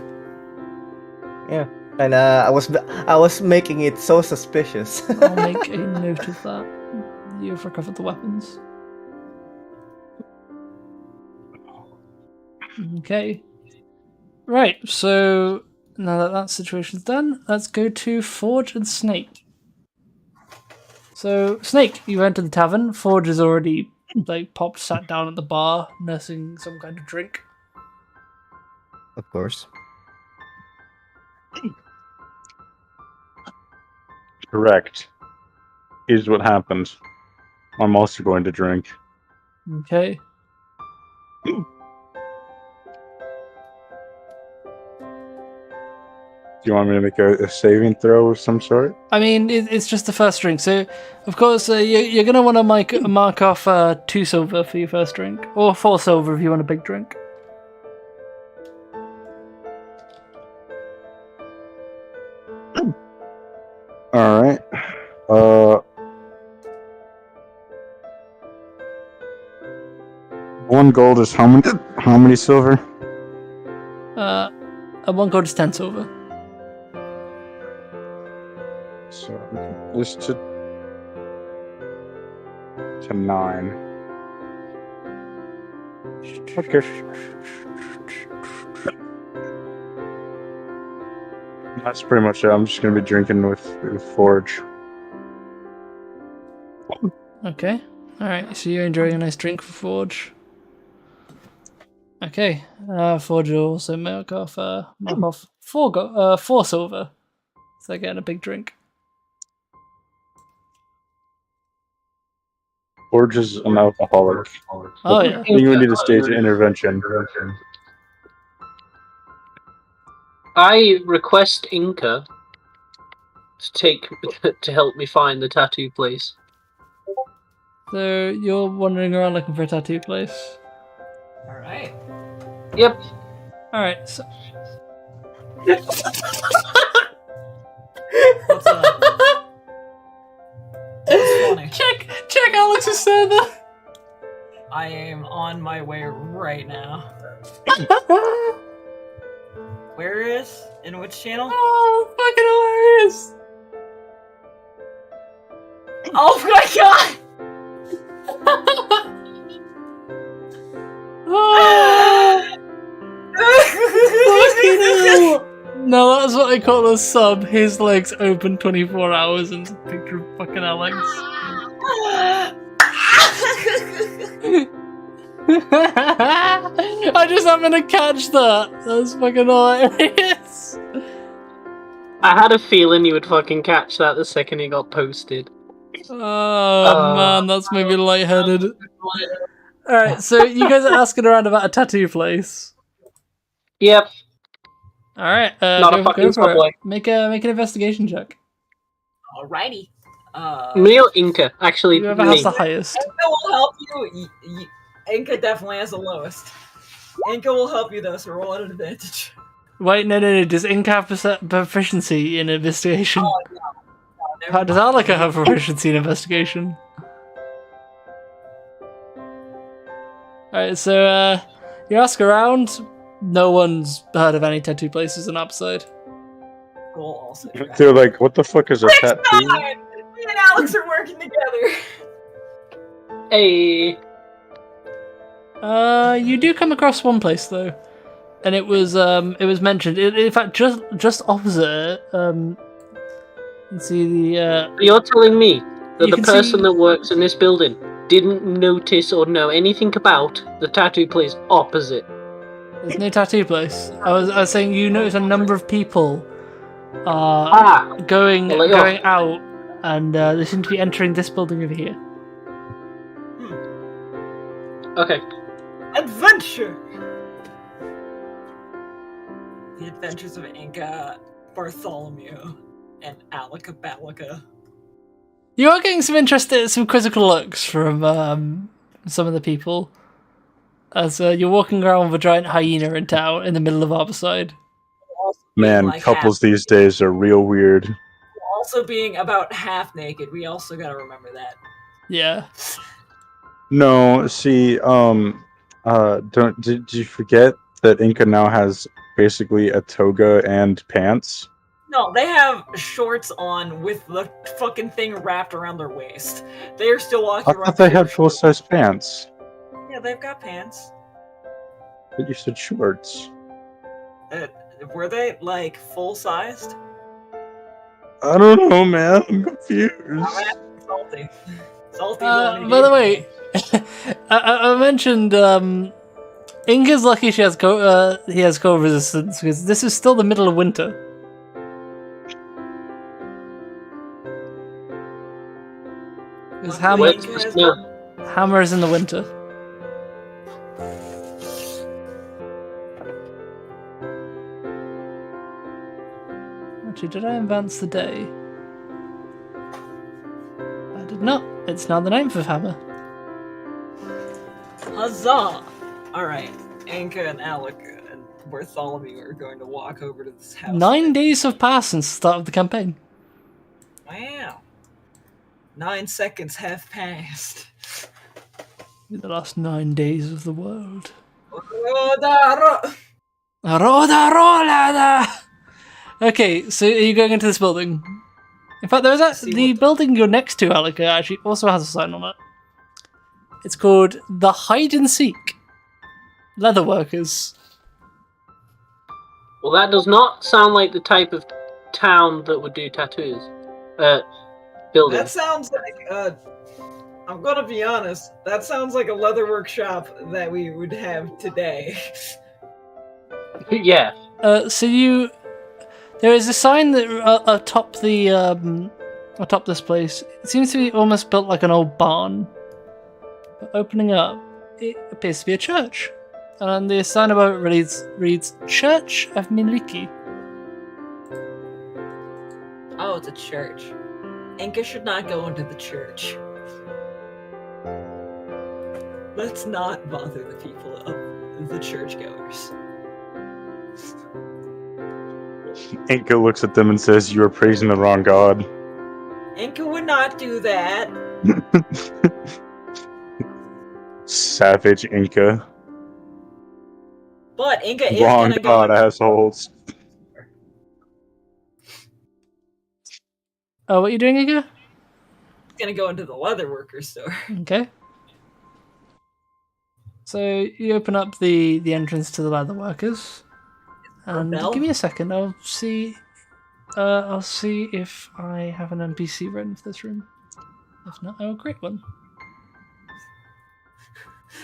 Yeah. And I was making it so suspicious. I'll make a note of that. You've recovered the weapons. Okay. Right, so now that situation's done, let's go to Forge and Snake. So, Snake, you enter the tavern. Forge is already sat down at the bar, nursing some kind of drink. Of course. Correct. Is what happened. I'm also going to drink. Okay. Do you want me to make a saving throw of some sort? I mean, it's just the first drink, so of course you're gonna want to mark off 2 silver for your first drink, or 4 silver if you want a big drink. All right. 1 gold is how many? How many silver? 1 gold is 10 silver. So this to 9. Okay. That's pretty much it. I'm just gonna be drinking with Forge. Okay. Alright, so you're enjoying a nice drink for Forge. Okay. Forge will also mark off 4 silver. So they're getting a big drink. Forge is an alcoholic. Oh yeah. I think we need a stage of intervention. I request Inca to help me find the tattoo place. So you're wandering around looking for a tattoo place. Alright. Yep. Alright, so What's up? What's funny? check Alex's server. I am on my way right now. Where is? In which channel? Oh, fucking hilarious! Oh my god! Fucking hell! No, that's what I call a sub. His legs open 24 hours and it's a picture of fucking Alex. I just happened to catch that. That's fucking hilarious. I had a feeling you would fucking catch that the second it got posted. Oh man, that's made me lightheaded. Alright, so you guys are asking around about a tattoo place. Yep. Alright, Not a fucking subway. Make an investigation check. Alrighty. Me or Inca? Actually, Whoever me. has the highest. Inca will help you. Inca definitely has the lowest. Inca will help you though, so roll at an advantage. Wait, no. Does Inca have proficiency in investigation? Oh, no, never How does mind. Alika have proficiency in investigation? Alright, so you ask around. No one's heard of any tattoo places in Upside. We'll also try. They're like, what the fuck is a tattoo? Me and Alex are working together. Hey. You do come across one place though, and it was mentioned. In fact, just opposite. You see the. You're telling me that You the can person see- that works in this building didn't notice or know anything about the tattoo place opposite? There's no tattoo place. I was saying you notice a number of people going Well, yeah. out, and they seem to be entering this building over here. Okay. Adventure! The Adventures of Inca, Bartholomew, and Alika Balika. You are getting some quizzical looks from some of the people as you're walking around with a giant hyena in town in the middle of Arbourside. Also being Man, like couples these days are real weird. also being about half naked. We also gotta remember that. Yeah. No, see, did you forget that Inca now has basically a toga and pants? No, they have shorts on with the fucking thing wrapped around their waist. They are still walking I around. thought they had full-size pants. Yeah, they've got pants. But you said shorts. Were they like full sized? I don't know, man. I'm confused. Salty. Salty. By the way, I mentioned Inca's lucky he has cold resistance because this is still the middle of winter. Because Luckily, Where's Inca the has snow? Hammer is in the winter. Actually, did I advance the day? I did not. It's now the 9th of Hammer. Huzzah! Alright, Inca and Alec and Bartholomew are going to walk over to this house. 9 days have passed since the start of the campaign. Wow. 9 seconds have passed. The last 9 days of the world. Rodaro! Okay, so are you going into this building? In fact, the building you're next to, Alec, actually also has a sign on it. It's called the Hide and Seek Leatherworkers. Well, that does not sound like the type of town that would do tattoos. Building. That sounds like, I'm gonna be honest, that sounds like a leather workshop that we would have today. Yeah. There is a sign that atop this place. It seems to be almost built like an old barn. But opening up, it appears to be a church. And the sign above it reads Church of Miliki. Oh, it's a church. Inca should not go into the church. Let's not bother the people of the churchgoers. Inca looks at them and says, "You are praising the wrong god." Inca would not do that. Savage Inca. But Inca is Wrong gonna god, go. assholes. Oh, what are you doing, Iga? Gonna go into the leather worker store. Okay. So you open up the entrance to the leather workers, and bell? give me a second. I'll see if I have an NPC written for this room. If not, I will create one.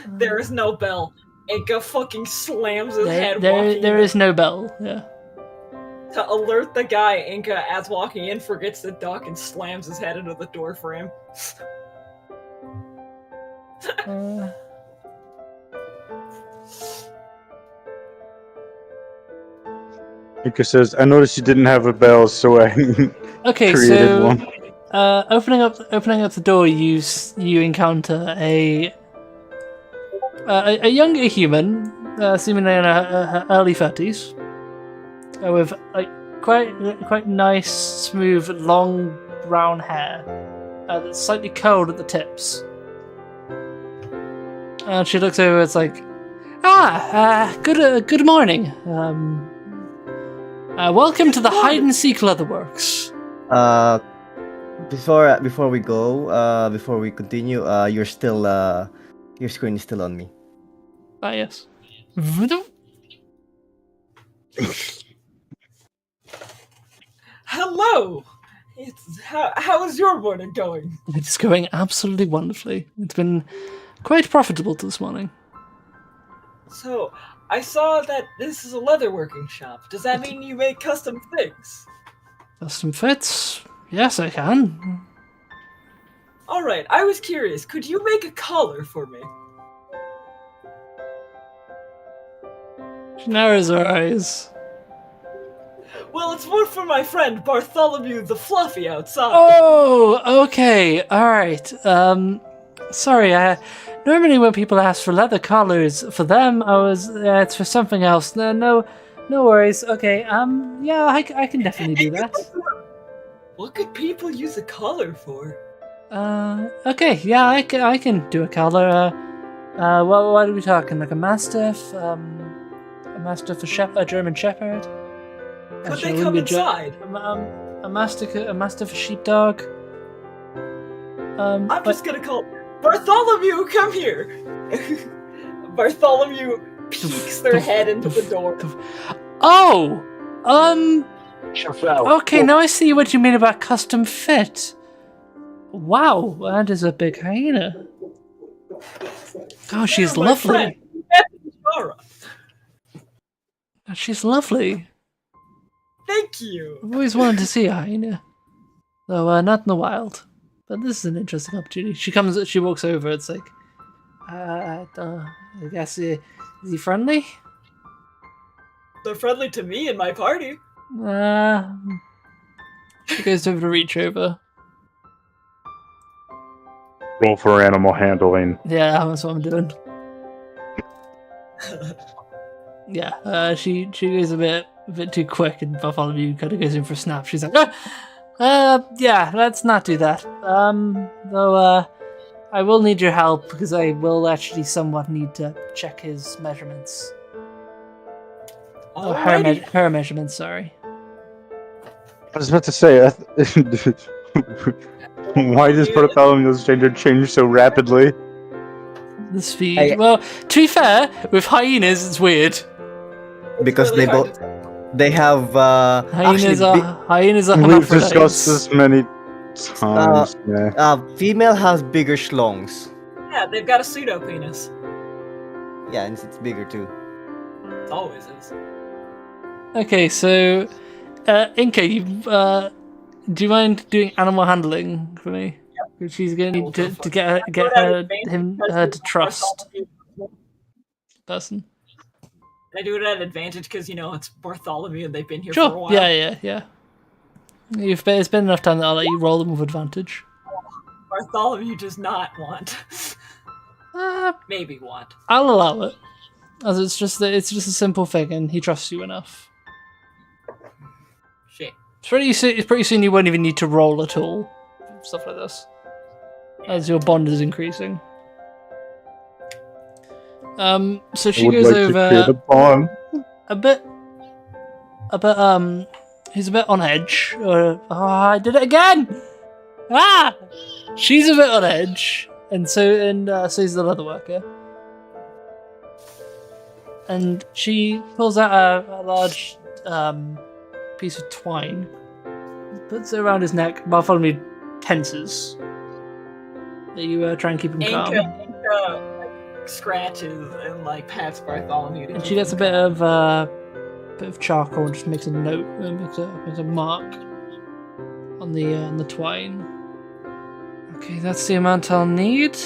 There is no bell. Inca fucking slams his head There walking in is no bell. Yeah. to alert the guy. Inca, as walking in, forgets the duck and slams his head into the door frame. Inca says, "I noticed you didn't have a bell, so I Okay, created so one." opening up the door, you encounter a younger human, seemingly in her early 30s, with like quite nice, smooth, long brown hair that's slightly curled at the tips. And she looks over. It's like, good morning. Welcome to the Hide and Seek Leatherworks. Before we go, before we continue, you're still your screen is still on me. Ah, yes. Hello! How is your morning going? It's going absolutely wonderfully. It's been quite profitable this morning. So, I saw that this is a leatherworking shop. Does that mean you make custom things? Custom fits? Yes, I can. Alright, I was curious. Could you make a collar for me? She narrows her eyes. Well, it's one for my friend Bartholomew the Fluffy outside. Oh, okay, alright. Sorry, normally when people ask for leather collars for them, it's for something else. No worries. Okay, yeah, I can definitely do that. What could people use a collar for? Okay, yeah, I can do a collar. What are we talking? Like a mastiff? A German shepherd? Could Actually, they it come wouldn't be inside? a mastiff, a sheepdog. I'm just gonna call Bartholomew, come here! Bartholomew peeks their head into the door. Oh! Chafel. Okay, now I see what you mean about custom fit. Wow, that is a big hyena. Oh, she's My lovely. friend, that's Zara. She's lovely. Thank you. I've always wanted to see a hyena. Though, not in the wild. But this is an interesting opportunity. She walks over. It's like, I guess is he friendly? They're friendly to me and my party. She goes over to reach over. Roll for animal handling. Yeah, that's what I'm doing. Yeah, she goes a bit too quick, and Bartholomew kind of goes in for a snap. She's like, yeah, let's not do that. Though, I will need your help because I will actually somewhat need to check his measurements. Oh, her measurements. Sorry. I was about to say, why does Bartholomew's gender change so rapidly? The speed. Well, to be fair, with hyenas, it's weird. Because really they hard both they have Hyenas actually are We've discussed this many times. female has bigger schlongs. Yeah, they've got a pseudo penis. Yeah, and it's bigger too. It always is. Okay, so Inca, do you mind doing animal handling for me? Yep. She's going to need to get her to trust person. I do it at advantage because, you know, it's Bartholomew and they've been here Sure. for a while. Yeah. It's been enough time that I'll let you roll them with advantage. Bartholomew does not want. Maybe want. I'll allow it, as it's just a simple thing, and he trusts you enough. Shit. It's pretty soon you won't even need to roll at all. Stuff like this, as your bond is increasing. So she goes over a bit. He's a bit on edge. I did it again. She's a bit on edge, and so is the leather worker. And she pulls out a large piece of twine, puts it around his neck. Bartholomew tenses. You try and keep him calm. Inca scratches and like pats Bartholomew. And she gets a bit of charcoal and just makes a note, makes a mark on the twine. Okay, that's the amount I'll need.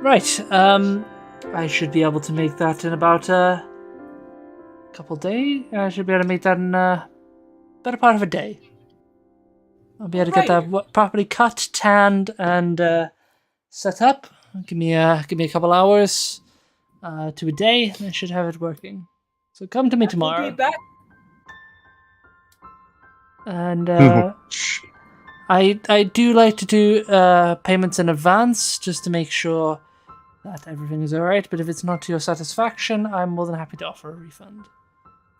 Right, I should be able to make that in about a couple days. I should be able to make that in a better part of a day. I'll be able to get that properly cut, tanned, and set up. Give me a couple hours to a day, and I should have it working. So come to me tomorrow. We'll be back. And I do like to do payments in advance just to make sure that everything is alright. But if it's not to your satisfaction, I'm more than happy to offer a refund.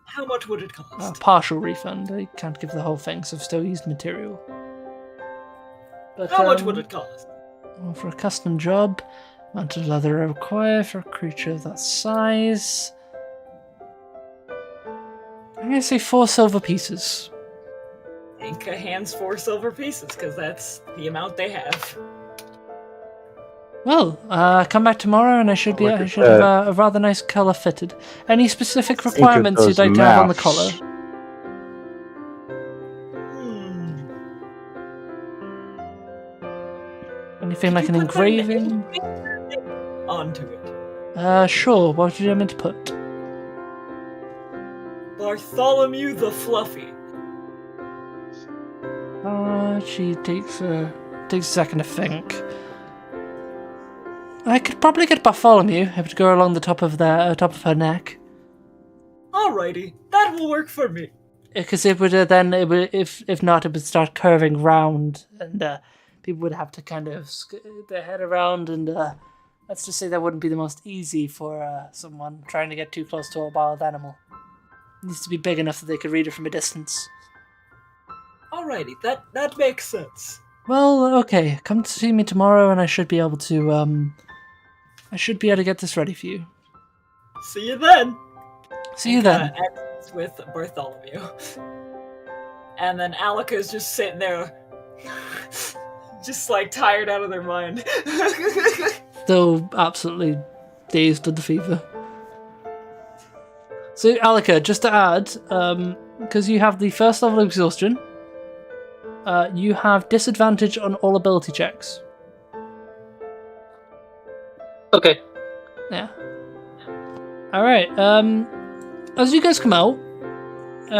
How much would it cost? A partial refund. I can't give the whole thing, so I've still used material. But, how much would it cost? Well, for a custom job, amount of leather I require for a creature of that size. I'm gonna say 4 silver pieces. Inca hands 4 silver pieces because that's the amount they have. Well, come back tomorrow, and I should have a rather nice collar fitted. Any specific requirements you'd like to have on the collar? Anything like an engraving? Onto it. Sure. What would you want me to put? Bartholomew the Fluffy. She takes a second to think. I could probably get Bartholomew. It would go along the top of her neck. Alrighty, that will work for me. Because it would if not, it would start curving round, and people would have to kind of scoot their head around, and let's just say that wouldn't be the most easy for someone trying to get too close to a wild animal. It needs to be big enough that they could read it from a distance. Alrighty, that makes sense. Well, okay. Come to see me tomorrow, and I should be able to get this ready for you. See you then. See you then. With Bartholomew, and then Alika's just sitting there, just like tired out of their mind. Still absolutely dazed with the fever. So, Alika, just to add, because you have the first level of exhaustion, you have disadvantage on all ability checks. Okay. Yeah. All right. As you guys come out,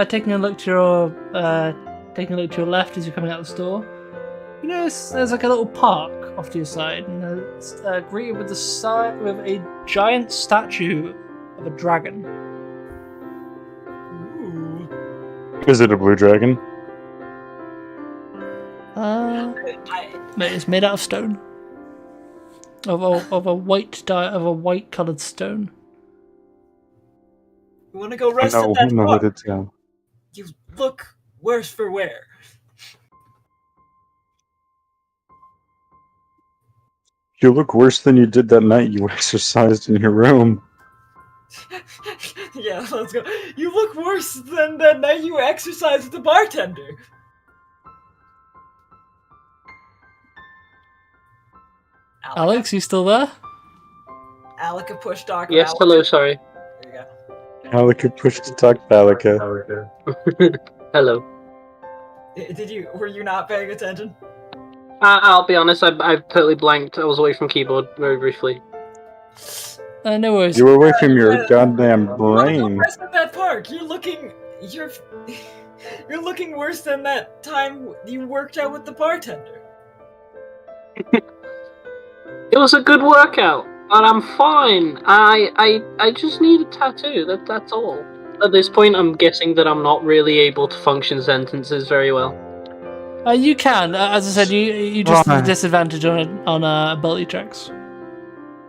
taking a look to your left as you're coming out the store, you notice there's like a little park off to your side, and it's greeted with a giant statue of a dragon. Ooh. Is it a blue dragon? It's made out of stone. Of a white coloured stone. You want to go rest at No, that no, park? it's down. You look worse for wear. You look worse than you did that night you exercised in your room. Yeah, let's go. You look worse than that night you exercised with the bartender. Alex, you still there? Alika push Dr. Yes, Alika. hello, sorry. There you go. Alika pushed to talk to Alika. Hello. Were you not paying attention? I'll be honest, I totally blanked. I was away from keyboard very briefly. No worries. You were away from your goddamn You wanna go brain. rest at that park. You're looking worse than that time you worked out with the bartender. It was a good workout, and I'm fine. I just need a tattoo. That's all. At this point, I'm guessing that I'm not really able to function sentences very well. You can, as I said, you just have a Right. disadvantage on ability checks.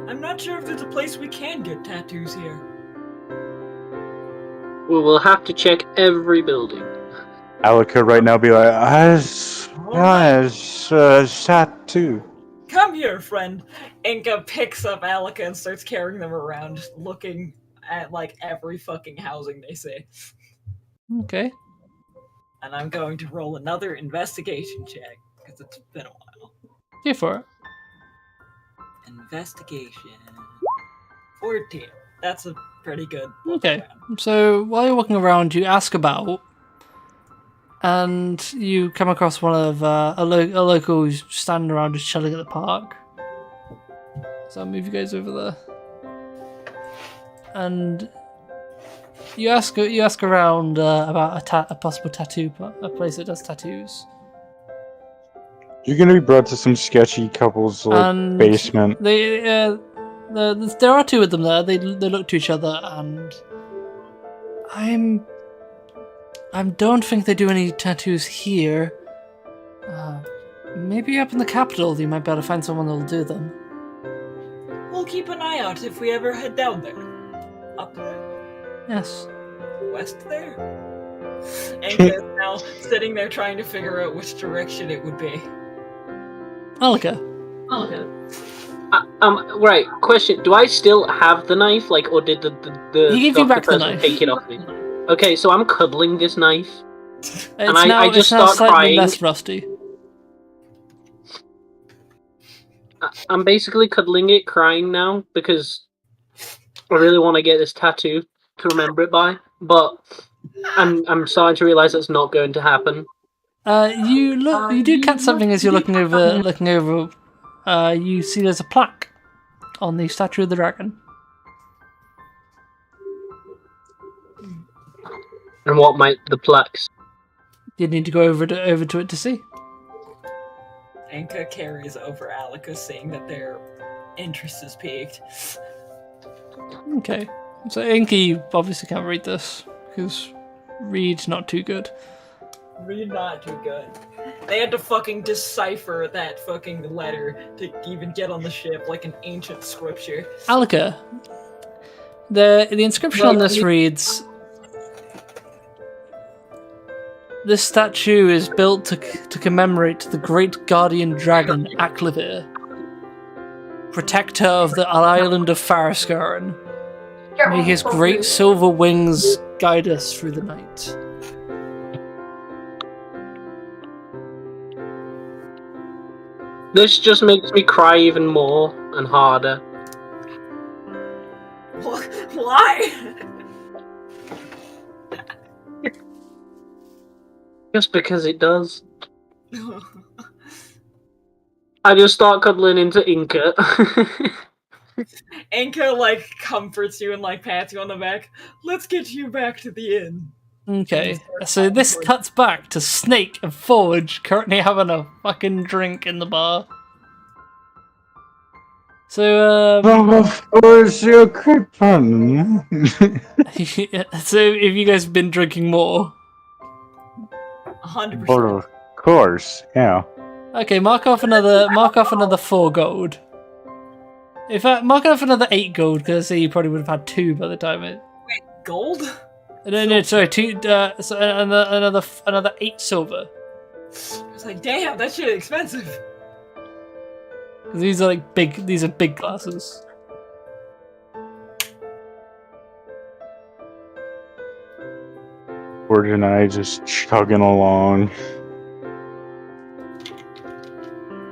I'm not sure if there's a place we can get tattoos here. We will have to check every building. Alika right now be like, tattoo. Come here, friend. Inca picks up Alika and starts carrying them around, just looking at like every fucking housing they see. Okay. And I'm going to roll another investigation check because it's been a while. Go for it. Investigation 14. That's a pretty good. Okay. So while you're walking around, you ask about, and you come across one of a local who's standing around just chilling at the park. So I'll move you guys over there. And you ask around about a possible tattoo, a place that does tattoos. You're gonna be brought to some sketchy couples And basement. there are two of them there. They look to each other, and I don't think they do any tattoos here. Maybe up in the capital, you might be able to find someone that'll do them. We'll keep an eye out if we ever head down there. Up there. Yes. West there. Inca is now sitting there trying to figure out which direction it would be. Alika. Right. Question: do I still have the knife? Like, or did the He gave you doctor back the person knife. take it off me? Okay, so I'm cuddling this knife. It's I now just start start slightly crying. less rusty. I'm basically cuddling it, crying now because I really want to get this tattoo to remember it by. But I'm starting to realize that's not going to happen. You do catch something as you're looking over. You see there's a plaque on the statue of the dragon. And what might the plaques? You need to go over to it to see. Inca carries over Alika, seeing that their interest is piqued. Okay. So Inky obviously can't read this because read's not too good. Really not too good. They had to fucking decipher that fucking letter to even get on the ship like an ancient scripture. Alika, the inscription on this reads, "This statue is built to commemorate the great guardian dragon Aklivir, protector of the island of Faraskaran. May his great silver wings guide us through the night." This just makes me cry even more and harder. Why? Just because it does. I just start cuddling into Inca. Anka like comforts you and like pats you on the back. Let's get you back to the inn. Okay, so this cuts back to Snake and Forge currently having a fucking drink in the bar. So, Of course, you're creeping. so have you guys been drinking more? 100%. Of course, yeah. Okay, mark off another 4 gold. In fact, mark off another 8 gold because I say you probably would have had 2 by the time it. Gold? No, sorry, 2. So another 8 silver. It's like, damn, that shit expensive. 'Cause these are like big. These are big glasses. Forge and I just chugging along.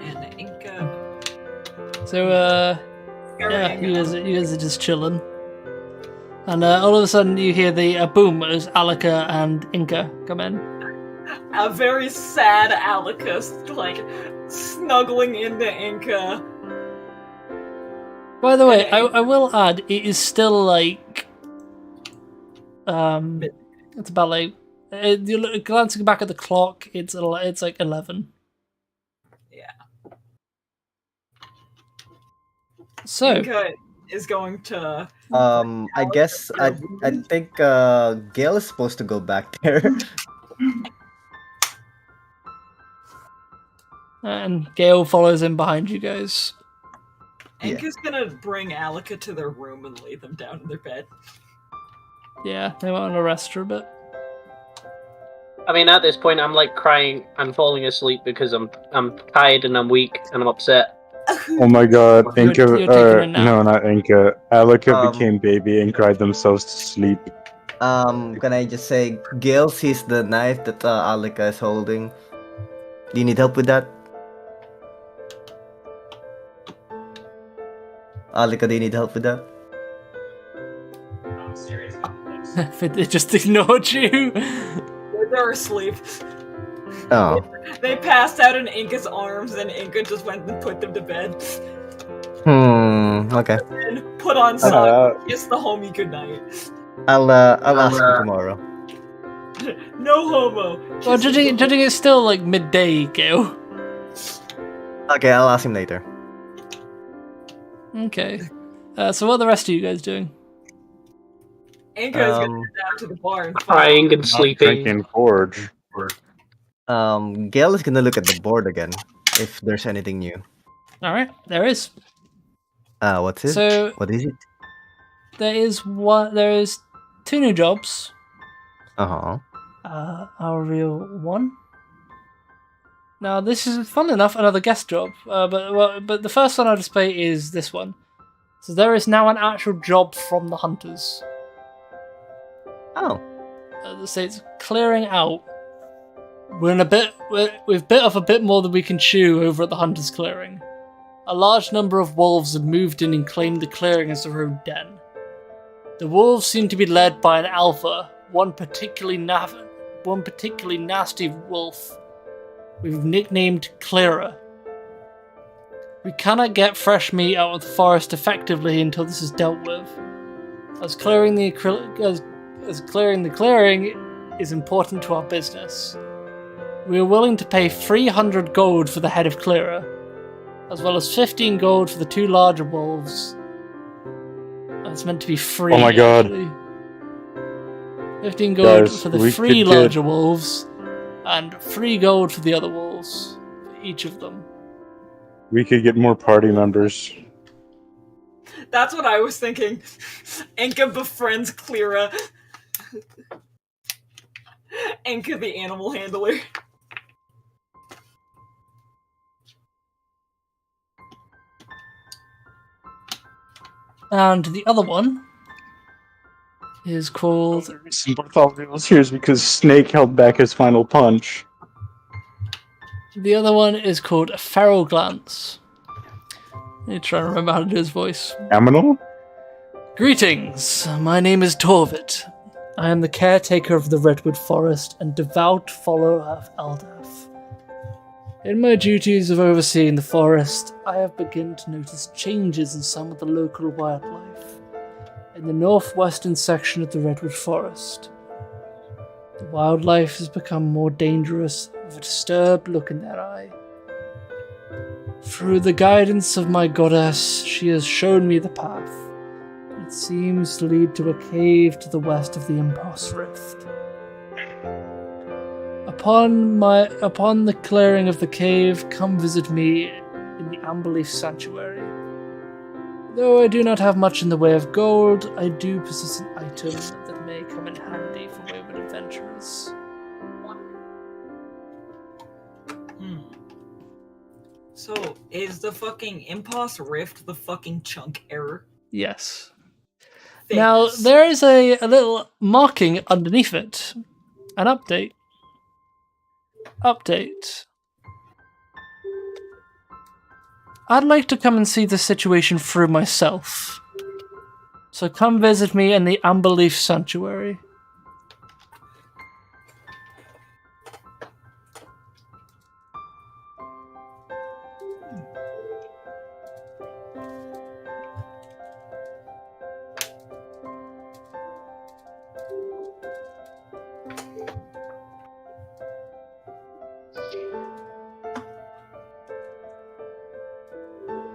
And Inca. So yeah, you guys are just chilling. And all of a sudden you hear the boom as Alika and Inca come in. A very sad Alicus, like, snuggling into Inca. By the way, I will add, it is still like, it's about like, you're glancing back at the clock, it's like 11. Yeah. So, Inca is going to... I guess I think Gale is supposed to go back there. and Gale follows in behind you guys. Inca's gonna bring Alika to their room and lay them down in their bed. Yeah, they want to rest for a bit. I mean, at this point, I'm like crying and falling asleep because I'm tired and I'm weak and I'm upset. Oh my god, Inca, you're taking a nap. no, not Inca. Alika Um, became baby and cried themselves to sleep. Can I just say, Gale sees the knife that Alika is holding. Do you need help with that? Alika, do you need help with that? They just ignored you. They're asleep. Oh. They passed out in Inca's arms, and Inca just went and put them to bed. Okay. And put on socks, kiss the homie goodnight. I'll ask him tomorrow. No homo. Well, judging it's still like midday, Gale. Okay, I'll ask him later. Okay. So what are the rest of you guys doing? Inca is gonna get down to the bar and Crying and Not sleeping. drinking Forge. Gale is gonna look at the board again, if there's anything new. Alright, there is. What's it? So What is it? there is 2 new jobs. Uh-huh. Our real one. Now this is fun enough, another guest job. But the first one I'll display is this one. So there is now an actual job from the hunters. Oh. So it's clearing out. We've bit off a bit more than we can chew over at the hunters' clearing. A large number of wolves have moved in and claimed the clearing as their own den. The wolves seem to be led by an alpha, one particularly nasty wolf we've nicknamed Clearer. We cannot get fresh meat out of the forest effectively until this is dealt with, as clearing the clearing is important to our business. We are willing to pay 300 gold for the head of Clearer, as well as 15 gold for the 2 larger wolves. It's meant to be free. Oh my god. Actually. 15 gold Guys, for the we 3 could get- larger wolves, and 3 gold for the other wolves, for each of them. We could get more party members. That's what I was thinking. Inca befriends Cleara. Inca the animal handler. And the other one is called... The reason Bartholomew was here is because Snake held back his final punch. The other one is called Feral Glance. Let me try and remember how to do his voice. Aminal? Greetings, my name is Torvit. I am the caretaker of the Redwood Forest and devout follower of Eldath. In my duties of overseeing the forest, I have begun to notice changes in some of the local wildlife in the northwestern section of the Redwood Forest. The wildlife has become more dangerous with a disturbed look in their eye. Through the guidance of my goddess, she has shown me the path. It seems to lead to a cave to the west of the Impasse Rift. Upon the clearing of the cave, come visit me in the Amberleaf Sanctuary. Though I do not have much in the way of gold, I do possess an item that may come in handy for wayward adventurers. So, is the fucking Impasse Rift the fucking chunk error? Yes. Now, Thanks. there is a little marking underneath it. An update. Update. I'd like to come and see the situation through myself. So come visit me in the Amberleaf Sanctuary.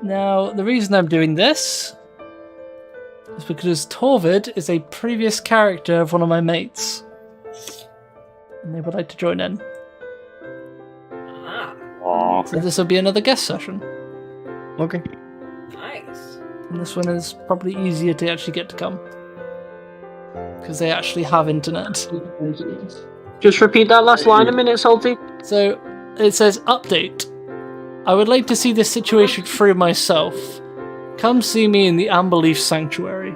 Now, the reason I'm doing this is because Torvid is a previous character of one of my mates. And they would like to join in. Ah, Aw. So this will be another guest session. Okay. nice. And this one is probably easier to actually get to come. Because they actually have internet. Just repeat that last line a minute, Salty. So, it says, update. I would like to see this situation through myself. Come see me in the Amberleaf Sanctuary.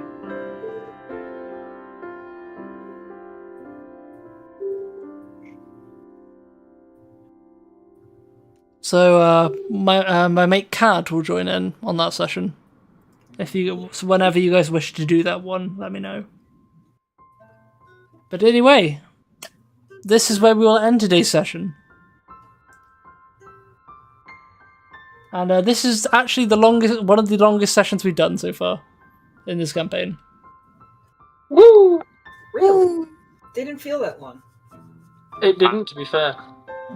So, my mate Cad will join in on that session. So whenever you guys wish to do that one, let me know. But anyway, this is where we will end today's session. And this is actually one of the longest sessions we've done so far in this campaign. Woo! Really? Didn't feel that long. It didn't, to be fair.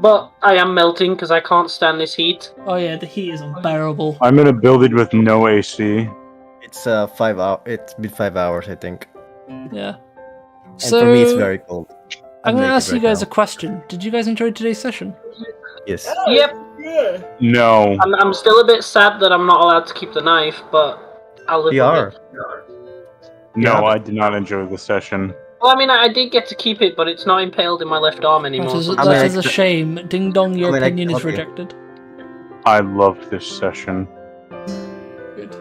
But I am melting because I can't stand this heat. Oh yeah, the heat is unbearable. I'm in a building with no AC. It's 5 hours. It's been 5 hours, I think. Yeah. And So for me, it's very cold. I'm going to naked ask you right guys now. a question. Did you guys enjoy today's session? Yes. Yep. Yeah. No. I'm still a bit sad that I'm not allowed to keep the knife, but I'll live We are. with it. No, Yeah. I did not enjoy the session. Well, I mean, I did get to keep it, but it's not impaled in my left arm anymore. That is, so- I mean, that is a I- shame. Ding dong, your I mean, I opinion is can help you. rejected. I loved this session. Good.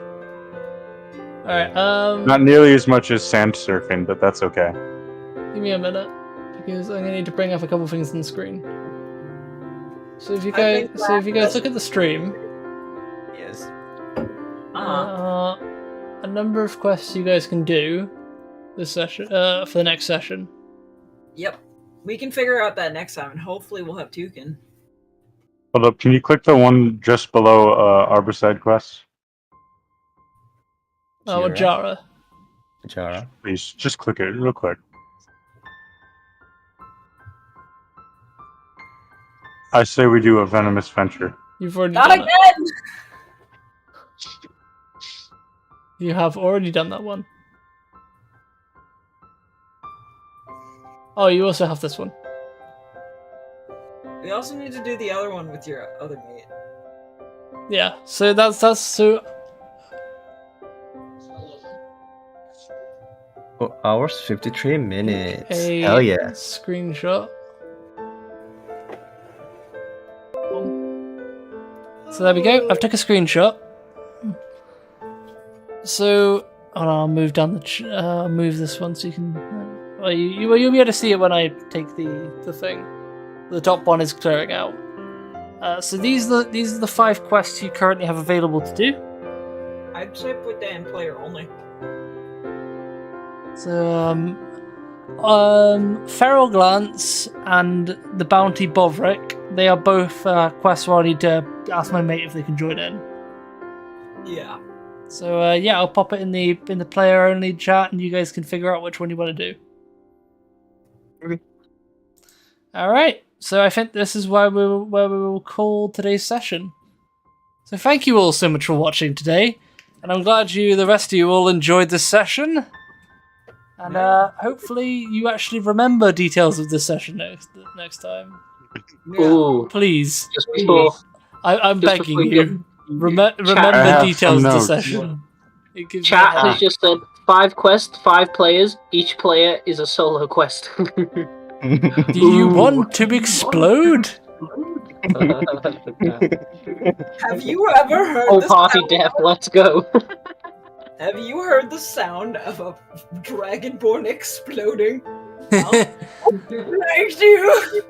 Alright, Not nearly as much as sand surfing, but that's okay. give me a minute, because I'm gonna need to bring up a couple things on the screen. So if you I think guys look at the stream, Yes. a number of quests you guys can do this session, for the next session. Yep. We can figure out that next time, and hopefully we'll have Toucan. Hold up, can you click the one just below Arborside Quest? Oh, Jira. Jara. Jara. Please, just click it real quick. I say we do a venomous venture. You've already Not done it. again! You have already done that one. Oh, you also have this one. We also need to do the other one with your other mate. Yeah, so that's so 4 hours, 53 minutes. a Hell yeah. screenshot. So there we go. I've took a screenshot. So I'll move down the move this one so you can. Well, you'll be able to see it when I take the thing. The top one is clearing out. So these are the 5 quests you currently have available to do. I'd say put that in player only. So Feral Glance and the Bounty Bovric They are both quests where I need to ask my mate if they can join in. Yeah. So yeah, I'll pop it in the player only chat, and you guys can figure out which one you want to do. Okay. All right. So I think this is where we will call today's session. So thank you all so much for watching today, and I'm glad the rest of you all enjoyed this session. And hopefully you actually remember details of this session next time. Ooh, Please, just before. I'm Just begging before you. I Remember have details some of the notes. session. It gives me Chat a has headache. just said 5 quests, 5 players. Each player is a solo quest. Do you want to explode? Have you ever heard Whole this party sound? death. Let's go. Have you heard the sound of a dragonborn exploding? Thank you.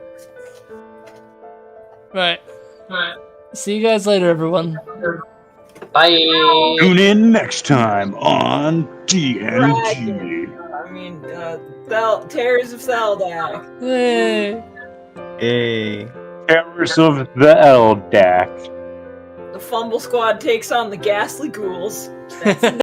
Right. See you guys later, everyone. Bye. Tune in next time on TNG. I mean, Terrors of Theldak. Hey. Hey. Terrors of the Eldak. The Fumble Squad takes on the Ghastly Ghouls. That's